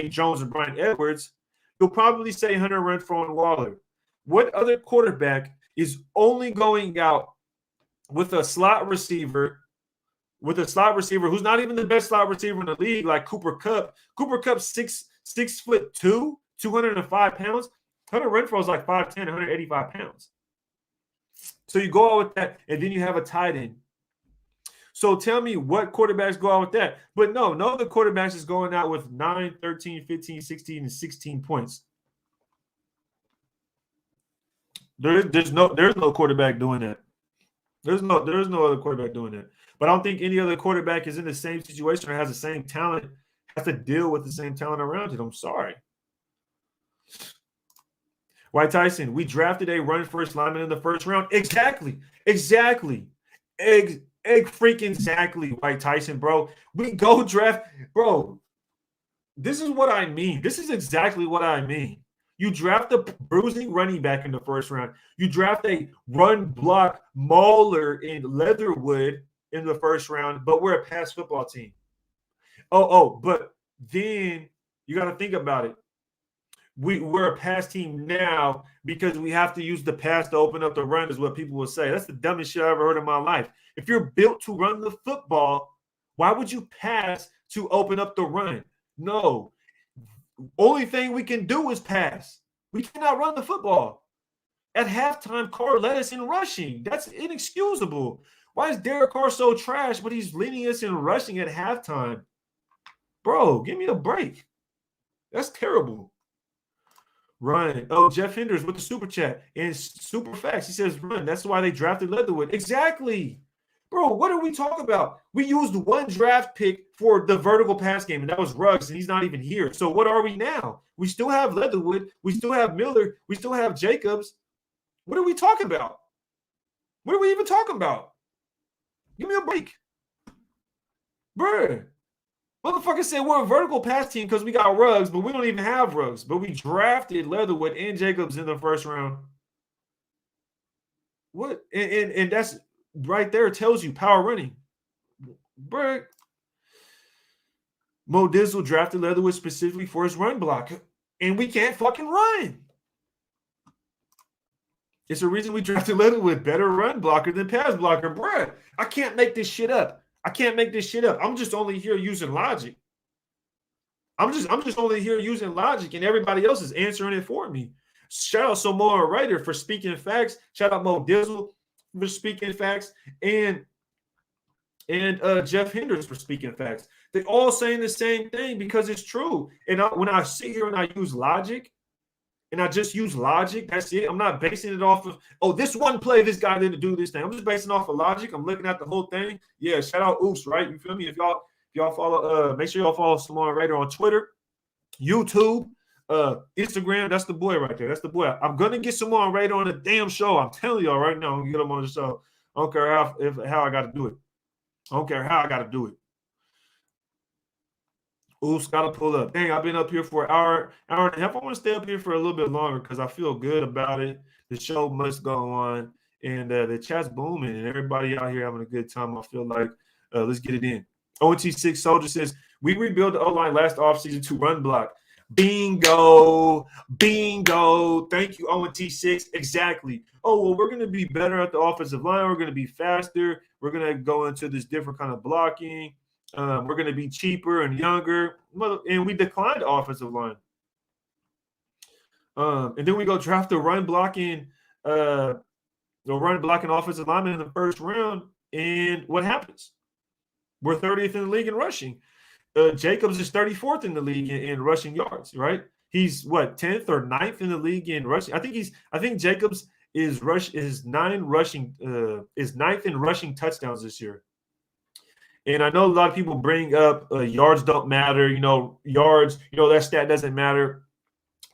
Jones and Brian Edwards. You'll probably say Hunter Renfrow and Waller. What other quarterback is only going out with a slot receiver who's not even the best slot receiver in the league, like Cooper Kupp? Cooper Kupp's 6'2", 205 pounds. Hunter Renfrow's like 5'10", 185 pounds. So you go out with that, and then you have a tight end. So tell me what quarterbacks go out with that. But no of the quarterbacks is going out with 9, 13, 15, 16, and 16 points. There's no quarterback doing that. There's no other quarterback doing that. But I don't think any other quarterback is in the same situation or has the same talent, has to deal with the same talent around it. I'm sorry. White Tyson, we drafted a run-first lineman in the first round. Exactly. Freaking exactly, White Tyson, bro. We go draft, bro. This is what I mean. This is exactly what I mean. You draft a bruising running back in the first round. You draft a run block mauler in Leatherwood in the first round, but we're a pass football team. But then you got to think about it. We're a pass team now because we have to use the pass to open up the run, is what people will say. That's the dumbest shit I ever heard in my life. If you're built to run the football, why would you pass to open up the run? No. Only thing we can do is pass. We cannot run the football. At halftime, Carr led us in rushing. That's inexcusable. Why is Derek Carr so trash, but he's leading us in rushing at halftime? Bro, give me a break. That's terrible. Run. Oh, Jeff Henders with the super chat and super facts. He says run. That's why they drafted Leatherwood. Exactly. Bro, what are we talking about? We used one draft pick for the vertical pass game, and that was Ruggs, and he's not even here. So what are we now? We still have Leatherwood. We still have Miller. We still have Jacobs. What are we talking about? What are we even talking about? Give me a break. Bruh. Motherfucker said we're a vertical pass team because we got Ruggs, but we don't even have Ruggs. But we drafted Leatherwood and Jacobs in the first round. What? And that's right there tells you power running. Bruh. Mo Dizzle drafted Leatherwood specifically for his run block. And we can't fucking run. It's the reason we drafted Leatherwood, better run blocker than pass blocker. Bruh, I can't make this shit up. I'm just only here using logic. I'm just only here using logic, and everybody else is answering it for me. Shout out Samoa Ryder for speaking facts. Shout out Mo Dizzle for speaking facts, and Jeff Henders for speaking facts. They're all saying the same thing because it's true. And when I sit here and I use logic, and I just use logic, that's it. I'm not basing it off of, this one play, this guy didn't do this thing. I'm just basing off of logic. I'm looking at the whole thing. Yeah, shout out Oops, right? You feel me? If y'all follow, make sure y'all follow Samoa Ryder on Twitter, YouTube, Instagram. That's the boy right there. That's the boy. I'm gonna get Samoa Ryder on a damn show. I'm telling y'all right now, I'm gonna get him on the show. I don't care how I gotta do it. I don't care how I gotta do it. Oops, gotta pull up. Dang, I've been up here for an hour and a half. I want to stay up here for a little bit longer because I feel good about it. The show must go on, and the chat's booming, and everybody out here having a good time. I feel like let's get it in. OT6 Soldier says, we rebuilt the O-line last offseason to run block. Bingo. Thank you, OT6. Exactly. Oh, well, we're going to be better at the offensive line. We're going to be faster. We're going to go into this different kind of blocking. We're going to be cheaper and younger, and we declined the offensive line. And then we go draft the run blocking offensive lineman in the first round, and what happens? We're 30th in the league in rushing. Jacobs is 34th in the league in rushing yards, right? He's 10th or 9th in the league in rushing. I think Jacobs is 9th in rushing touchdowns this year. And I know a lot of people bring up yards don't matter, yards, that stat doesn't matter.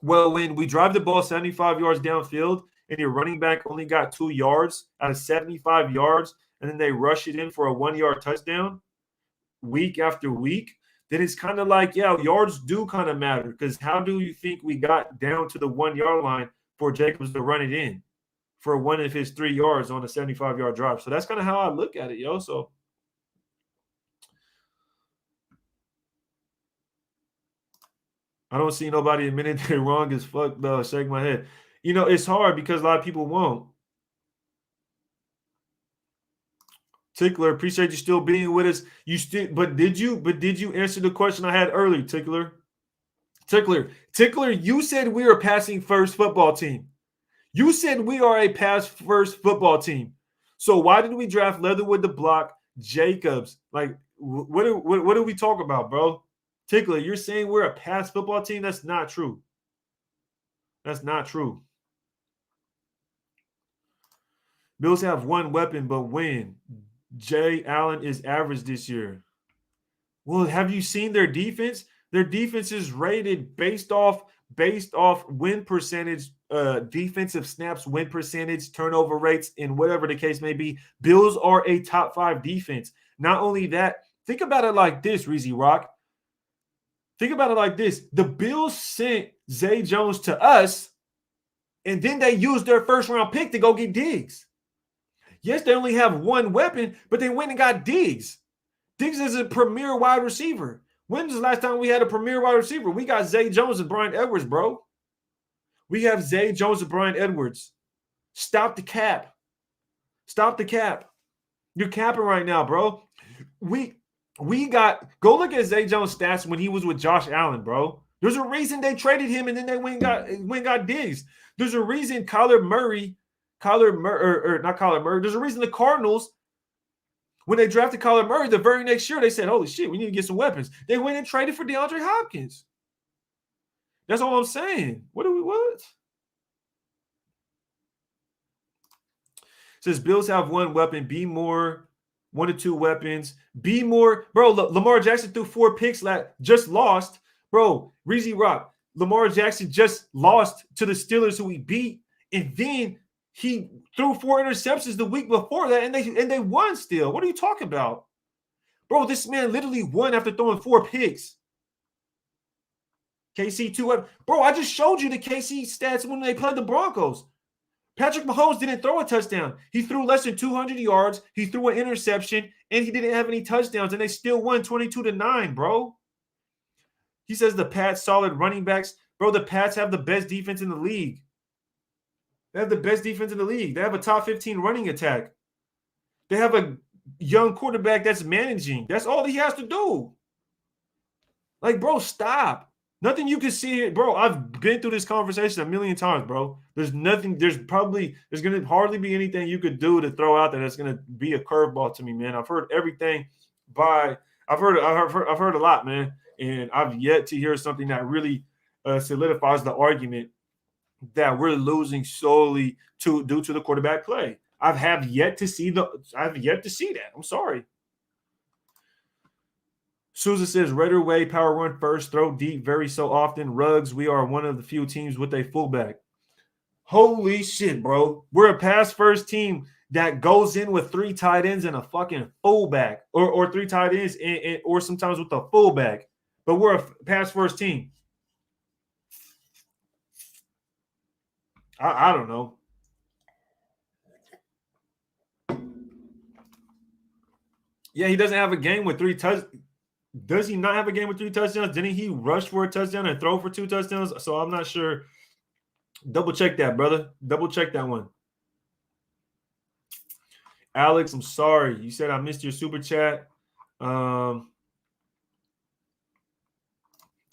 Well, when we drive the ball 75 yards downfield and your running back only got 2 yards out of 75 yards, and then they rush it in for a 1-yard touchdown week after week, then it's kind of like, yards do kind of matter, because how do you think we got down to the 1-yard line for Jacobs to run it in for one of his 3 yards on a 75-yard drive? So that's kind of how I look at it, So I don't see nobody admitting they're wrong as fuck, though. Shake my head. It's hard because a lot of people won't. Tickler, appreciate you still being with us. But did you answer the question I had earlier, Tickler? Tickler, you said we are a passing first football team. You said we are a pass first football team. So why did we draft Leatherwood to block Jacobs? Like, what do we talk about, bro? Tickler, you're saying we're a pass football team? That's not true. That's not true. Bills have one weapon, but win. Jay Allen is average this year. Well, have you seen their defense? Their defense is rated based off win percentage, defensive snaps, win percentage, turnover rates, and whatever the case may be. Bills are a top 5 defense. Not only that, think about it like this, Reezy Rock. Think about it like this. The Bills sent Zay Jones to us, and then they used their first-round pick to go get Diggs. Yes, they only have one weapon, but they went and got Diggs. Diggs is a premier wide receiver. When was the last time we had a premier wide receiver? We got Zay Jones and Bryan Edwards, bro. We have Zay Jones and Bryan Edwards. Stop the cap. Stop the cap. You're capping right now, bro. We go look at Zay Jones' stats when he was with Josh Allen, bro. There's a reason they traded him and then they went and got Diggs. There's a reason not Kyler Murray. There's a reason the Cardinals, when they drafted Kyler Murray, the very next year they said, "Holy shit, we need to get some weapons." They went and traded for DeAndre Hopkins. That's all I'm saying. What? Says Bills have one weapon. Be more, 1 to 2 weapons. Be more, bro. Lamar Jackson threw 4 picks. Just lost, bro. Reezy Rock. Lamar Jackson just lost to the Steelers, who he beat, and then he threw 4 interceptions the week before that, and they won still. What are you talking about, bro? This man literally won after throwing 4 picks. KC 2. Bro, I just showed you the KC stats when they played the Broncos. Patrick Mahomes didn't throw a touchdown. He threw less than 200 yards. He threw an interception, and he didn't have any touchdowns, and they still won 22-9, bro. He says the Pats solid running backs. Bro, the Pats have the best defense in the league. They have the best defense in the league. They have a top 15 running attack. They have a young quarterback that's managing. That's all he has to do. Like, bro, stop. Nothing you can see here. Bro, I've been through this conversation a million times, bro. There's nothing. There's going to hardly be anything you could do to throw out there that's going to be a curveball to me, man. I've heard everything I've heard a lot, man. And I've yet to hear something that really solidifies the argument that we're losing solely due to the quarterback play. I've yet to see that. I'm sorry. Souza says, Raider way, power run first, throw deep very so often. Ruggs, we are one of the few teams with a fullback. Holy shit, bro. We're a pass first team that goes in with 3 tight ends and a fucking fullback, or 3 tight ends or sometimes with a fullback. But we're a pass first team. I don't know. Yeah, he doesn't have a game with 3 touchdowns. Does he not have a game with 3 touchdowns? Didn't he rush for a touchdown and throw for 2 touchdowns? So I'm not sure. Double check that, brother. Double check that one. Alex, I'm sorry. You said I missed your super chat.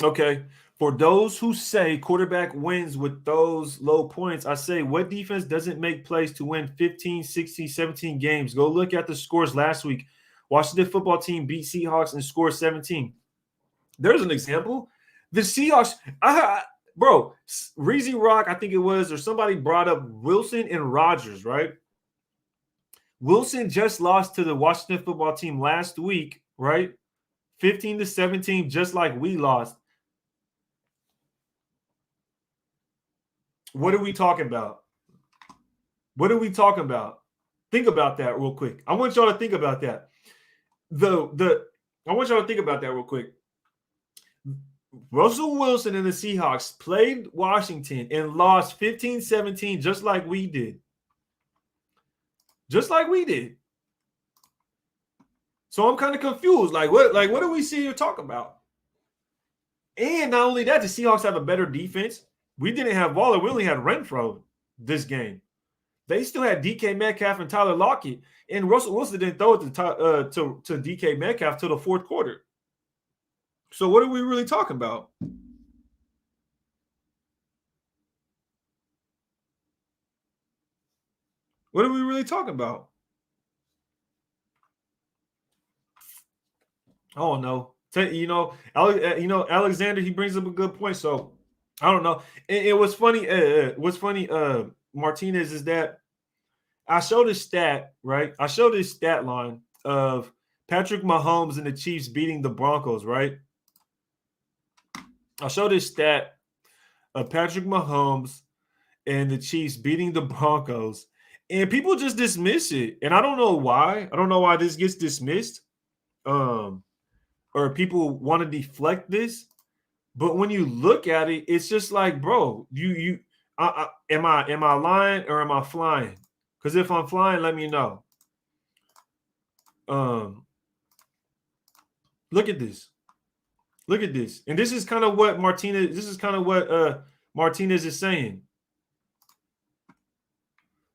Okay. For those who say quarterback wins with those low points, I say, what defense doesn't make plays to win 15, 16, 17 games? Go look at the scores last week. Washington football team beat Seahawks and scored 17. There's an example. The Seahawks, Reezy Rock, I think it was, or somebody brought up Wilson and Rodgers, right? Wilson just lost to the Washington football team last week, right? 15-17, just like we lost. What are we talking about? What are we talking about? Think about that real quick. I want y'all to think about that. I want y'all to think about that real quick. Russell Wilson and the Seahawks played Washington and lost 15-17 just like we did. Just like we did. So I'm kind of confused. Like what do we see you talk about? And not only that, the Seahawks have a better defense. We didn't have Waller. We only had Renfro this game. They still had DK Metcalf and Tyler Lockett. And Russell Wilson didn't throw it to DK Metcalf till the 4th quarter. So what are we really talking about? What are we really talking about? I don't know. Alexander, he brings up a good point. So I don't know. It was funny. Martinez, is that I showed a stat, right? I showed this stat line of Patrick Mahomes and the Chiefs beating the Broncos, right? I showed this stat of Patrick Mahomes and the Chiefs beating the Broncos, and people just dismiss it. And I don't know why. I don't know why this gets dismissed. Or people want to deflect this. But when you look at it, it's just like, bro, am I lying or am I flying? Because if I'm flying, let me know. Look at this. Look at this. And this is kind of what Martinez. This is kind of what Martinez is saying.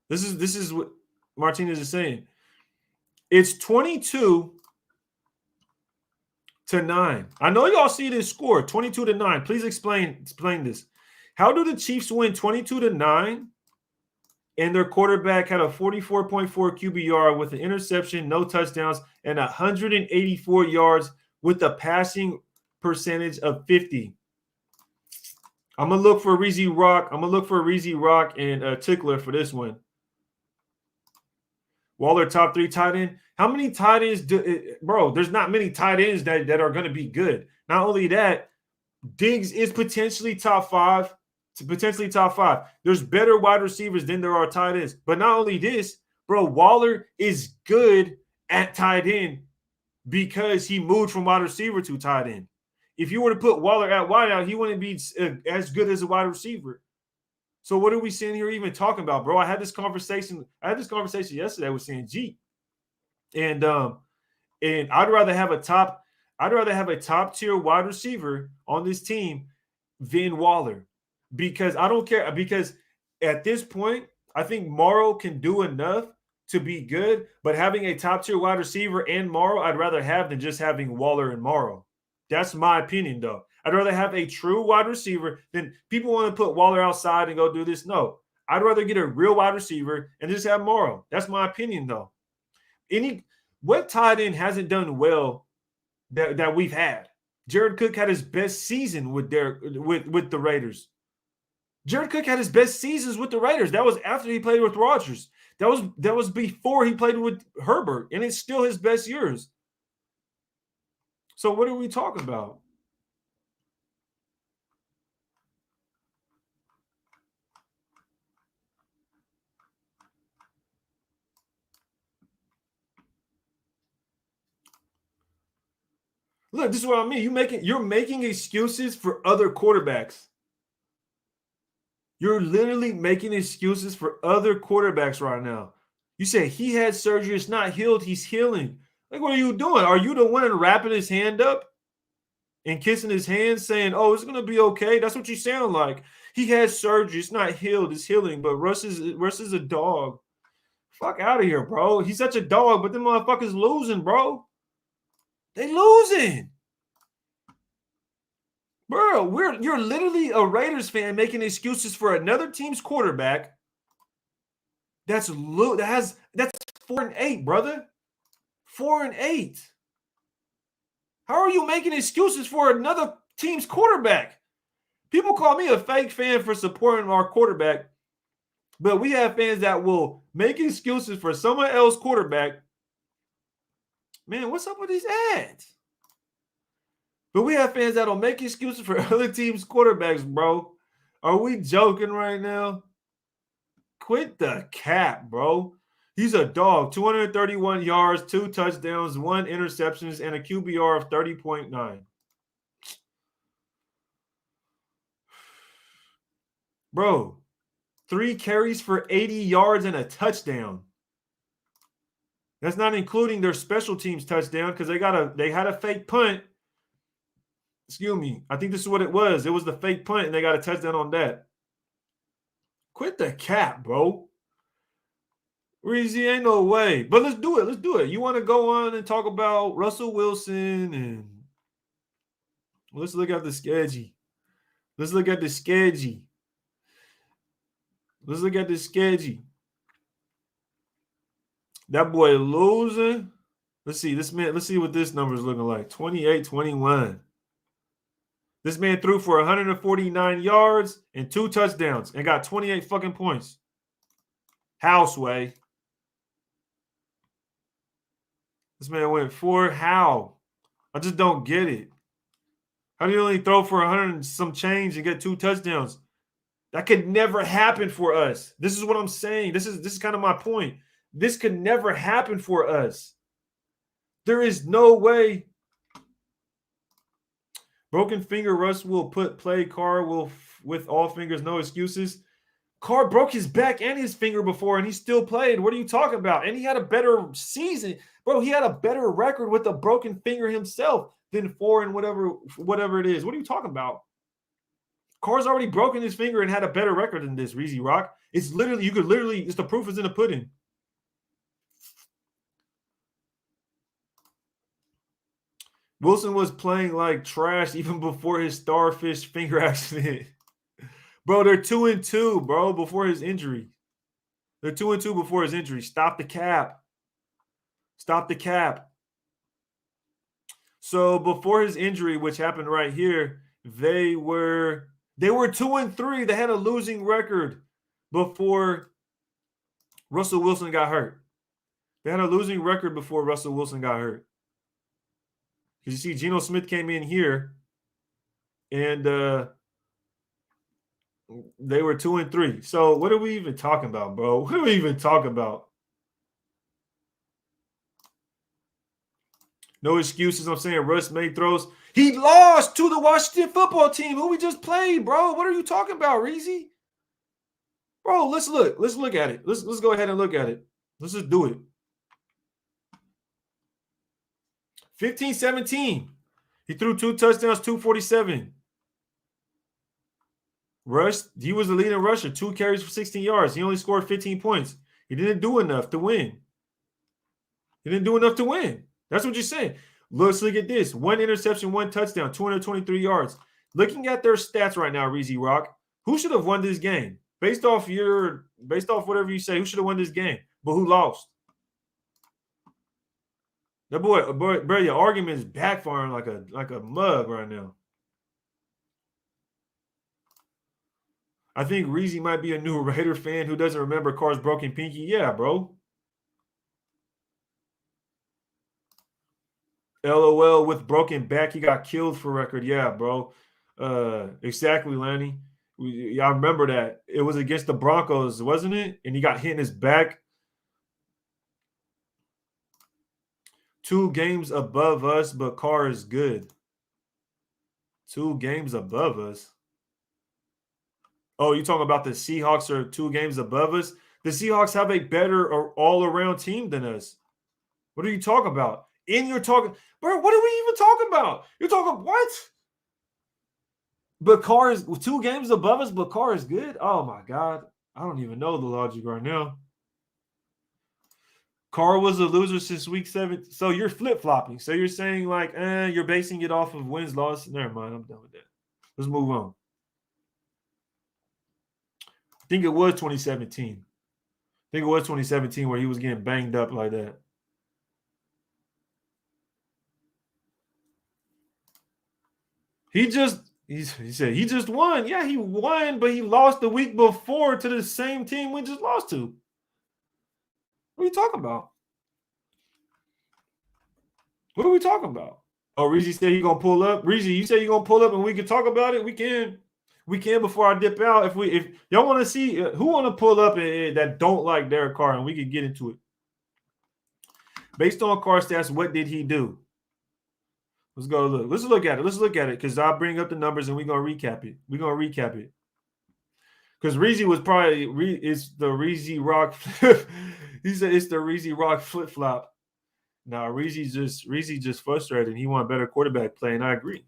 This is what Martinez is saying. It's 22-9. I know y'all see this score, 22-9. Please explain this. How do the Chiefs win 22-9? And their quarterback had a 44.4 QBR with an interception, no touchdowns, and 184 yards with a passing percentage of 50. I'm gonna look for Reezy Rock. I'm gonna look for Reezy Rock and Tickler for this one. Waller top 3 tight end. How many tight ends bro? There's not many tight ends that are gonna be good. Not only that, Diggs is potentially top 5. Potentially top 5. There's better wide receivers than there are tight ends. But not only this, bro, Waller is good at tight end because he moved from wide receiver to tight end. If you were to put Waller at wideout, he wouldn't be as good as a wide receiver. So what are we sitting here even talking about, bro? I had this conversation yesterday with Sanjeet, and I'd rather have a top tier wide receiver on this team than Waller, because I don't care. Because at this point, I think Morrow can do enough to be good, but having a top tier wide receiver and Morrow, I'd rather have than just having Waller and Morrow. That's my opinion, though. I'd rather have a true wide receiver than people want to put Waller outside and go do this. No, I'd rather get a real wide receiver and just have Morrow. That's my opinion, though. What tight end hasn't done well that we've had? Jared Cook had his best season with the Raiders. Jared Cook had his best seasons with the Raiders. That was after he played with Rodgers. That was before he played with Herbert, and it's still his best years. So what are we talking about? Look, this is what I mean. You're making excuses for other quarterbacks. You're literally making excuses for other quarterbacks right now. You say he had surgery, it's not healed, he's healing. Like, what are you doing? Are you the one wrapping his hand up and kissing his hand saying, oh, it's going to be okay? That's what you sound like. He has surgery, it's not healed, it's healing, but Russ is a dog. Fuck out of here, bro. He's such a dog, but them motherfuckers losing, bro. They losing. Bro, you're literally a Raiders fan making excuses for another team's quarterback. That's 4-8, brother. 4-8. How are you making excuses for another team's quarterback? People call me a fake fan for supporting our quarterback, but we have fans that will make excuses for someone else's quarterback. Man, what's up with these ads? But we have fans that'll make excuses for other teams' quarterbacks, bro. Are we joking right now? Quit the cap, bro. He's a dog. 231 yards, 2 touchdowns, 1 interceptions, and a QBR of 30.9. Bro, 3 carries for 80 yards and a touchdown. That's not including their special teams touchdown because they had a fake punt. Excuse me. I think this is what it was. It was the fake punt, and they got a touchdown on that. Quit the cap, bro. Reezy, ain't no way. But let's do it. Let's do it. You want to go on and talk about Russell Wilson, and let's look at the schedule. Let's look at the schedule. Let's look at the schedule. That boy losing. Let's see. Let's see what this number is looking like. 28-21. This man threw for 149 yards and 2 touchdowns and got 28 fucking points. Houseway. This man went 4. How? I just don't get it. How do you only throw for 100 and some change and get 2 touchdowns? That could never happen for us. This is what I'm saying. This is kind of my point. This could never happen for us. There is no way. Broken finger, Russ will play Carr will with all fingers, no excuses. Carr broke his back and his finger before, and he still played. What are you talking about? And he had a better season, bro. He had a better record with a broken finger himself than foreign whatever it is. What are you talking about? Carr's already broken his finger and had a better record than this, Reezy Rock. It's literally, it's the proof is in the pudding. Wilson was playing like trash even before his starfish finger accident. Bro, they're 2-2, bro, before his injury. They're 2-2 before his injury. Stop the cap. Stop the cap. So before his injury, which happened right here, they were 2-3. They had a losing record before Russell Wilson got hurt. They had a losing record before Russell Wilson got hurt. Because you see, Geno Smith came in here, and they were 2-3. So what are we even talking about, bro? What are we even talking about? No excuses. I'm saying Russ made throws. He lost to the Washington football team who we just played, bro. What are you talking about, Reezy? Bro, let's look. Let's look at it. Let's go ahead and look at it. Let's just do it. 15-17. He threw 2 touchdowns, 247. Russ, he was the leading rusher, 2 carries for 16 yards. He only scored 15 points. He didn't do enough to win. He didn't do enough to win. That's what you're saying. Let's look at this. 1 interception, 1 touchdown, 223 yards. Looking at their stats right now, Reezy Rock, who should have won this game? Based off whatever you say, who should have won this game? But who lost? That boy, bro, your argument is backfiring like a mug right now. I think Reezy might be a new Raider fan who doesn't remember Carr's broken pinky. Yeah, bro. LOL with broken back. He got killed for record. Yeah, bro. Exactly, Lanny. I remember that. It was against the Broncos, wasn't it? And he got hit in his back. 2 games above us, but Carr is good. 2 games above us. Oh, you talking about the Seahawks are 2 games above us? The Seahawks have a better all-around team than us. What are you talking about? And you're talking, bro, what are we even talking about? You're talking what? But Carr is 2 games above us, but Carr is good? Oh, my God. I don't even know the logic right now. Carr was a loser since week 7. So you're flip-flopping. So you're saying like, you're basing it off of wins, loss. Never mind. I'm done with that. Let's move on. I think it was 2017. I think it was 2017 where he was getting banged up like that. He said he just won. Yeah, he won, but he lost the week before to the same team we just lost to. What are you talking about? What are we talking about? Oh, Reezy said he's gonna pull up. Reezy, you said you're gonna pull up and we can talk about it. We can before I dip out. If y'all want to see who want to pull up that don't like Derek Carr, and we can get into it. Based on Carr stats, what did he do? Let's go look. Let's look at it. Let's look at it because I'll bring up the numbers and we're gonna recap it. We're gonna recap it. Because Reezy was probably it's the Reezy Rock. He said it's the Reezy Rock flip flop. Now Reezy just frustrated. He want better quarterback play, and I agree.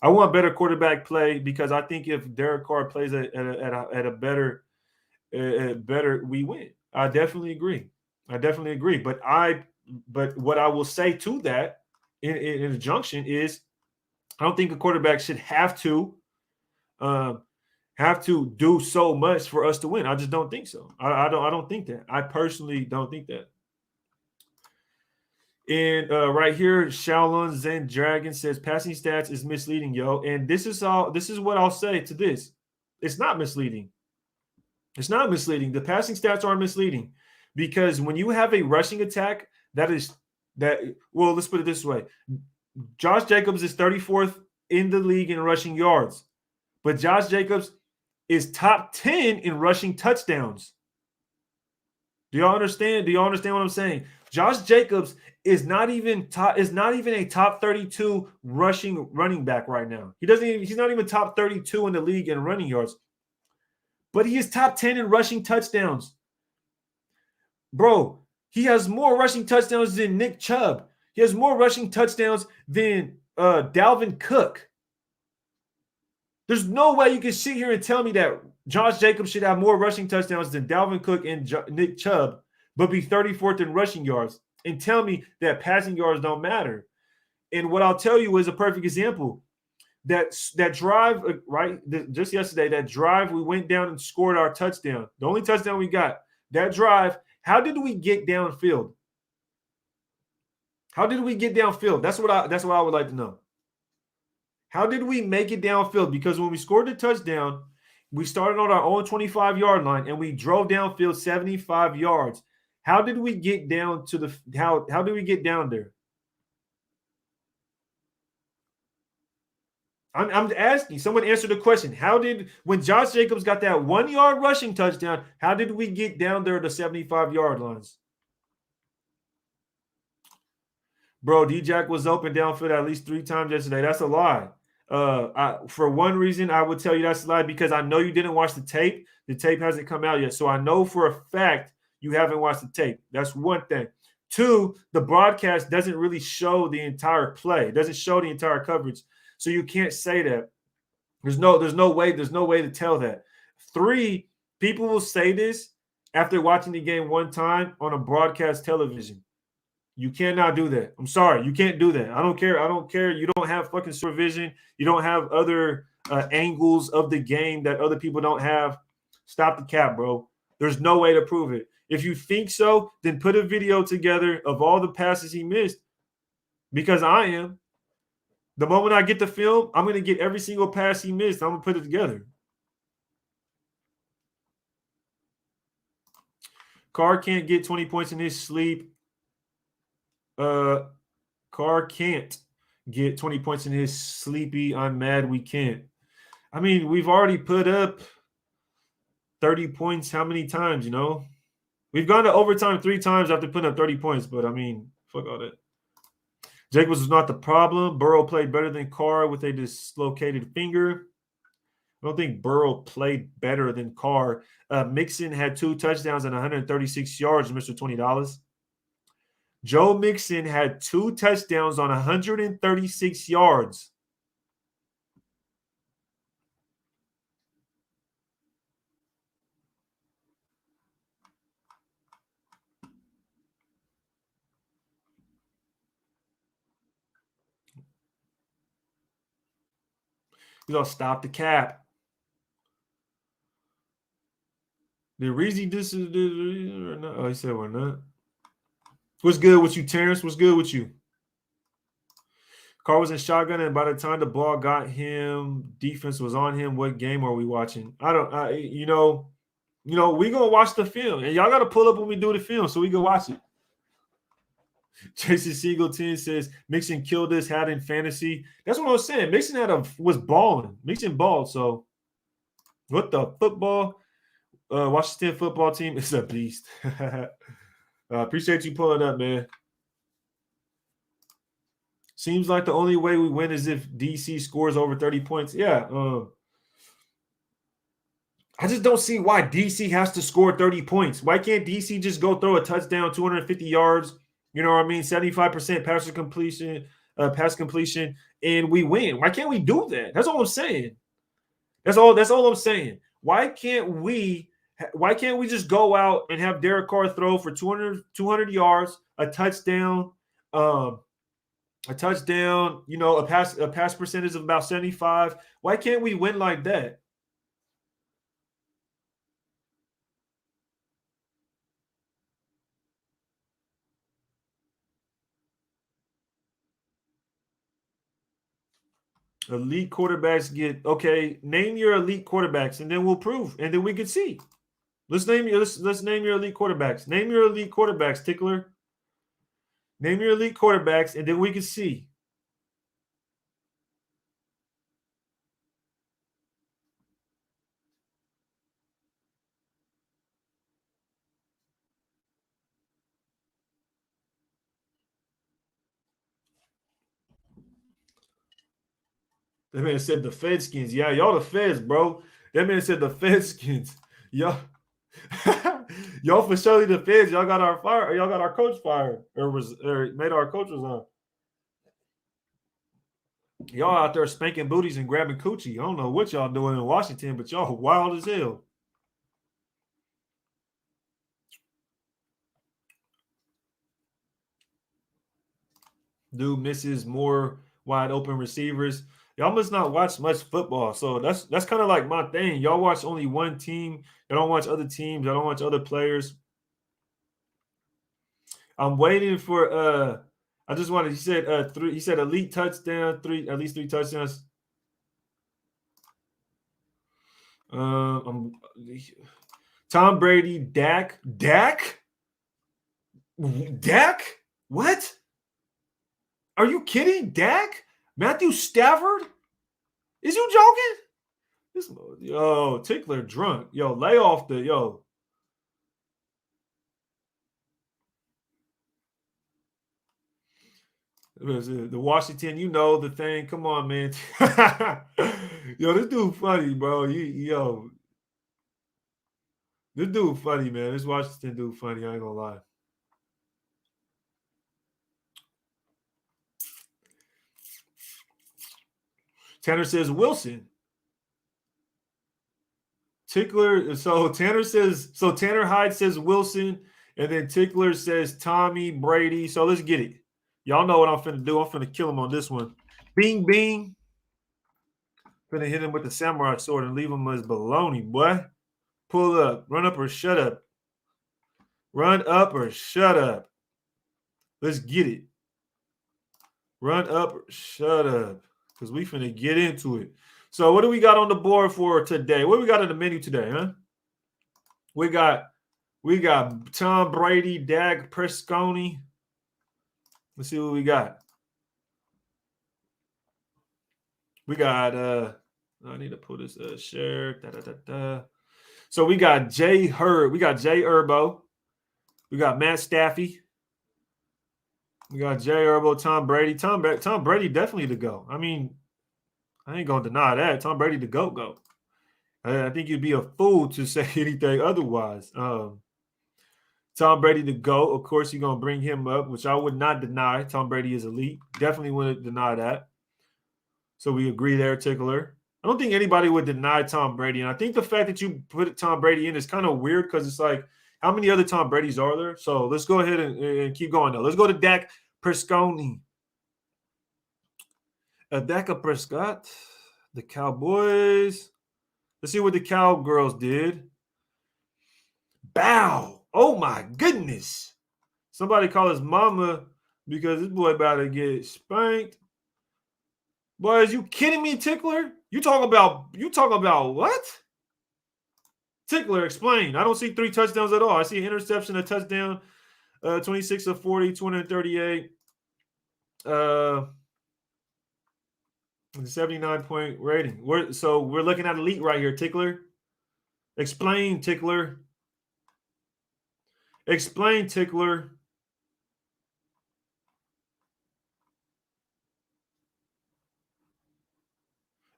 I want better quarterback play because I think if Derek Carr plays at a better, we win. I definitely agree. But what I will say to that in a junction is, I don't think a quarterback should have to do so much for us to win. I just don't think so. I don't think that. I personally don't think that. And right here, Shaolin Zen Dragon says passing stats is misleading, yo. And this is what I'll say to this. It's not misleading. It's not misleading. The passing stats aren't misleading because when you have a rushing attack, let's put it this way. Josh Jacobs is 34th in the league in rushing yards, but Josh Jacobs is top 10 in rushing touchdowns. Do y'all understand? Do y'all understand what I'm saying? Josh Jacobs is not even a top 32 rushing running back right now. He's not even top 32 in the league in running yards. But he is top 10 in rushing touchdowns. Bro, he has more rushing touchdowns than Nick Chubb. He has more rushing touchdowns than Dalvin Cook. There's no way you can sit here and tell me that Josh Jacobs should have more rushing touchdowns than Dalvin Cook and Nick Chubb, but be 34th in rushing yards, and tell me that passing yards don't matter. And what I'll tell you is a perfect example. That drive, right? Just yesterday, that drive, we went down and scored our touchdown. The only touchdown we got. That drive, how did we get downfield? How did we get downfield? That's what I would like to know. How did we make it downfield? Because when we scored the touchdown, we started on our own 25-yard line and we drove downfield 75 yards. How did we get down to the how did we get down there? I'm asking. Someone answer the question. When Josh Jacobs got that 1-yard rushing touchdown, how did we get down there to 75-yard lines? Bro, D-Jack was open downfield at least 3 times yesterday. That's a lie. For one reason, I would tell you that's a lie because I know you didn't watch the tape. The tape hasn't come out yet. So I know for a fact you haven't watched the tape. That's one thing. 2, the broadcast doesn't really show the entire play. It doesn't show the entire coverage. So you can't say that. There's no way to tell that. 3, people will say this after watching the game one time on a broadcast television. You cannot do that. I'm sorry. You can't do that. I don't care. You don't have fucking supervision. You don't have other angles of the game that other people don't have. Stop the cap, bro. There's no way to prove it. If you think so, then put a video together of all the passes he missed, because I am. The moment I get the film, I'm going to get every single pass he missed. I'm going to put it together. Carr can't get 20 points in his sleep. Carr can't get 20 points in his sleepy. I'm mad we can't. I mean, we've already put up 30 points how many times, We've gone to overtime 3 times after putting up 30 points, but I mean, fuck all that. Jacobs was not the problem. Burrow played better than Carr with a dislocated finger. I don't think Burrow played better than Carr. Mixon had 2 touchdowns and 136 yards, Mr. $20. Joe Mixon had 2 touchdowns on 136 yards. He's going to stop the cap. Did Reezy this is or not? Oh, he said we're not. What's good with you, Terrence? What's good with you? Carr was in shotgun, and by the time the ball got him, defense was on him. What game are we watching? We gonna watch the film, and y'all gotta pull up when we do the film so we can watch it. Jason Singleton says Mixon killed us, had in fantasy. That's what I was saying. Mixon was balling. Mixon balled. So what the football? Washington football team is a beast. Appreciate you pulling up, man. Seems like the only way we win is if DC scores over 30 points. Yeah. I just don't see why DC has to score 30 points. Why can't DC just go throw a touchdown, 250 yards? You know what I mean? 75% pass completion, and we win. Why can't we do that? That's all I'm saying. That's all I'm saying. Why can't we just go out and have Derek Carr throw for 200 yards, a touchdown, a pass percentage of about 75? Why can't we win like that? Elite quarterbacks name your elite quarterbacks, and then we'll prove, and then we can see. Let's name your elite quarterbacks. Name your elite quarterbacks, Tickler. Name your elite quarterbacks, and then we can see. That man said the Fedskins. Yeah, y'all the Feds, bro. That man said the Fedskins. Y'all, y'all for surely the Feds. Y'all got our fire. Y'all got our coach fired, or made our coach resign. Y'all out there spanking booties and grabbing coochie. I don't know what y'all doing in Washington, but y'all wild as hell. Dude misses more wide open receivers. Y'all must not watch much football. So that's kind of like my thing. Y'all watch only one team. Y'all don't watch other teams. Y'all don't watch other players. I'm waiting for I just wanted, he said three, he said elite touchdown, at least three touchdowns. Um Tom Brady, Dak. What? Are you kidding? Dak? Matthew Stafford? Is you joking? Tickler drunk. Yo, lay off the the Washington, you know the thing. Come on, man. Yo, this dude funny, bro. This dude funny, man. This Washington dude funny. I ain't gonna lie. Tanner says Wilson. Tickler. So Tanner Hyde says Wilson, and then Tickler says Tommy Brady. So let's get it. Y'all know what I'm finna do. I'm finna kill him on this one. Bing, bing. Finna hit him with the samurai sword and leave him as baloney, boy. Pull up. Run up or shut up. Run up or shut up. Let's get it. Run up or shut up. Because we finna get into it. So what do we got on the board for today? What do we got on the menu today, huh? We got Tom Brady, Dak Prescott. Let's see what we got. We got I need to put this share. So we got Jay Herb. We got Jay Herbo. We got Matt Staffy. We got Jay Herbo, Tom Brady. Tom Brady definitely to go. I mean, I ain't gonna deny that. Tom Brady to go. I think you'd be a fool to say anything otherwise. Tom Brady to go. Of course, you're gonna bring him up, which I would not deny. Tom Brady is elite. Definitely wouldn't deny that. So we agree there, Tickler. I don't think anybody would deny Tom Brady. And I think the fact that you put Tom Brady in is kind of weird because it's like, how many other Tom Bradys are there? So let's go ahead and keep going, though. Let's go to Dak Prescott. Dak Prescott, the Cowboys. Let's see what the Cowgirls did. Bow. Oh, my goodness. Somebody call his mama because this boy about to get spanked. Boy, is you kidding me, Tickler? You talk about what? Tickler, explain. I don't see 3 touchdowns at all. I see an interception, a touchdown, 26 of 40, 238, 79-point rating. We're looking at elite right here, Tickler. Explain, Tickler. Explain, Tickler.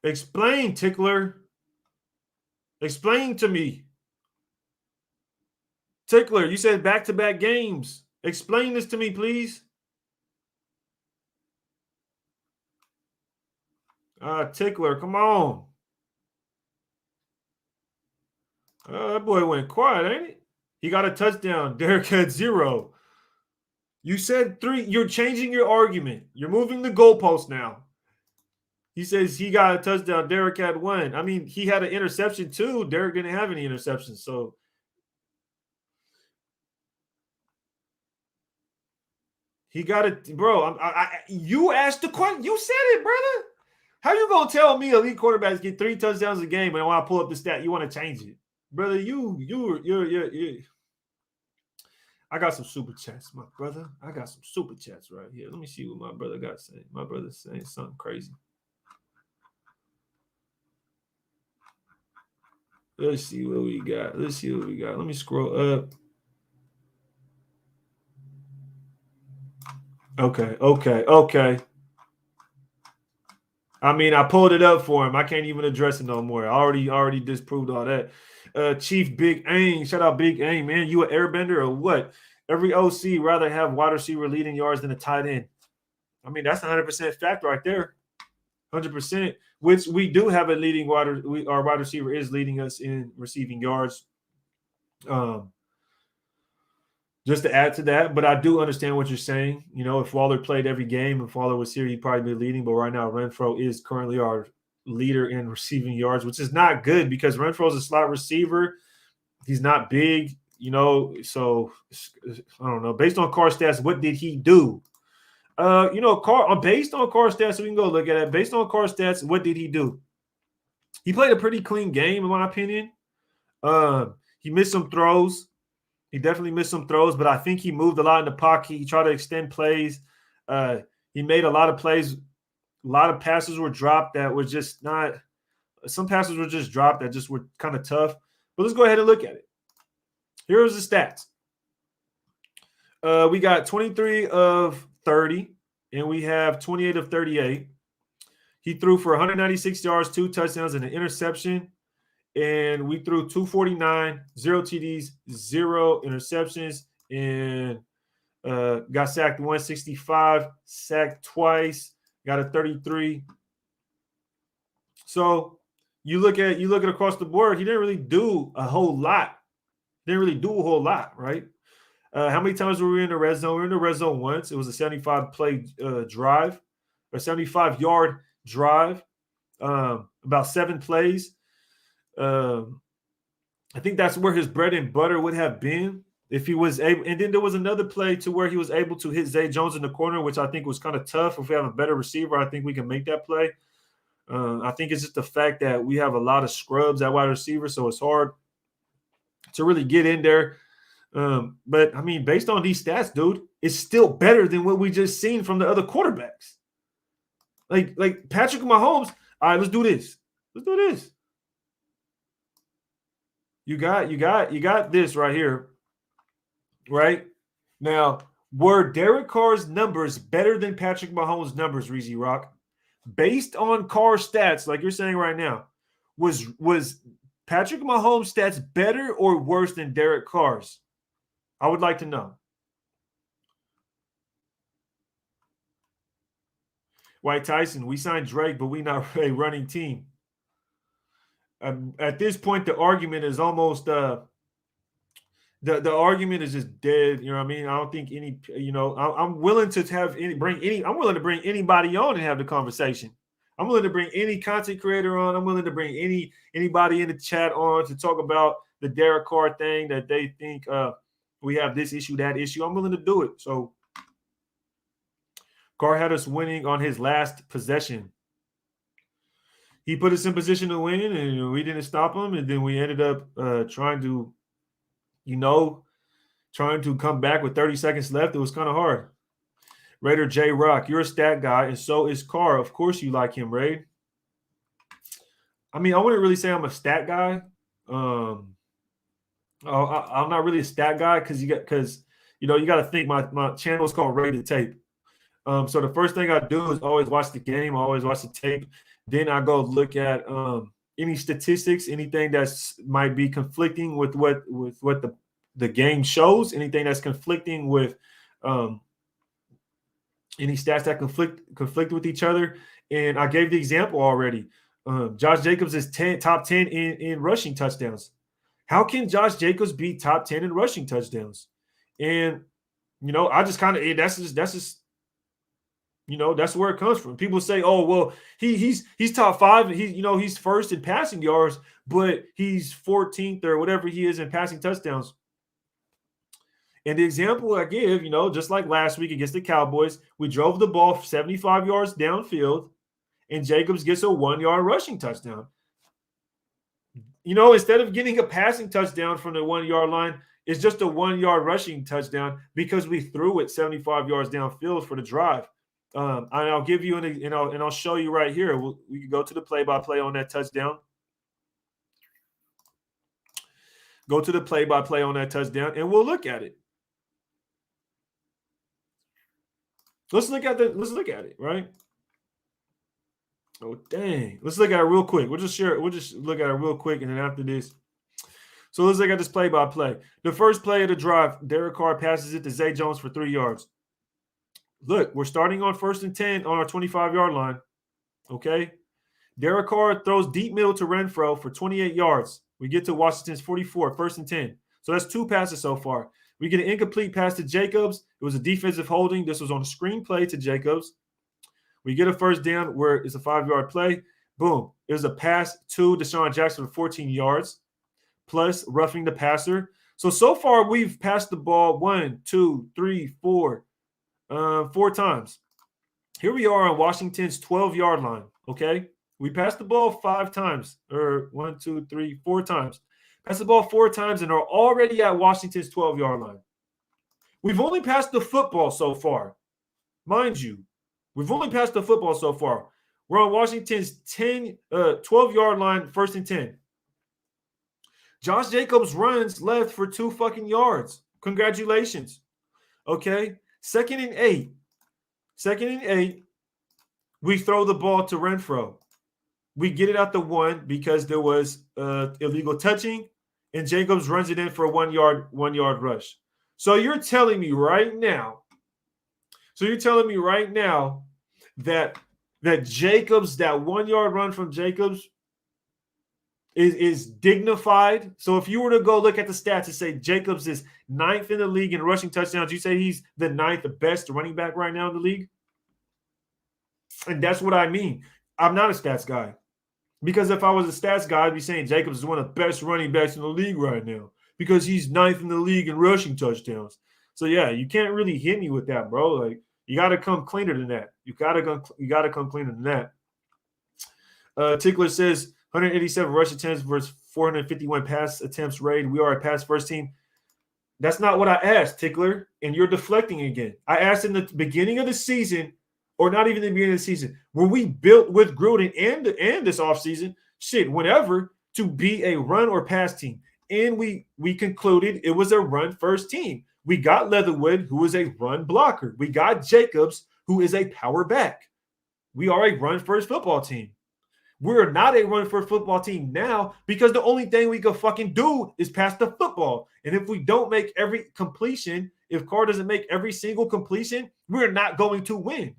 Explain, Tickler. Explain to me. Tickler, you said back-to-back games. Explain this to me, please. Tickler, come on. That boy went quiet, ain't it? He got a touchdown. Derek had 0. You said 3. You're changing your argument. You're moving the goalpost now. He says he got a touchdown. Derek had 1. I mean, he had an interception too. Derek didn't have any interceptions. So he got it, bro. You asked the question. You said it, brother. How you gonna tell me elite quarterbacks get 3 touchdowns a game, and when I pull up the stat, you want to change it, brother? You're. I got some super chats, my brother. I got some super chats right here. Let me see what my brother got saying. My brother's saying something crazy. Let's see what we got. Let me scroll up. Okay. I mean, I pulled it up for him. I can't even address it no more. I already disproved all that. Chief Big Aang, shout out Big Aang, man. You an airbender or what? Every OC rather have wide receiver leading yards than a tight end. I mean, that's 100% fact right there. 100%. Which we do have a leading our wide receiver is leading us in receiving yards. Just to add to that, but I do understand what you're saying. You know, if Waller played every game, if Waller was here, he'd probably be leading. But right now, Renfro is currently our leader in receiving yards, which is not good because Renfro's a slot receiver. He's not big, you know. So I don't know. Based on car stats, what did he do? You know, based on car stats, so we can go look at it. Based on car stats, what did he do? He played a pretty clean game, in my opinion. He missed some throws. He definitely missed some throws, but I think he moved a lot in the pocket. He tried to extend plays. He made a lot of plays. A lot of passes were dropped that were just not – some passes were just dropped that just were kind of tough. But let's go ahead and look at it. Here's the stats. We got 23 of 30, and we have 28 of 38. He threw for 196 yards, 2 touchdowns, and an interception. And we threw 249, 0 TDs, 0 interceptions, and got sacked 165, sacked twice, got a 33. So you look at across the board, he didn't really do a whole lot. Right? How many times were we in the red zone? We were in the red zone once. It was a 75-play drive, or 75-yard drive, about 7 plays. I think that's where his bread and butter would have been if he was able. And then there was another play to where he was able to hit Zay Jones in the corner, which I think was kind of tough. If we have a better receiver, I think we can make that play. I think it's just the fact that we have a lot of scrubs at wide receiver, so it's hard to really get in there. But, I mean, based on these stats, dude, it's still better than what we just seen from the other quarterbacks. Like Patrick Mahomes, all right, let's do this. You got this right here, right? Now, were Derek Carr's numbers better than Patrick Mahomes' numbers, Reezy Rock? Based on Carr stats, like you're saying right now, was Patrick Mahomes' stats better or worse than Derek Carr's? I would like to know. White Tyson, we signed Drake, but we not a running team. At this point, the argument is almost the argument is just dead. You know what I mean? I don't think any. You know, I'm willing to I'm willing to bring anybody on and have the conversation. I'm willing to bring any content creator on. I'm willing to bring anybody in the chat on to talk about the Derek Carr thing that they think we have this issue, that issue. I'm willing to do it. So Carr had us winning on his last possession. He put us in position to win, and we didn't stop him. And then we ended up trying to come back with 30 seconds left. It was kind of hard. Raider J Rock, you're a stat guy, and so is Carr. Of course you like him, Ray. I mean, I wouldn't really say I'm a stat guy. I'm not really a stat guy because you got to think my channel is called Ray the Tape. So the first thing I do is always watch the game. I always watch the tape. Then I go look at any statistics, anything that's might be conflicting with what the game shows, anything that's conflicting with any stats that conflict with each other. And I gave the example already. Josh Jacobs is top 10 in rushing touchdowns. How can Josh Jacobs be top 10 in rushing touchdowns? And I just kind of that's just that's where it comes from. People say, "Oh, well, he's top 5. He's first in passing yards, but he's 14th or whatever he is in passing touchdowns." And the example I give, just like last week against the Cowboys, we drove the ball 75 yards downfield, and Jacobs gets a 1-yard rushing touchdown. Instead of getting a passing touchdown from the 1-yard line, it's just a 1-yard rushing touchdown because we threw it 75 yards downfield for the drive. And I'll give you and I'll show you right here. We can go to the play-by-play on that touchdown. Go to the play-by-play on that touchdown, and we'll look at it. Let's look at it, right? Oh, dang. Let's look at it real quick. We'll just look at it real quick, and then after this. So let's look at this play-by-play. The first play of the drive, Derek Carr passes it to Zay Jones for 3 yards. Look, we're starting on 1st and 10 on our 25-yard line. Okay? Derek Carr throws deep middle to Renfro for 28 yards. We get to Washington's 44, 1st and 10. So that's 2 passes so far. We get an incomplete pass to Jacobs. It was a defensive holding. This was on a screen play to Jacobs. We get a first down where it's a 5-yard play. Boom. It was a pass to Deshaun Jackson for 14 yards, plus roughing the passer. So far, we've passed the ball 1, 2, 3, 4 times. Here we are on Washington's 12-yard line, okay? We passed the ball 5 times, or 1, 2, 3, 4 times. Passed the ball 4 times and are already at Washington's 12-yard line. We've only passed the football so far. Mind you, we've only passed the football so far. We're on Washington's 12-yard line, 1st and 10. Josh Jacobs runs left for 2 fucking yards. Congratulations. Okay? 2nd and 8. 2nd and 8. We throw the ball to Renfro. We get it out the 1 because there was illegal touching, and Jacobs runs it in for a 1-yard rush. So you're telling me right now that Jacobs, that 1-yard run from Jacobs is dignified. So if you were to go look at the stats and say Jacobs is 9th in the league in rushing touchdowns, you say he's the 9th best running back right now in the league? And that's what I mean. I'm not a stats guy. Because if I was a stats guy, I'd be saying Jacobs is one of the best running backs in the league right now because he's 9th in the league in rushing touchdowns. So, yeah, you can't really hit me with that, bro. Like, you got to come cleaner than that. You got to come cleaner than that. Tickler says 187 rush attempts versus 451 pass attempts rated. We are a pass-first team. That's not what I asked, Tickler, and you're deflecting again. I asked in the beginning of the season, or not even the beginning of the season, were we built with Gruden and this offseason, whenever, to be a run or pass team? And we concluded it was a run-first team. We got Leatherwood, who is a run blocker. We got Jacobs, who is a power back. We are a run-first football team. We're not a run-first football team now because the only thing we can fucking do is pass the football. And if we don't make every completion, if Carr doesn't make every single completion, we're not going to win.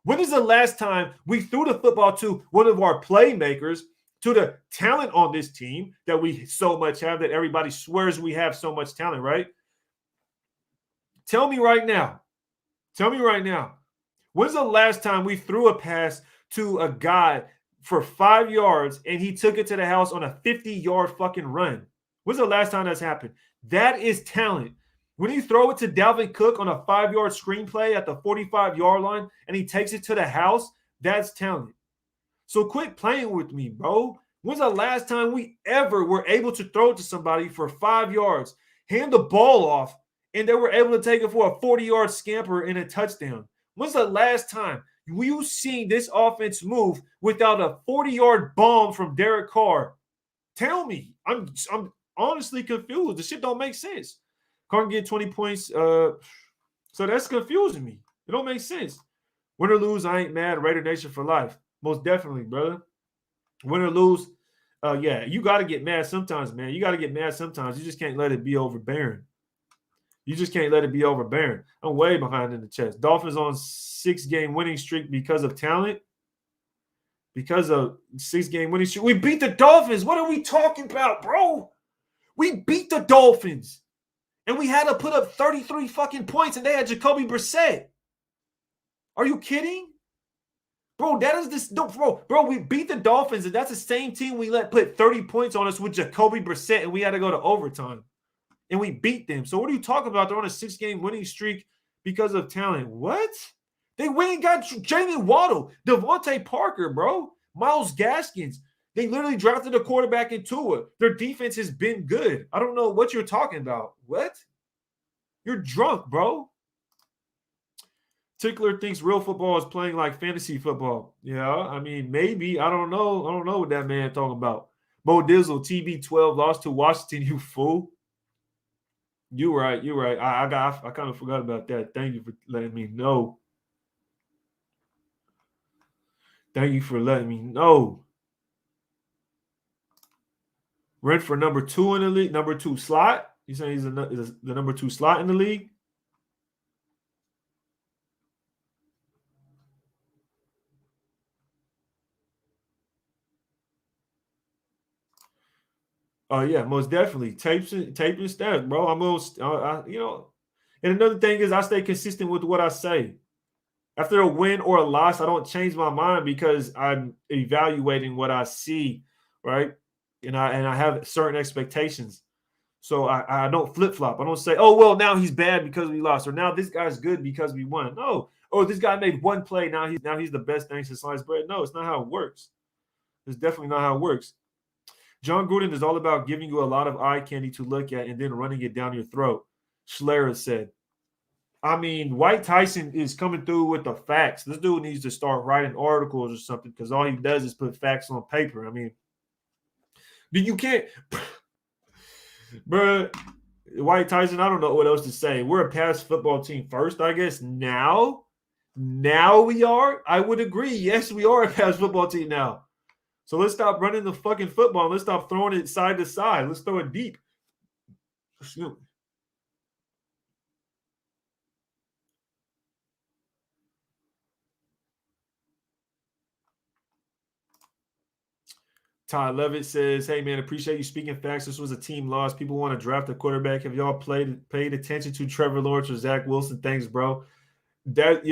When is the last time we threw the football to one of our playmakers, to the talent on this team that we so much have, that everybody swears we have so much talent, right? Tell me right now. When's the last time we threw a pass to a guy for 5 yards and he took it to the house on a 50-yard fucking run? When's the last time that's happened? That is talent. When you throw it to Dalvin Cook on a 5-yard screenplay at the 45-yard line and he takes it to the house, that's talent. So quit playing with me, bro. When's the last time we ever were able to throw it to somebody for 5 yards, hand the ball off, and they were able to take it for a 40-yard scamper and a touchdown? When's the last time you've seen this offense move without a 40-yard bomb from Derek Carr? Tell me. I'm honestly confused. The shit don't make sense. Carr can get 20 points. So that's confusing me. It don't make sense. Win or lose, I ain't mad. Raider Nation for life. Most definitely, brother. Win or lose, yeah, you got to get mad sometimes, man. You got to get mad sometimes. You just can't let it be overbearing. I'm way behind in the chest. Dolphins on 6-game winning streak because of talent. Because of 6-game winning streak. We beat the Dolphins. What are we talking about, bro? We beat the Dolphins. And we had to put up 33 fucking points, and they had Jacoby Brissett. Are you kidding? Bro, that is this. No, bro, we beat the Dolphins, and that's the same team we let put 30 points on us with Jacoby Brissett, and we had to go to overtime. And we beat them. So what are you talking about? They're on a 6-game winning streak because of talent. What? They went and got Jalen Waddle, Devontae Parker, bro, Myles Gaskins. They literally drafted a quarterback in Tua. Their defense has been good. I don't know what you're talking about. What? You're drunk, bro. Tickler thinks real football is playing like fantasy football. Yeah, I mean, maybe. I don't know. I don't know what that man talking about. Bo Dizzle, TB12, lost to Washington, you fool. You're right. I kind of forgot about that. Thank you for letting me know. Thank you for letting me know. Rent for number 2 in the league, number 2 slot. You saying he's the number 2 slot in the league? Oh yeah, most definitely. Tape and stats, bro. I'm most, And another thing is, I stay consistent with what I say. After a win or a loss, I don't change my mind because I'm evaluating what I see, right? And I have certain expectations. So I don't flip flop. I don't say, oh well, now he's bad because we lost, or now this guy's good because we won. No, or this guy made one play, now he's the best thing since sliced bread. No, it's not how it works. It's definitely not how it works. John Gruden is all about giving you a lot of eye candy to look at and then running it down your throat. Schlereth said. I mean, White Tyson is coming through with the facts. This dude needs to start writing articles or something because all he does is put facts on paper. I mean, you can't, bro. White Tyson, I don't know what else to say. We're a past football team first, I guess. Now we are. I would agree. Yes, we are a past football team now. So let's stop running the fucking football. Let's stop throwing it side to side. Let's throw it deep. Todd Levitt says, "Hey man, appreciate you speaking facts. This was a team loss. People want to draft a quarterback. Have y'all paid attention to Trevor Lawrence or Zach Wilson? Thanks, bro. That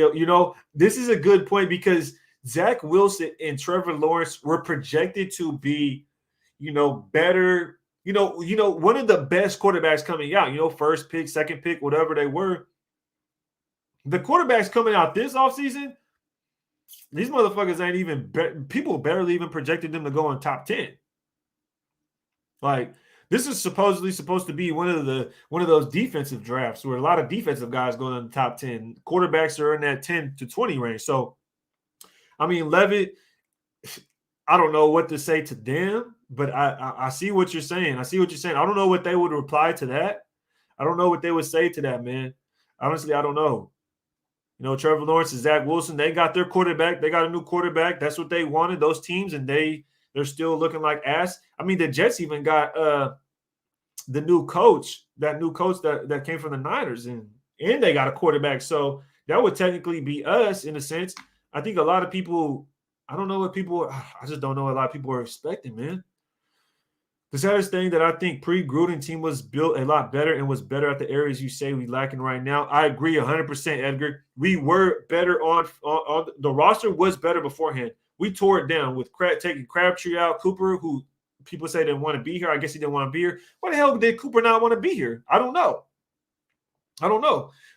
this is a good point because Zach Wilson and Trevor Lawrence were projected to be, better. One of the best quarterbacks coming out. First pick, second pick, whatever they were. The quarterbacks coming out this offseason, these motherfuckers ain't even people barely even projected them to go in top 10. Like this is supposedly supposed to be one of those defensive drafts where a lot of defensive guys go in the top 10. Quarterbacks are in that 10 to 20 range. So I mean, Levitt, I don't know what to say to them, but I see what you're saying. I see what you're saying. I don't know what they would reply to that. I don't know what they would say to that, man. Honestly, I don't know. Trevor Lawrence and Zach Wilson, they got their quarterback. They got a new quarterback. That's what they wanted, those teams, and they're still looking like ass. I mean, the Jets even got the new coach, that came from the Niners, and they got a quarterback. So that would technically be us in a sense. I think a lot of people, I just don't know what a lot of people are expecting, man. The saddest thing that I think pre-Gruden team was built a lot better and was better at the areas you say we lacking right now. I agree 100%, Edgar. We were better on the roster was better beforehand. We tore it down with taking Crabtree out, Cooper, who people say didn't want to be here. I guess he didn't want to be here. Why the hell did Cooper not want to be here? I don't know.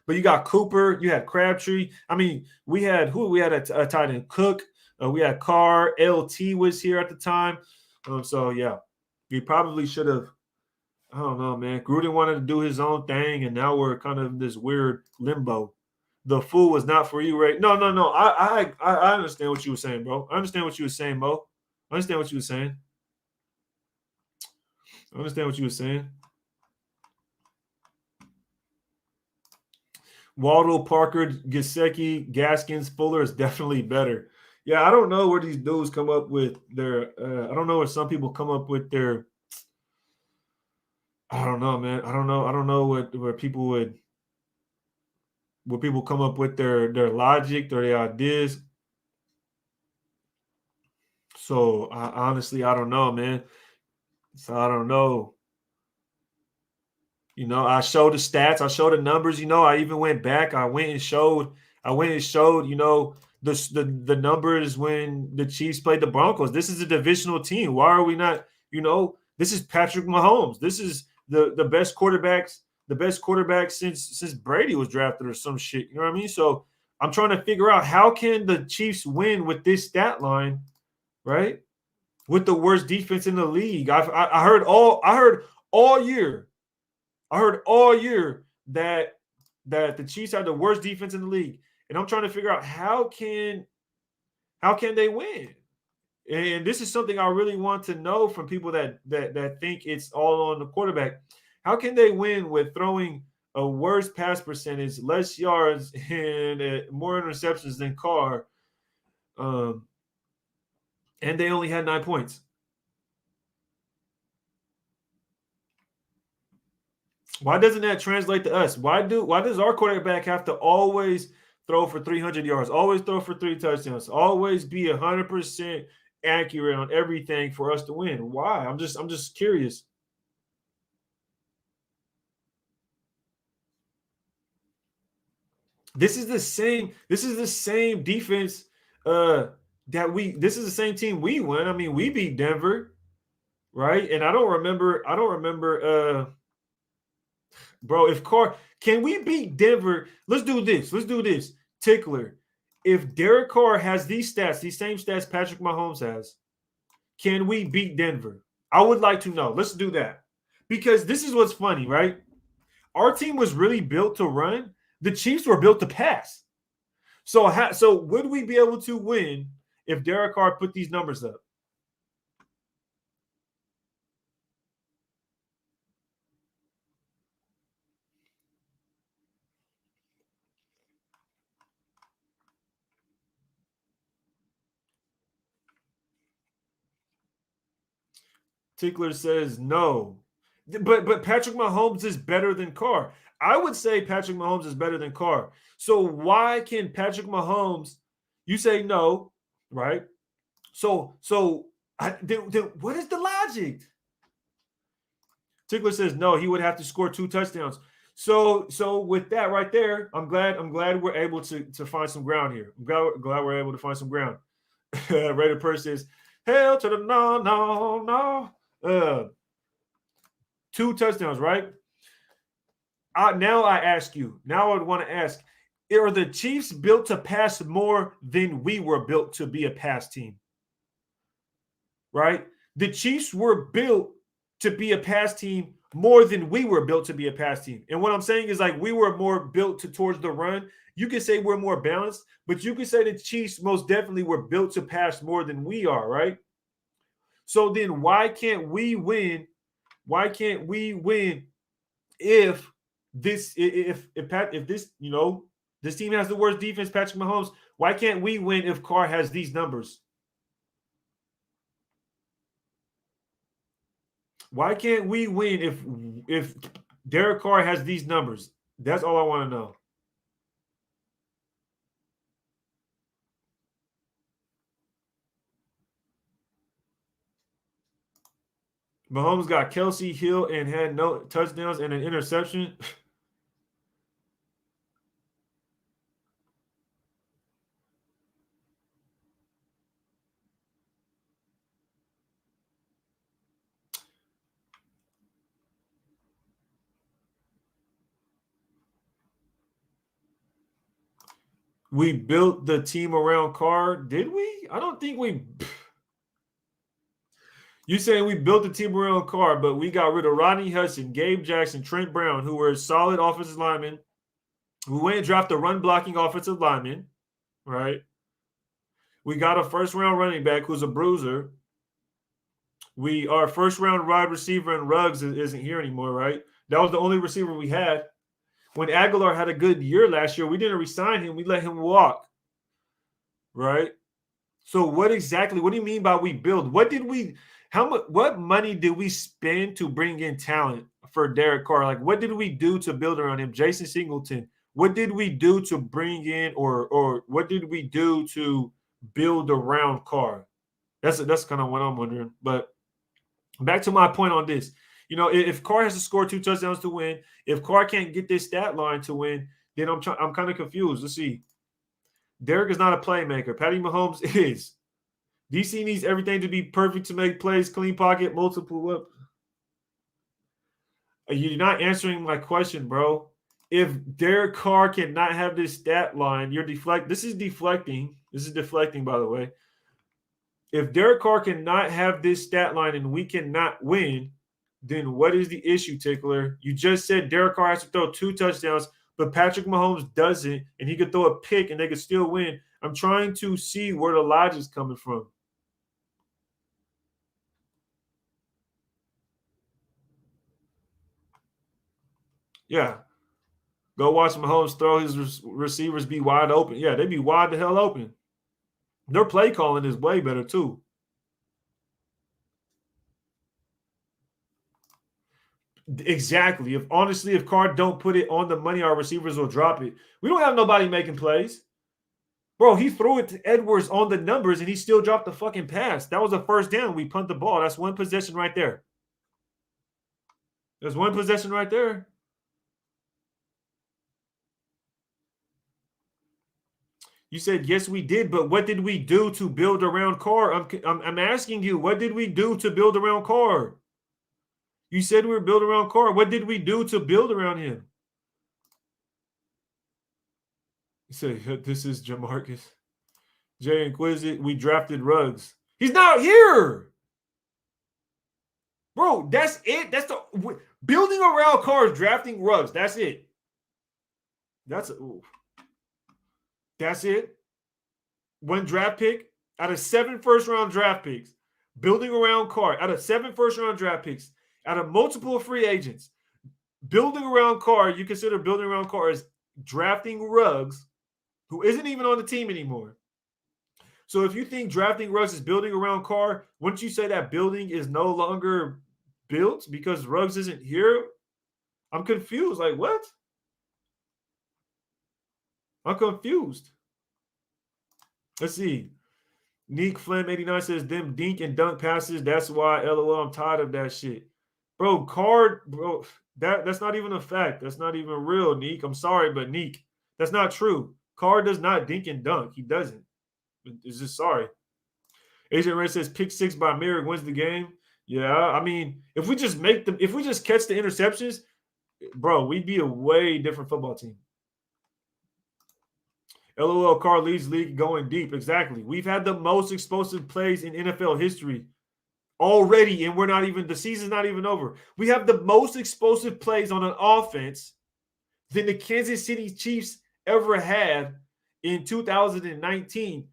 But you got Cooper, you had Crabtree. I mean, we had a tight end, Cook. We had Carr. LT was here at the time. So yeah. He probably should have. I don't know, man. Gruden wanted to do his own thing, and now we're kind of in this weird limbo. The fool was not for you, right? No. I understand what you were saying, bro. I understand what you were saying, Mo. I understand what you were saying. Waldo, Parker, Gesicki, Gaskins, Fuller is definitely better. Yeah, I don't know where these dudes come up with their. I don't know where some people come up with their. I don't know, man. I don't know where people come up with their logic or their ideas. So honestly, I don't know, man. So I don't know. I showed the stats. I showed the numbers. I even went back. I went and showed. The numbers when the Chiefs played the Broncos. This is a divisional team. Why are we not? This is Patrick Mahomes. This is the best quarterbacks. The best quarterback since Brady was drafted or some shit. You know what I mean? So I'm trying to figure out how can the Chiefs win with this stat line, right? With the worst defense in the league. I heard all year. I heard all year that the Chiefs had the worst defense in the league, and I'm trying to figure out how can they win. And this is something I really want to know from people that think it's all on the quarterback. How can they win with throwing a worse pass percentage, less yards, and more interceptions than Carr? and they only had 9 points. Why doesn't that translate to us? Why does our quarterback have to always throw for 300 yards, always throw for 3 touchdowns, always be 100% accurate on everything for us to win? Why? I'm just curious. This is the same defense this is the same team we won. I mean, we beat Denver, right? And I don't remember bro, if Carr can we beat Denver? Let's do this. Let's do this. Tickler. If Derek Carr has these stats, these same stats Patrick Mahomes has, can we beat Denver? I would like to know. Let's do that. Because this is what's funny, right? Our team was really built to run. The Chiefs were built to pass. So would we be able to win if Derek Carr put these numbers up? Tickler says no. But Patrick Mahomes is better than Carr. I would say Patrick Mahomes is better than Carr. So why can Patrick Mahomes? You say no, right? Then what is the logic? Tickler says no. He would have to score 2 touchdowns. So with that right there, I'm glad we're able to find some ground here. I'm glad we're able to find some ground. Raider Purse says, "Hell to the no. 2 touchdowns, right? Now I ask you. Now I would want to ask: are the Chiefs built to pass more than we were built to be a pass team? Right? The Chiefs were built to be a pass team more than we were built to be a pass team. And what I'm saying is like we were more built towards the run. You could say we're more balanced, but you could say the Chiefs most definitely were built to pass more than we are, right? So then why can't we win? Why can't we win if this this team has the worst defense, Patrick Mahomes? Why can't we win if Carr has these numbers? Why can't we win if Derek Carr has these numbers? That's all I want to know. Mahomes got Kelsey, Hill, and had no touchdowns and an interception. We built the team around Carr. Did we? I don't think we. You saying we built the team around Carr, but we got rid of Rodney Hudson, Gabe Jackson, Trent Brown, who were solid offensive linemen. We went and dropped a run blocking offensive lineman, right? We got a first round running back who's a bruiser. Our first round wide receiver in Ruggs isn't here anymore, right? That was the only receiver we had. When Aguilar had a good year last year, we didn't resign him. We let him walk, right? So what do you mean by we build? What money did we spend to bring in talent for Derek Carr? Like, what did we do to build around him? Jason Singleton. What did we do to bring in or what did we do to build around Carr? That's kind of what I'm wondering. But back to my point on this. If Carr has to score 2 touchdowns to win, if Carr can't get this stat line to win, then I'm kind of confused. Let's see. Derek is not a playmaker. Patty Mahomes is. DC needs everything to be perfect to make plays, clean pocket, multiple up. You're not answering my question, bro. If Derek Carr cannot have this stat line, you're deflecting. This is deflecting. This is deflecting, by the way. If Derek Carr cannot have this stat line and we cannot win, then what is the issue, Tickler? You just said Derek Carr has to throw 2 touchdowns, but Patrick Mahomes doesn't, and he could throw a pick and they could still win. I'm trying to see where the logic's coming from. Yeah. Go watch Mahomes throw his receivers be wide open. Yeah, they be wide the hell open. Their play calling is way better too. Exactly. If Carr don't put it on the money, our receivers will drop it. We don't have nobody making plays. Bro, he threw it to Edwards on the numbers and he still dropped the fucking pass. That was a first down. We punt the ball. That's one possession right there. There's one possession right there. You said, yes, we did, but what did we do to build around Carr? I'm asking you, what did we do to build around Carr? You said we were building around Carr. What did we do to build around him? You said, this is Jamarcus. Jay Inquisitive, we drafted Ruggs. He's not here. Bro, that's it. That's the building around Carr is drafting Ruggs. That's it. That's it. One draft pick out of 7 first-round draft picks. Building around Carr out of 7 first-round draft picks. Out of multiple free agents. Building around Carr, you consider building around Carr as drafting Ruggs, who isn't even on the team anymore. So if you think drafting Ruggs is building around Carr, wouldn't you say that building is no longer built because Ruggs isn't here? I'm confused. Like, what? I'm confused. Let's see. Neek Flem 89 says, them dink and dunk passes. That's why, LOL, I'm tired of that shit. Bro, Carr, bro, that's not even a fact. That's not even real, Neek. I'm sorry, but Neek, that's not true. Carr does not dink and dunk. He doesn't. It's just sorry. Agent Ray says pick 6 by Merrick wins the game. Yeah, I mean, if we just catch the interceptions, bro, we'd be a way different football team. LOL, Carr leads league going deep. Exactly. We've had the most explosive plays in NFL history already, and the season's not even over. We have the most explosive plays on an offense than the Kansas City Chiefs ever had in 2019.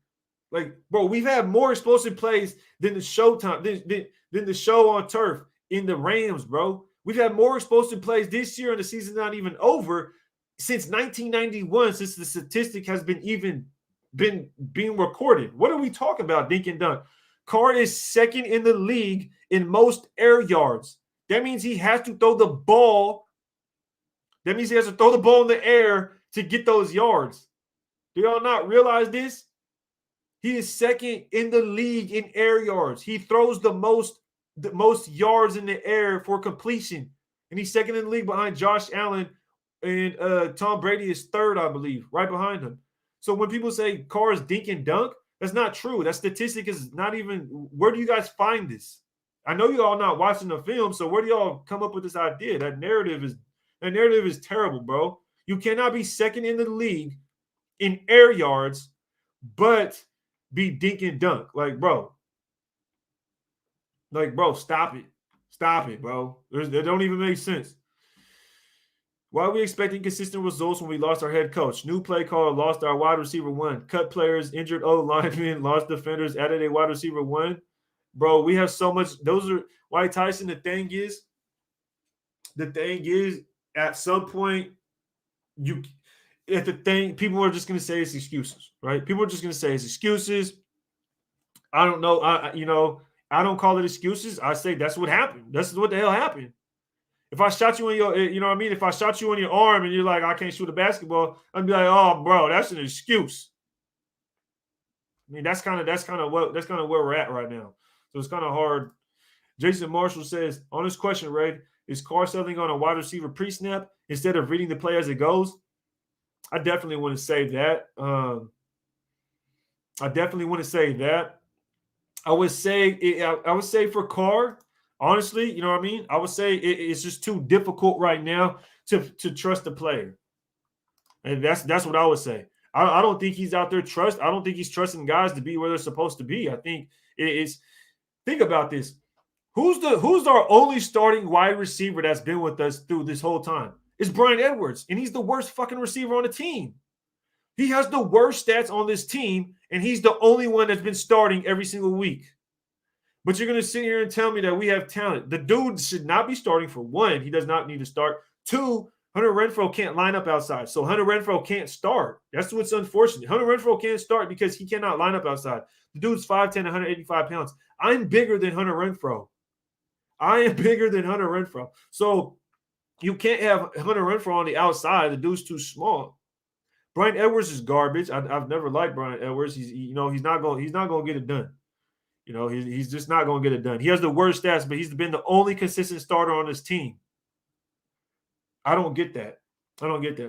Like, bro, we've had more explosive plays than the Showtime, than the show on turf in the Rams, bro. We've had more explosive plays this year, and the season's not even over since 1991, since the statistic has been being recorded. What are we talking about, dink and dunk? Carr is second in the league in most air yards. That means he has to throw the ball. That means he has to throw the ball in the air to get those yards. Do y'all not realize this? He is second in the league in air yards. He throws the most yards in the air for completion. And he's second in the league behind Josh Allen, and Tom Brady is third, I believe, right behind him. So when people say Carr's dink and dunk, that's not true. That statistic is not even – where do you guys find this? I know you all not watching the film, so where do y'all come up with this idea? That narrative is terrible, bro. You cannot be second in the league in air yards, but – be dink and dunk. Like, bro, stop it. Stop it, bro. That don't even make sense. Why are we expecting consistent results when we lost our head coach? New play caller, lost our wide receiver 1. Cut players, injured O-linemen, lost defenders, added a wide receiver 1. Bro, we have so much. Those are White Tyson. The thing is, at some point, people are just going to say it's excuses, right? People are just going to say it's excuses. I don't know. I don't call it excuses. I say that's what happened. That's what the hell happened. If I shot you in your, you know what I mean? If I shot you in your arm and you're like, I can't shoot a basketball, I'd be like, oh, bro, that's an excuse. I mean, that's kind of where we're at right now. So it's kind of hard. Jason Marshall says, on this question, Ray, is Carr settling on a wide receiver pre-snap instead of reading the play as it goes? I definitely want to say that. I would say for Carr, honestly, you know what I mean? I would say it's just too difficult right now to trust the player. And that's what I would say. I don't think he's out there I don't think he's trusting guys to be where they're supposed to be. I think think about this. Who's our only starting wide receiver that's been with us through this whole time? It's Bryan Edwards, and he's the worst fucking receiver on the team. He has the worst stats on this team, and he's the only one that's been starting every single week. But you're going to sit here and tell me that we have talent. The dude should not be starting for 1. He does not need to start. 2, Hunter Renfrow can't line up outside. So Hunter Renfrow can't start. That's what's unfortunate. Hunter Renfrow can't start because he cannot line up outside. The dude's 5'10", 185 pounds. I'm bigger than Hunter Renfrow. So You can't have Hunter Renfrow on the outside. The dude's too small. Brian Edwards is garbage. I've never liked Brian Edwards. He's not going to get it done. He's just not going to get it done. He has the worst stats, but he's been the only consistent starter on this team. I don't get that.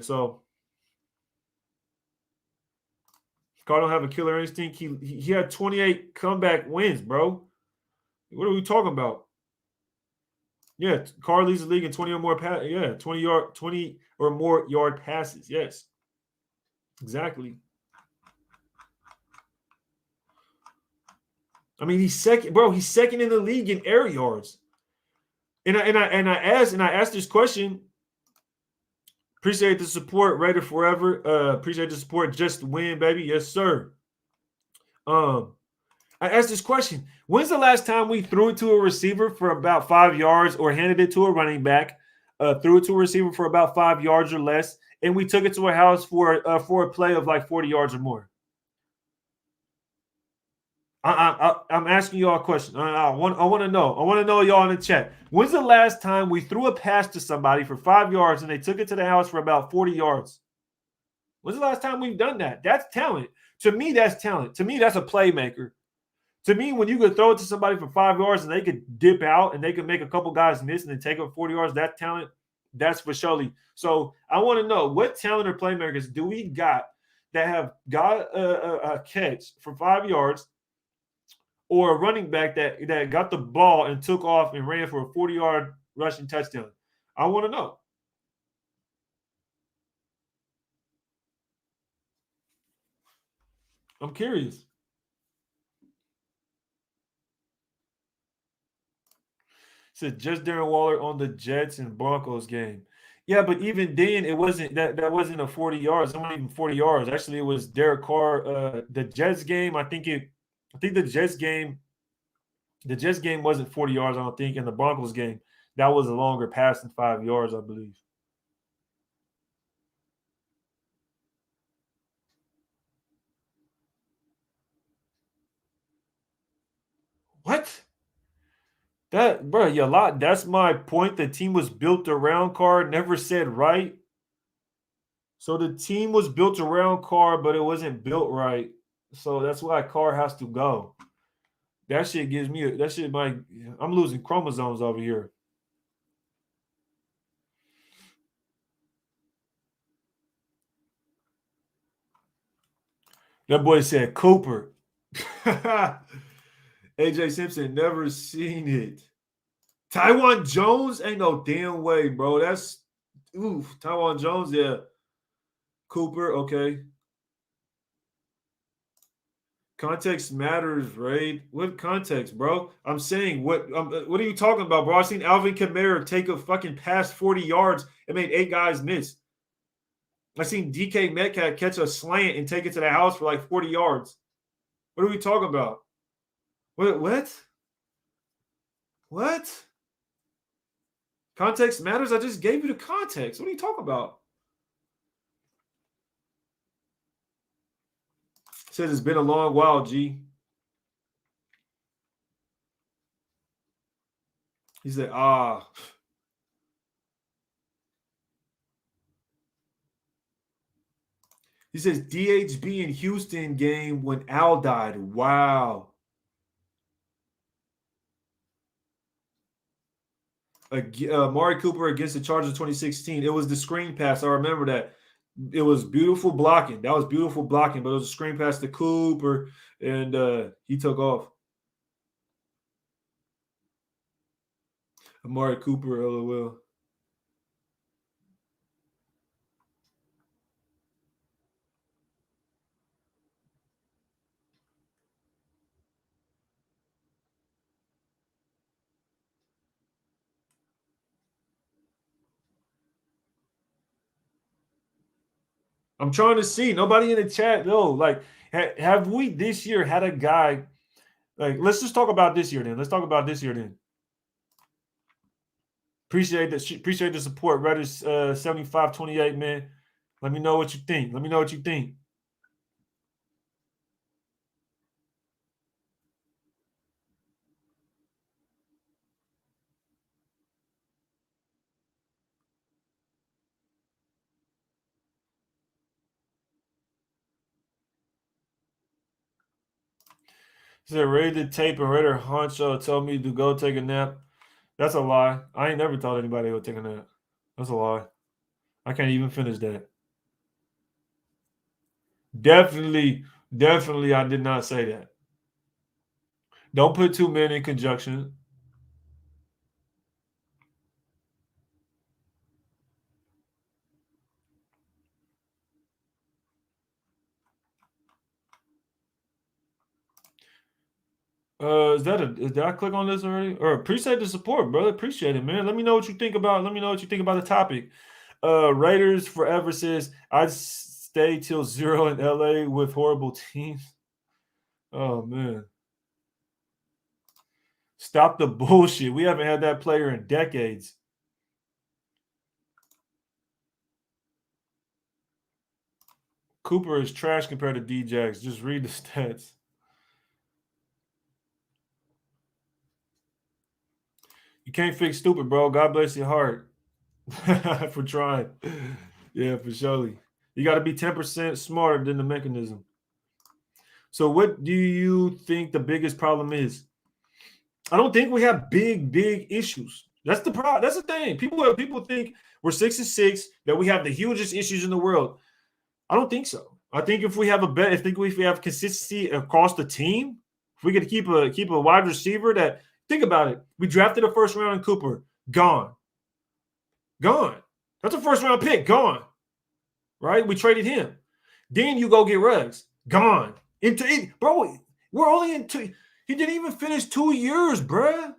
So Carr don't have a killer instinct. He had 28 comeback wins, bro. What are we talking about? Yeah, Carr leads the league in 20 or more 20 or more yard passes. Yes. Exactly. I mean, he's second, bro. He's second in the league in air yards. And I asked this question. Appreciate the support, Raider forever. Appreciate the support. Just win, baby. Yes, sir. I asked this question. When's the last time we threw it to a receiver for about 5 yards or handed it to a running back, threw it to a receiver for about 5 yards or less, and we took it to a house for a play of like 40 yards or more? I'm asking y'all a question. I want to know. I want to know y'all in the chat. When's the last time we threw a pass to somebody for 5 yards and they took it to the house for about 40 yards? When's the last time we've done that? That's talent. To me, that's talent. To me, that's a playmaker. To me, when you could throw it to somebody for 5 yards and they could dip out and they could make a couple guys miss and then take up 40 yards, that talent, that's for surely. So I want to know, what talent or playmakers do we got that have got a catch for 5 yards, or a running back that got the ball and took off and ran for a 40-yard rushing touchdown? I want to know. I'm curious. Said just Darren Waller on the Jets and Broncos game. Yeah, but even then, it wasn't that wasn't a 40 yards. It wasn't even 40 yards. Actually, it was Derek Carr. The Jets game, I think the Jets game wasn't 40 yards, I don't think. And the Broncos game, that was a longer pass than 5 yards, I believe. What? That, bro, that's my point. The team was built around Carr, never said right. So the team was built around Carr, but it wasn't built right. So that's why Carr has to go. That shit gives me I'm losing chromosomes over here. That boy said Cooper. AJ Simpson, never seen it. Taiwan Jones? Ain't no damn way, bro. That's Taiwan Jones, yeah. Cooper, okay. Context matters, right? What context, bro? I'm saying, what are you talking about, bro? I seen Alvin Kamara take a fucking pass 40 yards and made 8 guys miss. I seen DK Metcalf catch a slant and take it to the house for like 40 yards. What are we talking about? What? What? Context matters? I just gave you the context. What are you talking about? Says it's been a long while, G. He said, He says DHB in Houston game when Al died. Wow. Amari Cooper against the Chargers 2016. It was the screen pass. I remember that. It was beautiful blocking. That was beautiful blocking, but it was a screen pass to Cooper, and he took off. Amari Cooper, LOL. I'm trying to see. Nobody in the chat, though. Like, have we this year had a guy? Like, let's just talk about this year then. Let's talk about this year then. Appreciate the support, Reddit 7528, man. Let me know what you think. Said rated tape and Raider Honcho told me to go take a nap. That's a lie. I ain't never told anybody to go take a nap. That's a lie. I can't even finish that. Definitely, I did not say that. Don't put two men in conjunction. Did I click on this already? Or appreciate the support, brother. Appreciate it, man. Let me know what you think about. Let me know what you think about the topic. Raiders forever says I'd stay till 0 in LA with horrible teams. Oh man. Stop the bullshit. We haven't had that player in decades. Cooper is trash compared to D-Jax. Just read the stats. You can't fix stupid, bro. God bless your heart for trying. Yeah, for surely. You got to be 10% smarter than the mechanism. So, what do you think the biggest problem is? I don't think we have big issues. That's the problem. That's the thing. People think we're 6-6, that we have the hugest issues in the world. I don't think so. I think if we have if we have consistency across the team, if we could keep a wide receiver that, think about it. We drafted a first round in Cooper, gone. That's a first round pick, gone. Right? We traded him. Then you go get Ruggs, gone. Bro, we're only in two. He didn't even finish 2 years, bruh.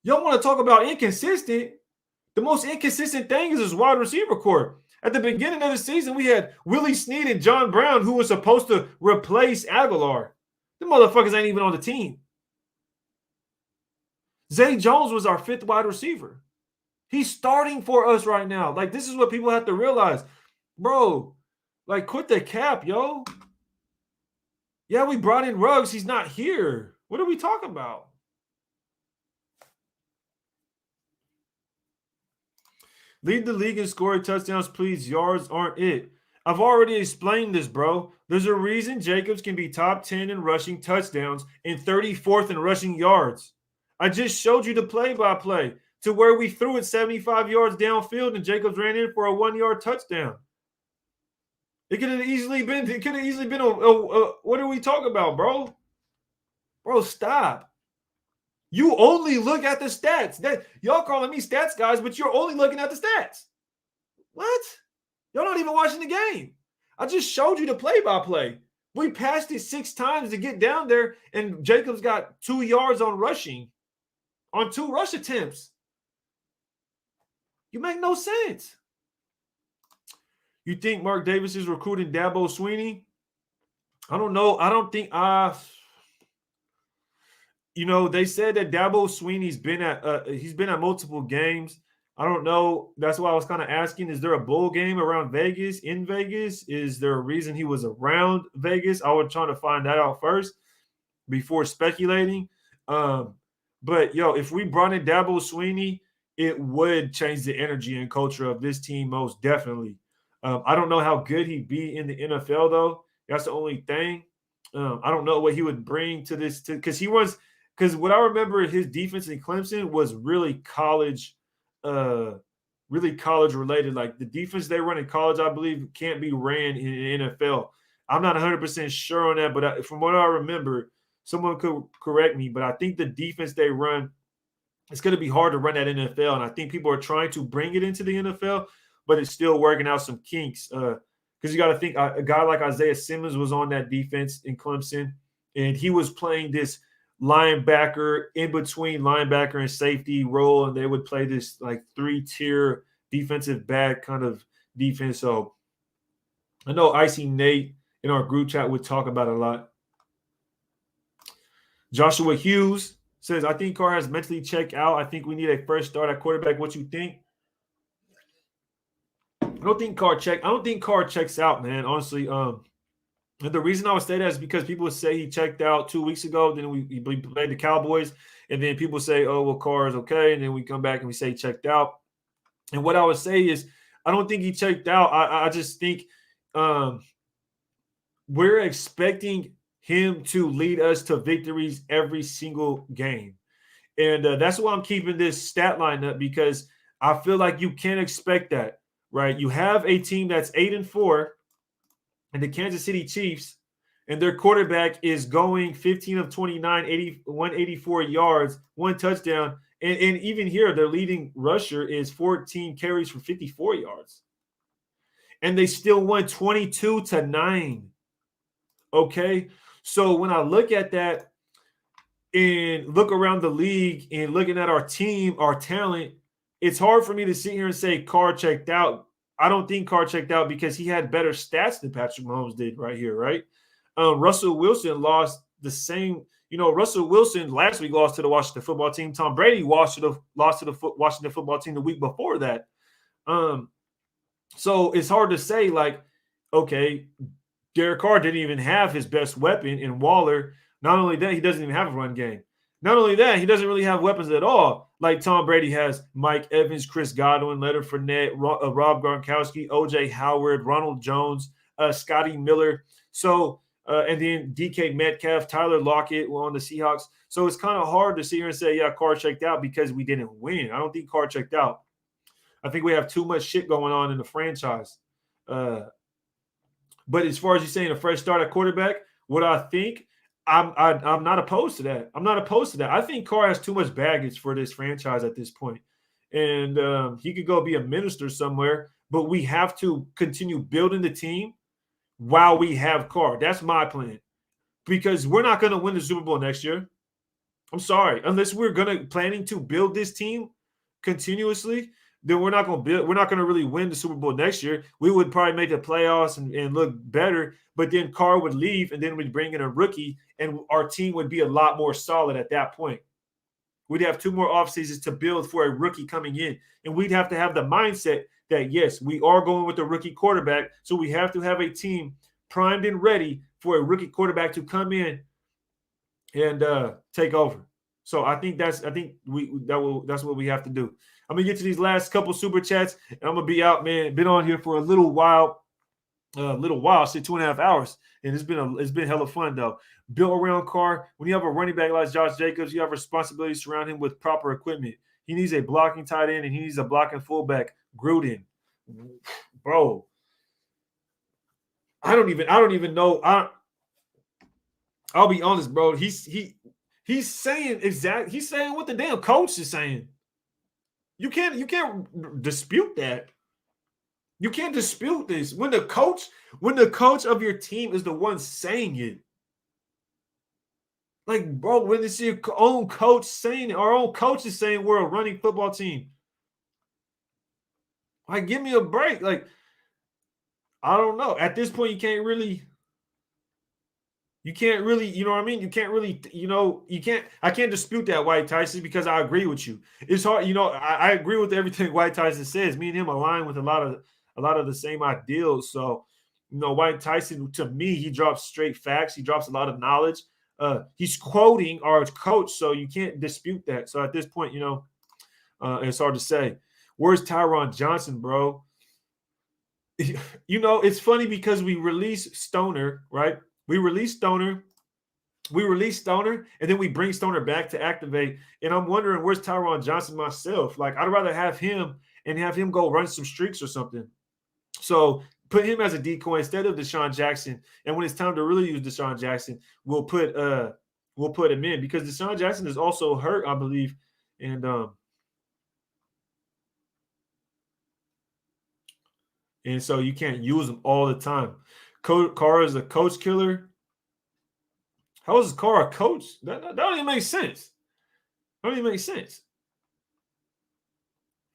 Y'all want to talk about inconsistent? The most inconsistent thing is his wide receiver core. At the beginning of the season, we had Willie Snead and John Brown, who was supposed to replace Aguilar. The motherfuckers ain't even on the team. Zay Jones was our 5th wide receiver. He's starting for us right now. Like, this is what people have to realize. Bro, like, quit the cap, yo. Yeah, we brought in Ruggs. He's not here. What are we talking about? Lead the league in scoring touchdowns, please. Yards aren't it. I've already explained this, bro. There's a reason Jacobs can be top 10 in rushing touchdowns and 34th in rushing yards. I just showed you the play-by-play to where we threw it 75 yards downfield and Jacobs ran in for a 1-yard touchdown. It could have easily been what are we talking about, bro? Bro, stop. You only look at the stats. That y'all calling me stats guys, but you're only looking at the stats. What? Y'all not even watching the game. I just showed you the play-by-play. We passed it 6 times to get down there, and Jacobs got 2 yards on rushing on 2 rush attempts. You make no sense. You think Mark Davis is recruiting Dabo Swinney? I don't know. I don't think they said that Dabo Swinney's been at multiple games. I don't know. That's why I was kind of asking, is there a bowl game around Vegas, in Vegas? Is there a reason he was around Vegas? I was trying to find that out first before speculating. But, if we brought in Dabo Swinney, it would change the energy and culture of this team most definitely. I don't know how good he'd be in the NFL, though. That's the only thing. I don't know what he would bring to this because what I remember his defense in Clemson was really college related. Like the defense they run in college, I believe, can't be ran in the NFL. I'm not 100% sure on that, but from what I remember, someone could correct me, but I think the defense they run, it's going to be hard to run that NFL. And I think people are trying to bring it into the NFL, but it's still working out some kinks. Because you got to think a guy like Isaiah Simmons was on that defense in Clemson, and he was playing this linebacker in between linebacker and safety role, and they would play this like 3-tier defensive back kind of defense. So I know Icy Nate in our group chat would talk about it a lot. Joshua Hughes says, I think Carr has mentally checked out. I think we need a fresh start at quarterback. What you think? I don't think Carr checks out, man. Honestly, and the reason I would say that is because people would say he checked out 2 weeks ago. Then he played the Cowboys, and then people say, "Oh, well, Carr is okay," and then we come back and we say he checked out. And what I would say is, I don't think he checked out. I just think we're expecting him to lead us to victories every single game. And that's why I'm keeping this stat line up, because I feel like you can't expect that, right? You have a team that's 8-4 and the Kansas City Chiefs, and their quarterback is going 15 of 29, 184 yards, one touchdown. And even here, their leading rusher is 14 carries for 54 yards. And they still won 22-9. Okay. So when I look at that and look around the league and looking at our team, our talent, it's hard for me to sit here and say Carr checked out. I don't think Carr checked out because he had better stats than Patrick Mahomes did right here, right? Russell Wilson lost the same. Russell Wilson last week lost to the Washington football team. Tom Brady lost to the Washington football team the week before that. So it's hard to say, like, okay, Derek Carr didn't even have his best weapon in Waller. Not only that, he doesn't even have a run game. Not only that, he doesn't really have weapons at all. Like Tom Brady has Mike Evans, Chris Godwin, Leonard Fournette, Rob Gronkowski, O.J. Howard, Ronald Jones, Scotty Miller. So, and then DK Metcalf, Tyler Lockett on the Seahawks. So it's kind of hard to sit here and say, yeah, Carr checked out because we didn't win. I don't think Carr checked out. I think we have too much shit going on in the franchise. But as far as you saying a fresh start at quarterback, what I think, I'm not opposed to that. I'm not opposed to that. I think Carr has too much baggage for this franchise at this point. And he could go be a minister somewhere, but we have to continue building the team while we have Carr. That's my plan. Because we're not going to win the Super Bowl next year. I'm sorry. Unless we're planning to build this team continuously, then we're not going to really win the Super Bowl next year. We would probably make the playoffs and look better, but then Carr would leave and then we'd bring in a rookie and our team would be a lot more solid at that point. We'd have 2 more offseasons to build for a rookie coming in, and we'd have to have the mindset that, yes, we are going with the rookie quarterback, so we have to have a team primed and ready for a rookie quarterback to come in and take over. So I think that's what we have to do. I'm gonna get to these last couple super chats, and I'm gonna be out, man. Been on here for a little while. I said 2.5 hours, and it's been hella fun though. Built around Carr. When you have a running back like Josh Jacobs, you have responsibility to surround him with proper equipment. He needs a blocking tight end, and he needs a blocking fullback. Gruden, bro. I don't even know. I'll be honest, bro. He's saying he's saying what the damn coach is saying. You can't dispute that. You can't dispute this. When the coach of your team is the one saying it. Like, bro, when it's your own coach saying it, our own coach is saying we're a running football team. Like, give me a break. Like, I don't know. At this point, you can't really, you know what I mean? You can't really, I can't dispute that, White Tyson, because I agree with you. It's hard, I agree with everything White Tyson says. Me and him align with a lot of the same ideals. So, White Tyson, to me, he drops straight facts. He drops a lot of knowledge. He's quoting our coach, so you can't dispute that. So at this point, it's hard to say. Where's Tyron Johnson, bro? It's funny because we release Stoner, right? We release Stoner, and then we bring Stoner back to activate. And I'm wondering, where's Tyron Johnson myself? Like, I'd rather have him and have him go run some streaks or something. So put him as a decoy instead of Deshaun Jackson. And when it's time to really use Deshaun Jackson, we'll put him in, because Deshaun Jackson is also hurt, I believe. And so you can't use him all the time. Carr is a coach killer. How is Carr a coach? That don't even make sense. That don't even make sense.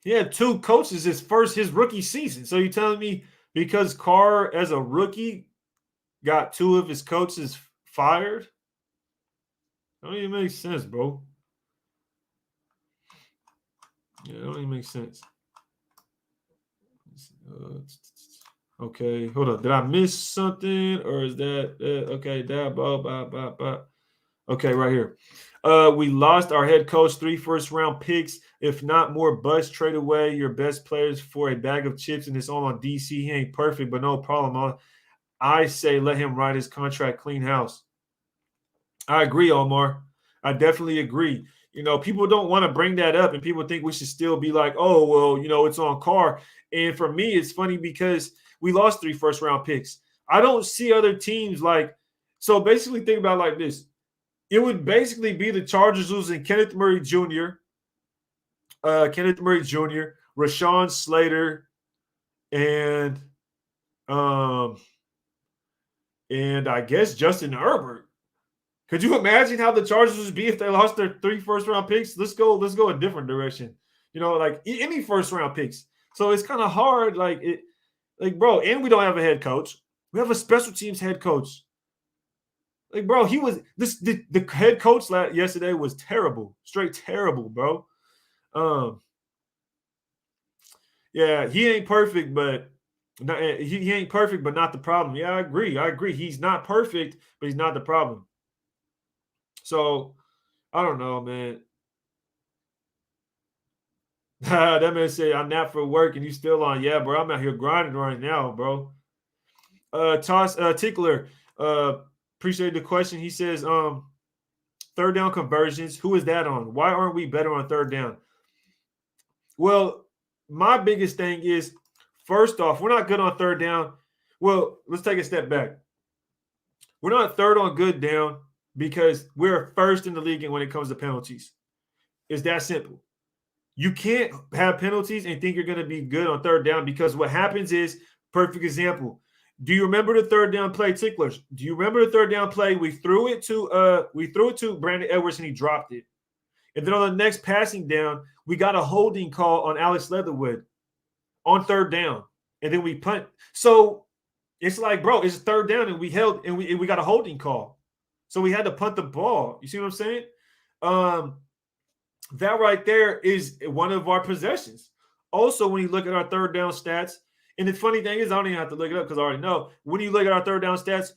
He had 2 coaches his rookie season. So you're telling me because Carr, as a rookie, got 2 of his coaches fired? That don't even make sense, bro. Yeah, that don't even make sense. Okay, hold on. Did I miss something, or is that okay? Dabo, okay, right here. We lost our head coach, 3 first-round picks. If not more bust, trade away your best players for a bag of chips, and it's all on DC. He ain't perfect, but no problem. I say let him write his contract, clean house. I agree, Omar. I definitely agree. People don't want to bring that up, and people think we should still be like, oh, well, it's on Carr. And for me, it's funny because we lost 3 first-round picks. I don't see other teams like. So basically, think about it like this: it would basically be the Chargers losing Kenneth Murray Jr., Rashawn Slater, and um, and I guess Justin Herbert. Could you imagine how the Chargers would be if they lost their 3 first-round picks? Let's go a different direction. Like any first-round picks. So it's kind of hard, bro. And we don't have a head coach. We have a special teams head coach. Like, bro, the head coach yesterday was terrible, straight terrible, bro. Yeah, he ain't perfect, but he ain't perfect, but not the problem. Yeah, I agree. He's not perfect, but he's not the problem. So I don't know, man. That man say I'm not for work and you still on. Yeah, bro. I'm out here grinding right now, bro. Tickler. Appreciate the question. He says, third down conversions. Who is that on? Why aren't we better on third down? Well, my biggest thing is, first off, we're not good on third down. Well, let's take a step back. We're not third on good down because we're first in the league when it comes to penalties. It's that simple. You can't have penalties and think you're going to be good on third down because what happens is, perfect example. Do you remember the third down play, Ticklers? Do you remember the third down play? We threw it to Brandon Edwards and he dropped it. And then on the next passing down, we got a holding call on Alex Leatherwood on third down. And then we punt. So it's like, bro, it's third down and we held and we got a holding call. So we had to punt the ball. You see what I'm saying? That right there is one of our possessions. Also, when you look at our third down stats, and the funny thing is, I don't even have to look it up because I already know. When you look at our third down stats,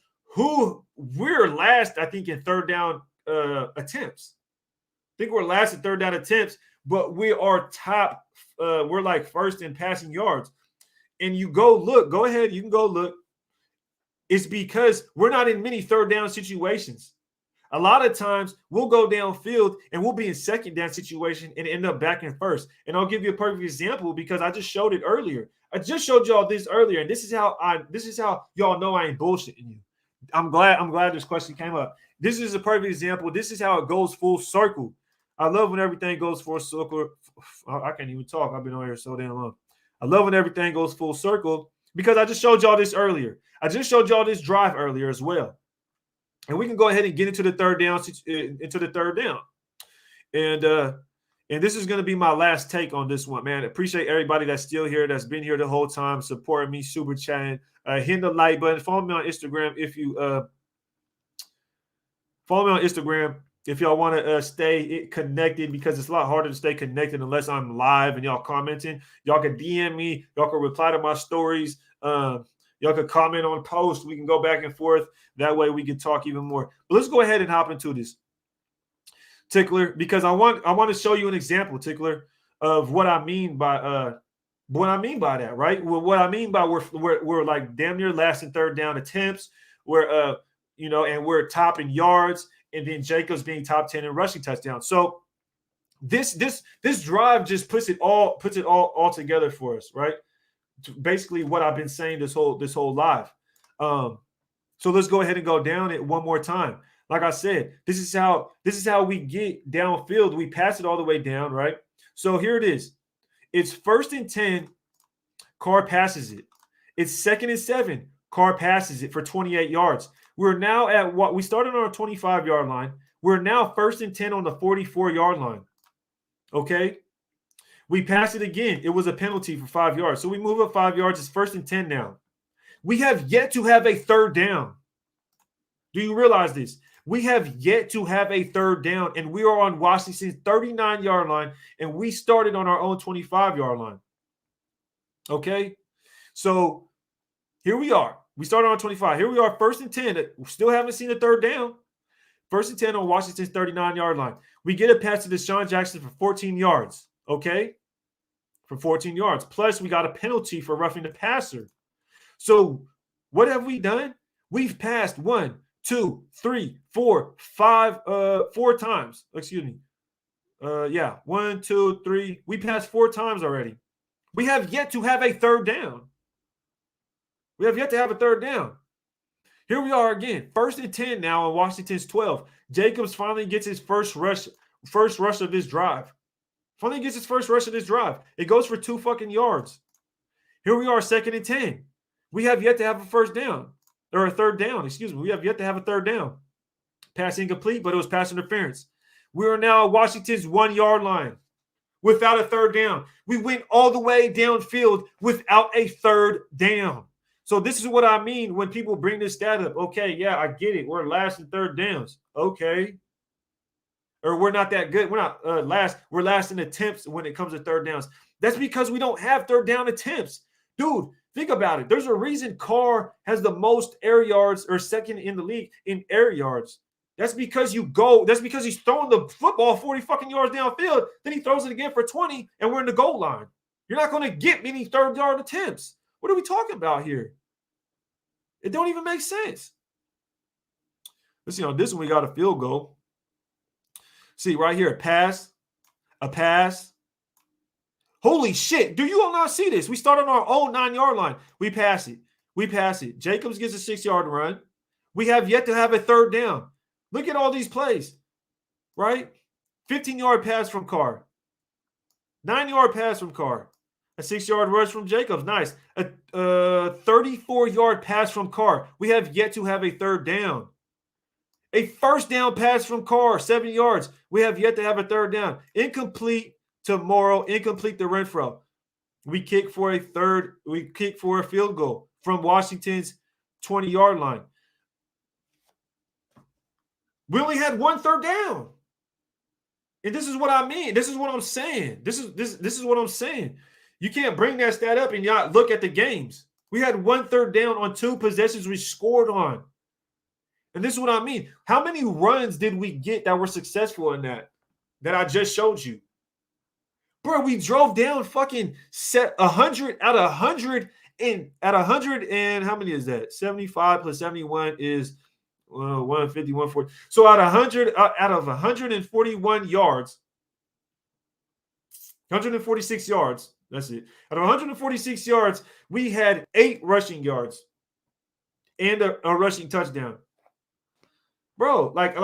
we're last, I think, in third down attempts. I think we're last in third down attempts, but we are top. We're like first in passing yards. And you go ahead, you can go look. It's because we're not in many third down situations. A lot of times we'll go downfield and we'll be in second down situation and end up back in first. And I'll give you a perfect example because I just showed it earlier. I just showed y'all this earlier, and this is how y'all know I ain't bullshitting you. I'm glad this question came up. This is a perfect example. This is how it goes full circle. I love when everything goes full circle. I can't even talk. I've been on here so damn long. I love when everything goes full circle because I just showed y'all this earlier. I just showed y'all this drive earlier as well. And we can go ahead and get into the third down. And this is going to be my last take on this one, man. Appreciate everybody that's still here, that's been here the whole time, supporting me, super chatting. Hit the like button. Follow me on Instagram if you y'all want to stay connected, because it's a lot harder to stay connected unless I'm live and y'all commenting. Y'all can DM me. Y'all can reply to my stories. Y'all can comment on posts. We can go back and forth. That way we can talk even more. But let's go ahead and hop into this, Tickler, because I want to show you an example, Tickler, of what I mean by that, right? Well, what I mean by we're like damn near last in third down attempts. We're and we're top in yards, and then Jacobs being top 10 in rushing touchdowns. So this drive just puts it all together for us, right? Basically what I've been saying this whole live. So let's go ahead and go down it one more time. Like I said, this is how we get downfield. We pass it all the way down, right? So here it is. It's 1st and 10. Carr passes it. It's 2nd and 7. Carr passes it for 28 yards. We're now at what we started on our 25-yard line. We're now 1st and 10 on the 44-yard line. Okay. We pass it again. It was a penalty for 5 yards. So we move up 5 yards. It's 1st and 10 now. We have yet to have a third down. Do you realize this? We have yet to have a third down, and we are on Washington's 39-yard line, and we started on our own 25-yard line. Okay? So here we are. We started on 25. Here we are, 1st and 10. We still haven't seen a third down. 1st and 10 on Washington's 39-yard line. We get a pass to Deshaun Jackson for 14 yards. Okay? For 14 yards. Plus, we got a penalty for roughing the passer. So what have we done? We've passed 1, 2, 3, 4, 5, 4 times. Excuse me. Yeah, 1, 2, 3. We passed 4 times already. We have yet to have a third down. We have yet to have a third down. Here we are again. 1st and 10 now on Washington's 12. Jacobs finally gets his first rush of this drive. Finally gets his first rush of this drive. It goes for 2 fucking yards. Here we are, 2nd and 10. We have yet to have a first down. Or a third down, excuse me. We have yet to have a third down. Pass incomplete, but it was pass interference. We are now at Washington's 1-yard line without a third down. We went all the way downfield without a third down. So this is what I mean when people bring this stat up. Okay, yeah, I get it. We're last in third downs. Okay. Or we're not that good. We're not last. We're last in attempts when it comes to third downs. That's because we don't have third down attempts. Dude, think about it. There's a reason Carr has the most air yards or second in the league in air yards. That's because he's throwing the football 40 fucking yards downfield. Then he throws it again for 20 and we're in the goal line. You're not going to get many third yard attempts. What are we talking about here? It don't even make sense. Let's see, on this one, we got a field goal. See, right here, a pass. Holy shit. Do you all not see this? We start on our own 9-yard line. We pass it. Jacobs gets a 6-yard run. We have yet to have a third down. Look at all these plays, right? 15-yard pass from Carr. 9-yard pass from Carr. A 6-yard rush from Jacobs. Nice. A 34-yard pass from Carr. We have yet to have a third down. A first down pass from Carr, 7 yards. We have yet to have a third down. Incomplete to Morrow. Incomplete to Renfro. We kick for a field goal from Washington's 20-yard line. We only had 1 third down. And this is what I mean. This is what I'm saying. This is what I'm saying. You can't bring that stat up and not look at the games. We had 1 third down on 2 possessions we scored on. And this is what I mean. How many runs did we get that were successful in that I just showed you? Bro, we drove down fucking 100 out of 100 and how many is that? 75 plus 71 is 150, 140. So out of 141 yards, 146 yards. That's it. Out of 146 yards, we had 8 rushing yards and a rushing touchdown. Bro, like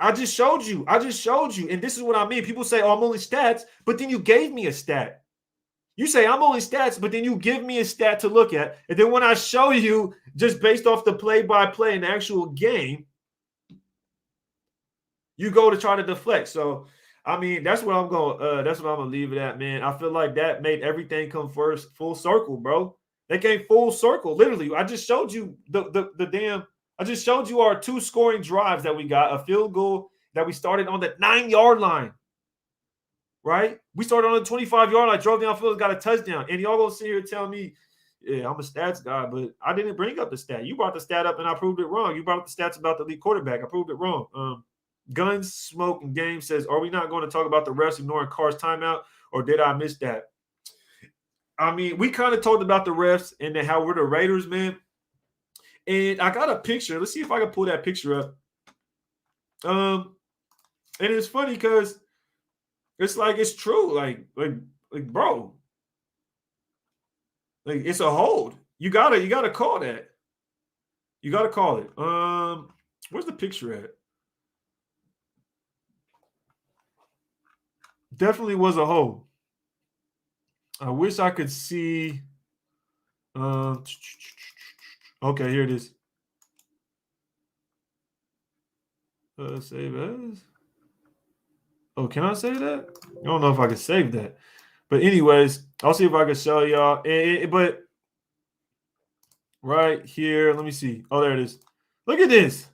I just showed you. And this is what I mean. People say, oh, I'm only stats, but then you gave me a stat. You say I'm only stats, but then you give me a stat to look at. And then when I show you just based off the play-by-play in the actual game, you go to try to deflect. So I mean, that's what I'm gonna leave it at, man. I feel like that made everything come first full circle, bro. They came full circle. Literally, I just showed you I just showed you our 2 scoring drives that we got, a field goal that we started on the 9-yard line. Right? We started on the 25-yard line, drove downfield, got a touchdown. And y'all gonna sit here and tell me, yeah, I'm a stats guy, but I didn't bring up the stat. You brought the stat up and I proved it wrong. You brought up the stats about the lead quarterback. I proved it wrong. Guns, Smoke, and Game says, are we not going to talk about the refs ignoring Carr's timeout, or did I miss that? I mean, we kind of talked about the refs and then how we're the Raiders, man. And I got a picture. Let's see if I can pull that picture up. And it's funny because it's like it's true. Like bro. Like it's a hold. You gotta call that. You gotta call it. Where's the picture at? Definitely was a hold. I wish I could see. Okay, here it is. Save as. Oh, can I save that? I don't know if I can save that. But anyways, I'll see if I can show y'all. But right here, let me see. Oh, there it is. Look at this.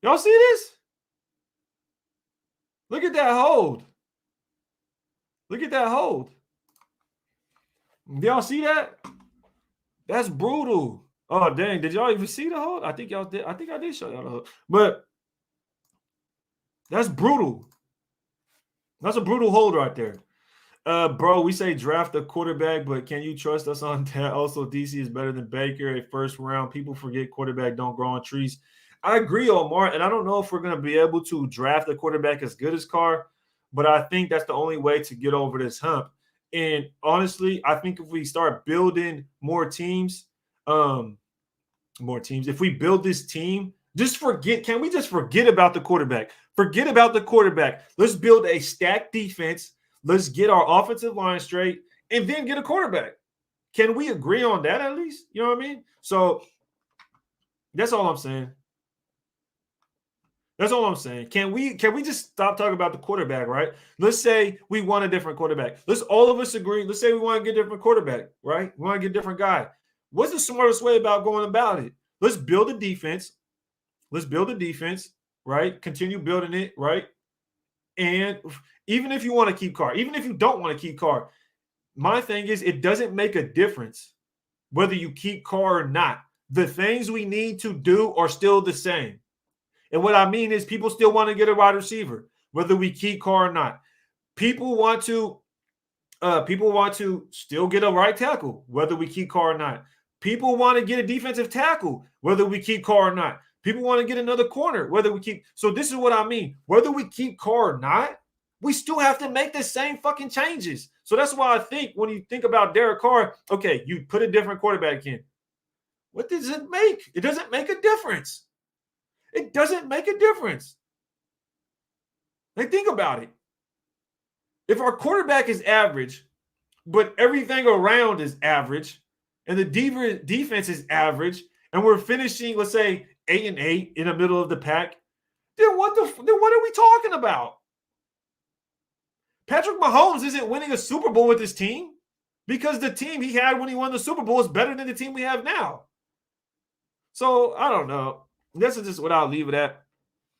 Y'all see this? Look at that hold. Look at that hold. Y'all see that? That's brutal. Oh, dang. Did y'all even see the hold? I think y'all did. I think I did show y'all the hold. But that's brutal. That's a brutal hold right there. Bro, we say draft a quarterback, but can you trust us on that? Also, DC is better than Baker, a first round. People forget quarterback don't grow on trees. I agree, Omar, and I don't know if we're going to be able to draft a quarterback as good as Carr, but I think that's the only way to get over this hump. And honestly, I think if we start building if we build this team, can we just forget about the quarterback? Forget about the quarterback. Let's build a stacked defense. Let's get our offensive line straight and then get a quarterback. Can we agree on that at least? You know what I mean? So that's all I'm saying. That's all I'm saying. Can we just stop talking about the quarterback, right? Let's say we want a different quarterback. Let's all of us agree. Let's say we want to get a different quarterback, right? We want to get a different guy. What's the smartest way about going about it? Let's build a defense. Let's build a defense, right? Continue building it, right? And even if you want to keep Carr, even if you don't want to keep Carr, my thing is it doesn't make a difference whether you keep Carr or not. The things we need to do are still the same. And what I mean is people still want to get a wide receiver, whether we keep Carr or not. People want to still get a right tackle, whether we keep Carr or not. People want to get a defensive tackle, whether we keep Carr or not. People want to get another corner, whether we keep. So this is what I mean. Whether we keep Carr or not, we still have to make the same fucking changes. So that's why I think when you think about Derek Carr, okay, you put a different quarterback in. What does it make? It doesn't make a difference. It doesn't make a difference. Like, think about it. If our quarterback is average, but everything around is average, and the defense is average, and we're finishing, let's say, 8-8 in the middle of the pack, then what are we talking about? Patrick Mahomes isn't winning a Super Bowl with his team because the team he had when he won the Super Bowl is better than the team we have now. So I don't know. This is just what I'll leave it at.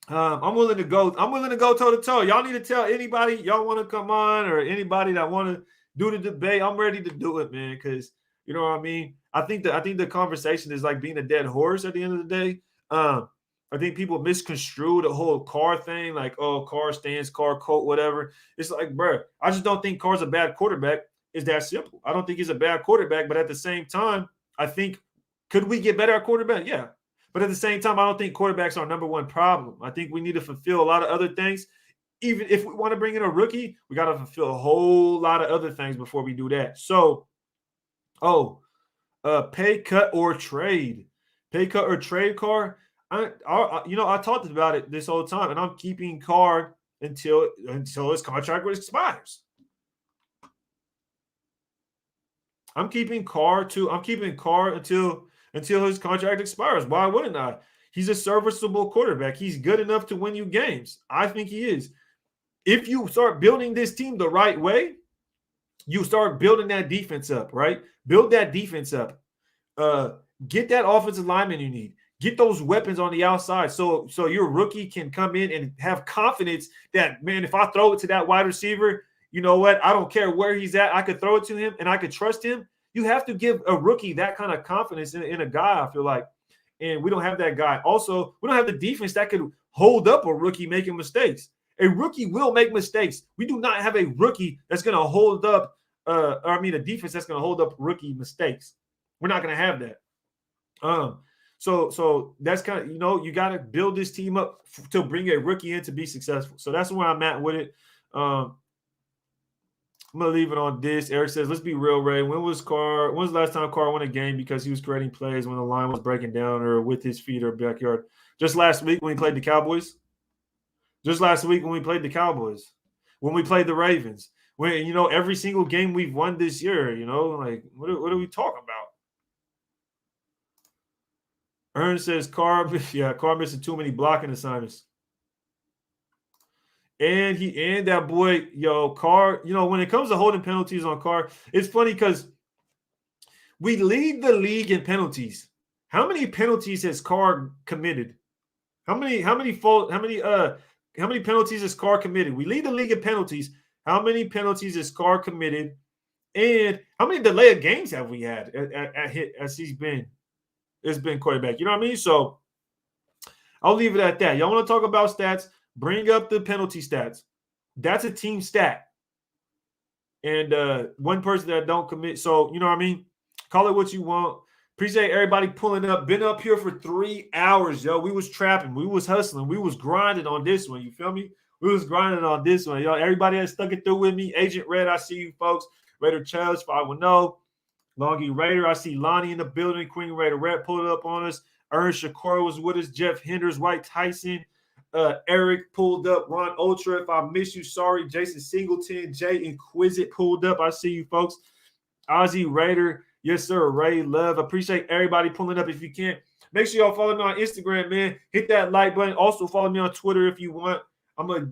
I'm willing to go toe to toe. Y'all need to tell anybody y'all want to come on or anybody that want to do the debate. I'm ready to do it, man. Because you know what I mean. I think the conversation is like being a dead horse at the end of the day. I think people misconstrue the whole Carr thing, like, oh, Carr stands, Carr coat, whatever. It's like, bro, I just don't think Carr's a bad quarterback. It's that simple. I don't think he's a bad quarterback, but at the same time, I think could we get better at quarterback? Yeah. But at the same time, I don't think quarterbacks are our number one problem. I think we need to fulfill a lot of other things. Even if we want to bring in a rookie, we got to fulfill a whole lot of other things before we do that. So, pay cut or trade. Pay cut or trade Carr. I talked about it this whole time, and I'm keeping Carr until his contract expires. I'm keeping Carr until his contract expires. Why wouldn't I? He's a serviceable quarterback. He's good enough to win you games. I think he is. If you start building this team the right way, you start building that defense up, right? Build that defense up. Get that offensive lineman you need. Get those weapons on the outside so your rookie can come in and have confidence that, man, if I throw it to that wide receiver, you know what? I don't care where he's at. I could throw it to him and I could trust him. You have to give a rookie that kind of confidence in a guy, I feel like. And we don't have that guy. Also, we don't have the defense that could hold up a rookie making mistakes. A rookie will make mistakes. We do not have a rookie that's going to hold up, a defense that's going to hold up rookie mistakes. We're not going to have that. So that's kind of, you got to build this team up to bring a rookie in to be successful. So that's where I'm at with it. I'm going to leave it on this. Eric says, let's be real, Ray. When was the last time Carr won a game because he was creating plays when the line was breaking down or with his feet or backyard? Just last week when he played the Cowboys. Just last week when we played the Cowboys. When we played the Ravens. When, every single game we've won this year, like, what are we talking about? Ernst says, Carr missing too many blocking assignments. And that boy, Carr, when it comes to holding penalties on Carr, it's funny because we lead the league in penalties. How many penalties has Carr committed? How many penalties has Carr committed? We lead the league in penalties. How many penalties has Carr committed? And how many delay of games have we had as he's been quarterback? You know what I mean? So I'll leave it at that. Y'all want to talk about stats? Bring up the penalty stats. That's a team stat. and one person that don't commit. So, you know what I mean? Call it what you want. Appreciate everybody pulling up. Been up here for 3 hours, yo. We was trapping. We was hustling. We was grinding on this one. You feel me? We was grinding on this one, yo. Everybody that stuck it through with me. Agent Red, I see you folks. Raider Charles, 510. Longy Raider, I see Lonnie in the building. Queen Raider Red pulled up on us. Ernst Shakur was with us. Jeff Henders, White Tyson. Eric pulled up. Ron Ultra, if I miss you, sorry. Jason Singleton, Jay Inquisit pulled up. I see you folks. Ozzy Raider, yes sir. Ray Love, appreciate everybody pulling up. If you can, make sure y'all follow me on Instagram, man. Hit that like button. Also follow me on Twitter if you want. I'm gonna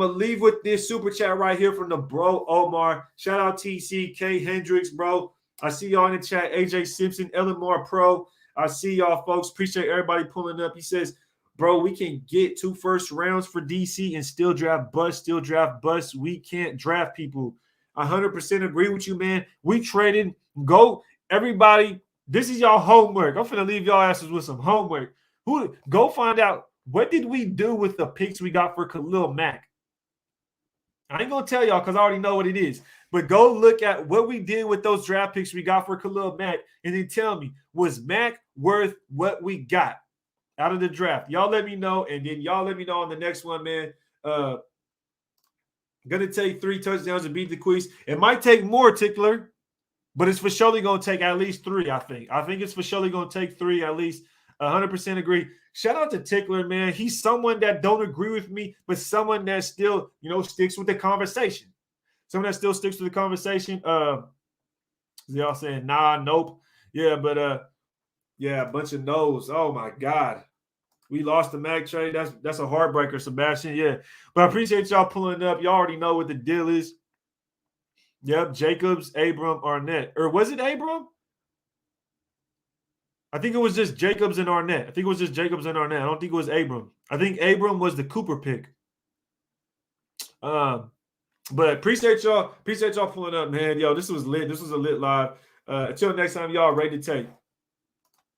leave with this super chat right here from the bro Omar. Shout out TC, K Hendricks, bro. I see y'all in the chat. AJ Simpson, Ellenmore Pro. I see y'all folks. Appreciate everybody pulling up. He says, bro, we can get 2 first rounds for DC and still draft bust. We can't draft people. 100% agree with you, man. We traded. Go, everybody. This is y'all homework. I'm finna leave y'all asses with some homework. Go find out what did we do with the picks we got for Khalil Mack. I ain't gonna tell y'all because I already know what it is. But go look at what we did with those draft picks we got for Khalil Mack, and then tell me, was Mack worth what we got out of the draft? Y'all let me know, and then y'all let me know on the next one, man. Gonna take 3 touchdowns to beat the Queens. It might take more, Tickler, but it's for surely gonna take at least 3. I think it's for surely gonna take 3 at least. 100% agree. Shout out to Tickler, man. He's someone that don't agree with me, but someone that still, sticks with the conversation. Someone that still sticks to the conversation. Y'all saying nah, nope. Yeah, but yeah, a bunch of no's. Oh my God. We lost the Mac trade. That's a heartbreaker, Sebastian. Yeah. But I appreciate y'all pulling up. Y'all already know what the deal is. Yep. Jacobs, Abram, Arnett. Or was it Abram? I think it was just Jacobs and Arnett. I don't think it was Abram. I think Abram was the Cooper pick. But appreciate y'all pulling up, man. Yo, this was lit. This was a lit live. Until next time, y'all ready to take.